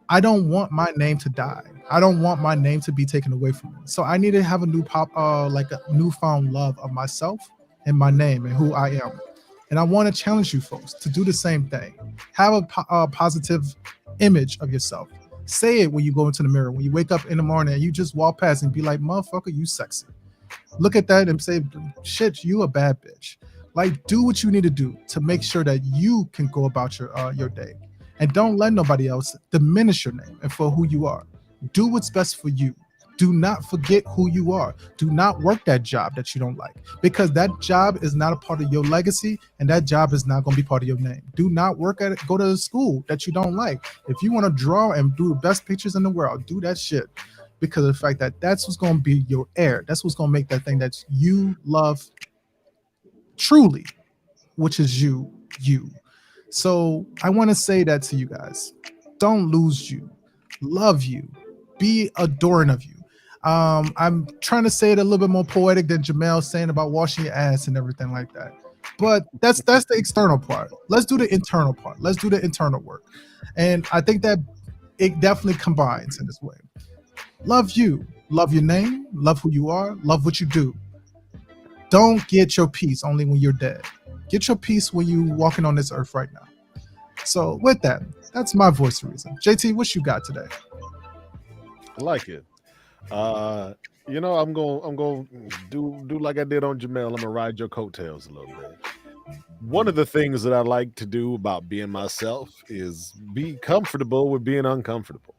I don't want my name to die. I don't want my name to be taken away from me. So I need to have a newfound love of myself and my name and who I am. And I want to challenge you folks to do the same thing. Have a positive image of yourself. Say it when you go into the mirror, when you wake up in the morning and you just walk past and be like, motherfucker, you sexy. Look at that and say, shit, you a bad bitch. Like, do what you need to do to make sure that you can go about your day, and don't let nobody else diminish your name and for who you are. Do what's best for you. Do not forget who you are. Do not work that job that you don't like, because that job is not a part of your legacy, and that job is not going to be part of your name. Do not work at it. Go to a school that you don't like. If you want to draw and do the best pictures in the world, do that shit, because of the fact that that's what's going to be your air. That's what's going to make that thing that you love truly, which is you. So I want to say that to you guys. Don't lose you. Love you. Be adoring of you. I'm trying to say it a little bit more poetic than Jamel saying about washing your ass and everything like that. But that's the external part. Let's do the internal part. Let's do the internal work. And I think that it definitely combines in this way. Love you. Love your name. Love who you are. Love what you do. Don't get your peace only when you're dead. Get your peace when you're walking on this earth right now. So with that, that's my voice of reason. JT, what you got today? I like it. I'm gonna do like I did on Jamel. I'm gonna ride your coattails a little bit. One of the things that I like to do about being myself is be comfortable with being uncomfortable.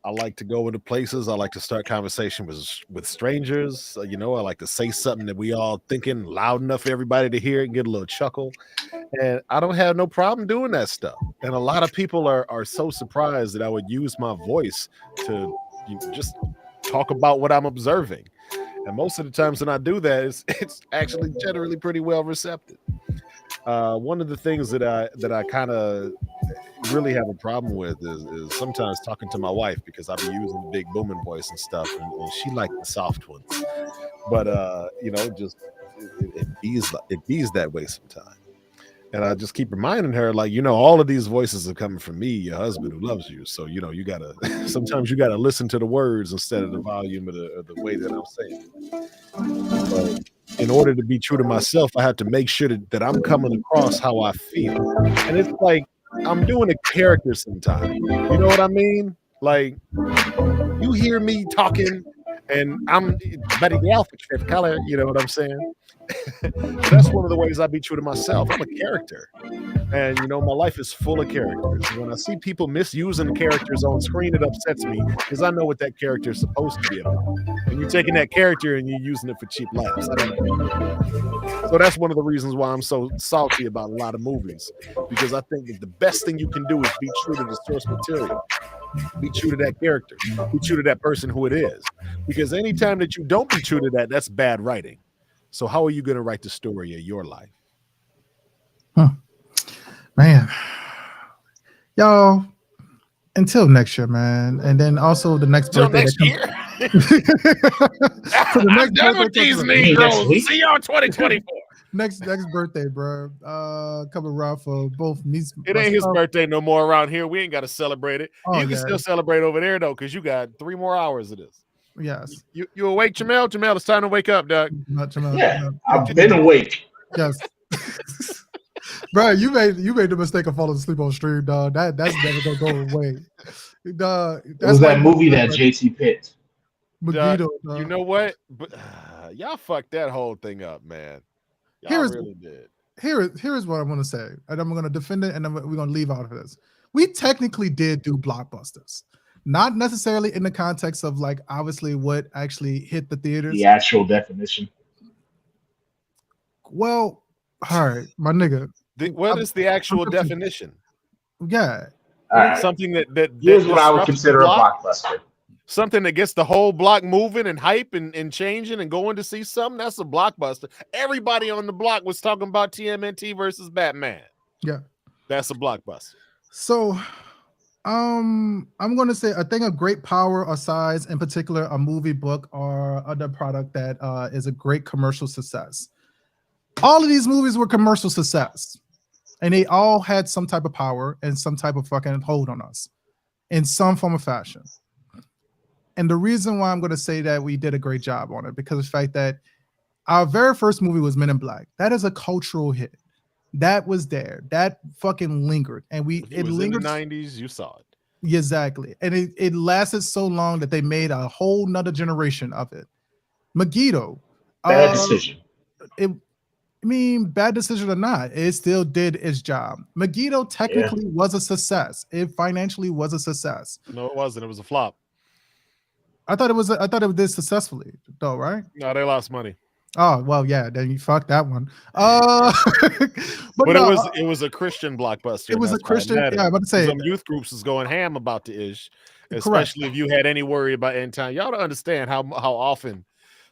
I like to go into places. I like to start conversation with strangers. I like to say something that we all thinking loud enough for everybody to hear and get a little chuckle. And I don't have no problem doing that stuff. And a lot of people are so surprised that I would use my voice to just talk about what I'm observing. And most of the times when I do that, it's actually generally pretty well receptive. One of the things that I kind of really have a problem with is sometimes talking to my wife, because I be using the big booming voice and stuff, and she like the soft ones. But just it bees that way sometimes. And I just keep reminding her, like, all of these voices are coming from me, your husband, who loves you. So, you gotta sometimes you gotta listen to the words instead of the volume of the way that I'm saying it. But in order to be true to myself, I have to make sure that I'm coming across how I feel. And it's like I'm doing a character sometimes. You know what I mean? Like, you hear me talking and I'm Betty the outfit color, you know what I'm saying? That's one of the ways I be true to myself. I'm a character. And my life is full of characters. When I see people misusing characters on screen, it upsets me, because I know what that character is supposed to be about. And you're taking that character and you're using it for cheap laughs. I don't know. So that's one of the reasons why I'm so salty about a lot of movies, because I think that the best thing you can do is be true to the source material. Be true to that character. Be true to that person who it is. Because anytime that you don't be true to that, that's bad writing. So how are you going to write the story of your life? Man, y'all, until next year, man. And then also the next birthday. Next year? So I'm done with these Negroes. See y'all 2024. Next birthday, bro. Coming around for both me. It ain't his birthday no more around here. We ain't got to celebrate it. You can still celebrate over there, though, because you got 3 more hours of this. Yes. You awake, Jamel? Jamel, it's time to wake up, Doug. Not Jamel. Yeah, I've been awake. Yes. Bro, you made the mistake of falling asleep on stream, dog. That's never gonna go away. Dog, it was that movie that JT picked. Megiddo, you know what? But y'all fucked that whole thing up, man. Y'all really did. Here's what I'm gonna say, and I'm gonna defend it, and then we're gonna leave out of this. We technically did do blockbusters. Not necessarily in the context of, like, obviously what actually hit the theaters. The actual definition. Well, all right, my nigga. What is the actual definition? Yeah. Something that here's what I would consider a blockbuster. Something that gets the whole block moving and hype and changing and going to see something. That's a blockbuster. Everybody on the block was talking about TMNT versus Batman. Yeah. That's a blockbuster. So I'm gonna say a thing of great power or size, in particular a movie, book, or other product that is a great commercial success. All of these movies were commercial success, and they all had some type of power and some type of fucking hold on us in some form of fashion. And the reason why I'm going to say that we did a great job on it, because of the fact that our very first movie was Men in Black. That is a cultural hit. That was there. That fucking lingered. And it lingered in the 90s. You saw it. Exactly. And it lasted so long that they made a whole nother generation of it. Megiddo. Bad decision. I mean, bad decision or not, it still did its job. Megiddo technically was a success. It financially was a success. No, it wasn't. It was a flop. I thought it did successfully, though, right? No, they lost money. Oh well, yeah. Then you fucked that one. But no, it was a Christian blockbuster. It was a Christian. Yeah, I'm about to say some youth groups is going ham about the ish, especially if you had any worry about end time. Y'all don't understand how often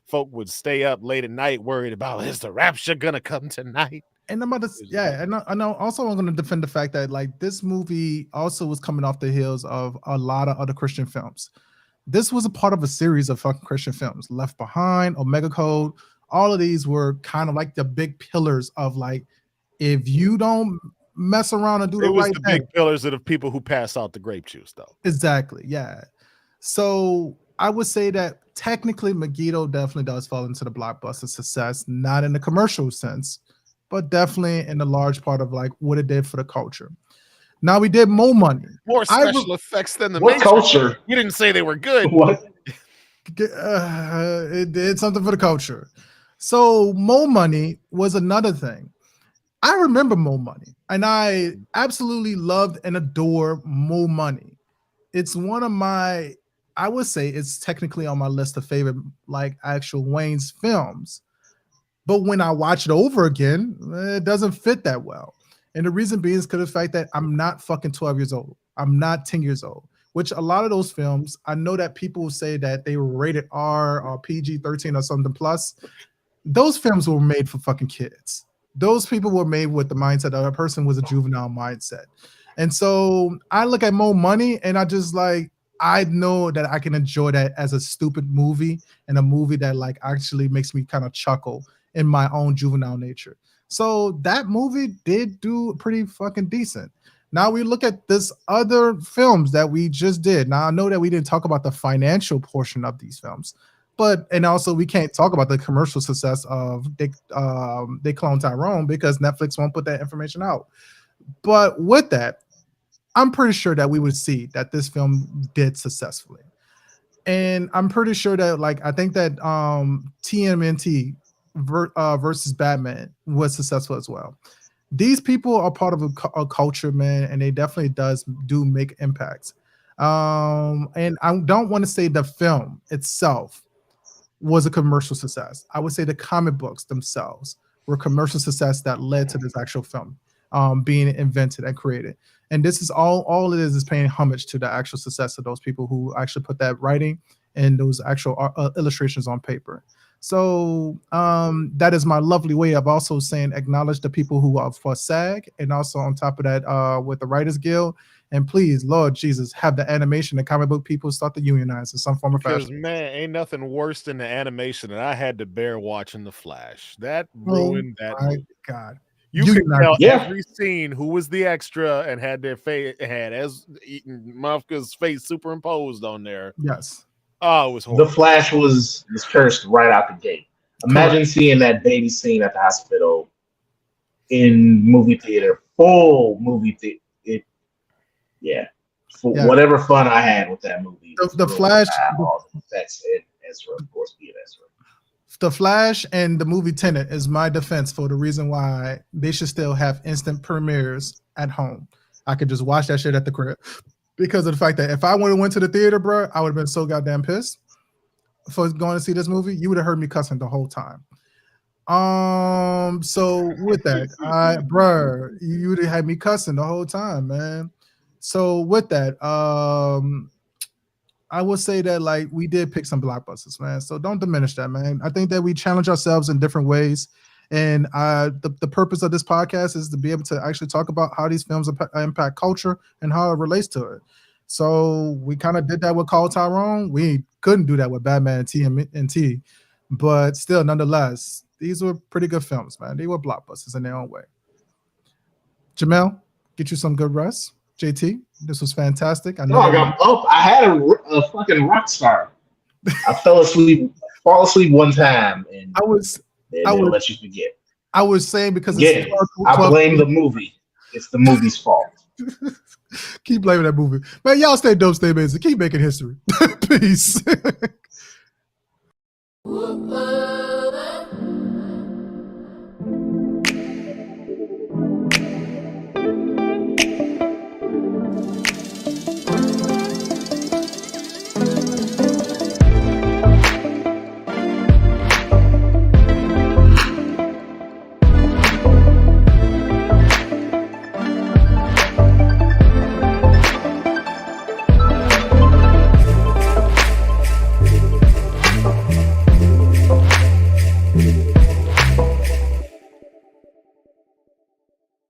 folk would stay up late at night worried about, is the rapture gonna come tonight? And I'm about to, and I know. Also, I'm going to defend the fact that like this movie also was coming off the heels of a lot of other Christian films. This was a part of a series of fucking Christian films. Left Behind, Omega Code. All of these were kind of like the big pillars of like, if you don't mess around and do the right thing. It was the big pillars of the people who pass out the grape juice, though. Exactly, yeah. So I would say that technically Megiddo definitely does fall into the blockbuster success, not in the commercial sense, but definitely in the large part of like what it did for the culture. Now we did Mo Money. More special effects than the Matrix. Culture? You didn't say they were good. What? It did something for the culture. So Mo Money was another thing. I remember Mo Money, and I absolutely loved and adore Mo Money. It's one of my, I would say it's technically on my list of favorite like actual Wayne's films. But when I watch it over again, it doesn't fit that well. And the reason being is because of the fact that I'm not fucking 12 years old. I'm not 10 years old, which a lot of those films, I know that people say that they were rated R or PG-13 or something plus. Those films were made for fucking kids. Those people were made with the mindset that a person was a juvenile mindset. And so I look at Mo Money and I just like, I know that I can enjoy that as a stupid movie and a movie that like actually makes me kind of chuckle in my own juvenile nature. So that movie did do pretty fucking decent. Now we look at this other films that we just did. Now I know that we didn't talk about the financial portion of these films, and also we can't talk about the commercial success of They Clone Tyrone because Netflix won't put that information out. But with that, I'm pretty sure that we would see that this film did successfully. And I'm pretty sure that like, I think that TMNT versus Batman was successful as well. These people are part of a culture, man, and they definitely do make impacts. And I don't want to say the film itself was a commercial success. I would say the comic books themselves were commercial success that led to this actual film being invented and created. And this is all it is paying homage to the actual success of those people who actually put that writing and those actual illustrations on paper. So that is my lovely way of also saying acknowledge the people who are for SAG, and also on top of that with the Writers Guild. And please, Lord Jesus, have the animation and comic book people start to unionize in some form or fashion. Because man, ain't nothing worse than the animation that I had to bear watching The Flash. That ruined that movie. God. You could tell every scene who was the extra and had their face as Mafka's face superimposed on there. Yes. Oh, it was horrible. The Flash was cursed right out the gate. Imagine seeing that baby scene at the hospital in movie theater, full movie theater. Whatever fun I had with that movie. The Flash. That's it. Ezra, of course, be it Ezra. The Flash and the movie Tenet is my defense for the reason why they should still have instant premieres at home. I could just watch that shit at the crib. Because of the fact that if I would have went to the theater, bro, I would have been so goddamn pissed for going to see this movie. You would have heard me cussing the whole time. So with that, bro, you would have had me cussing the whole time, man. So with that, I would say that like we did pick some blockbusters, man. So don't diminish that, man. I think that we challenge ourselves in different ways. And the purpose of this podcast is to be able to actually talk about how these films impact culture and how it relates to it. So we kind of did that with Call Tyrone. We couldn't do that with Batman and TMNT, but still, nonetheless, these were pretty good films, man. They were blockbusters in their own way. Jamel, get you some good rest. JT, this was fantastic. I got up. I had a fucking rock star. I fall asleep one time, and I would let you forget. I was saying because I blame the movie. It's the movie's fault. Keep blaming that movie. Man, y'all stay dope, stay amazing. Keep making history. Peace.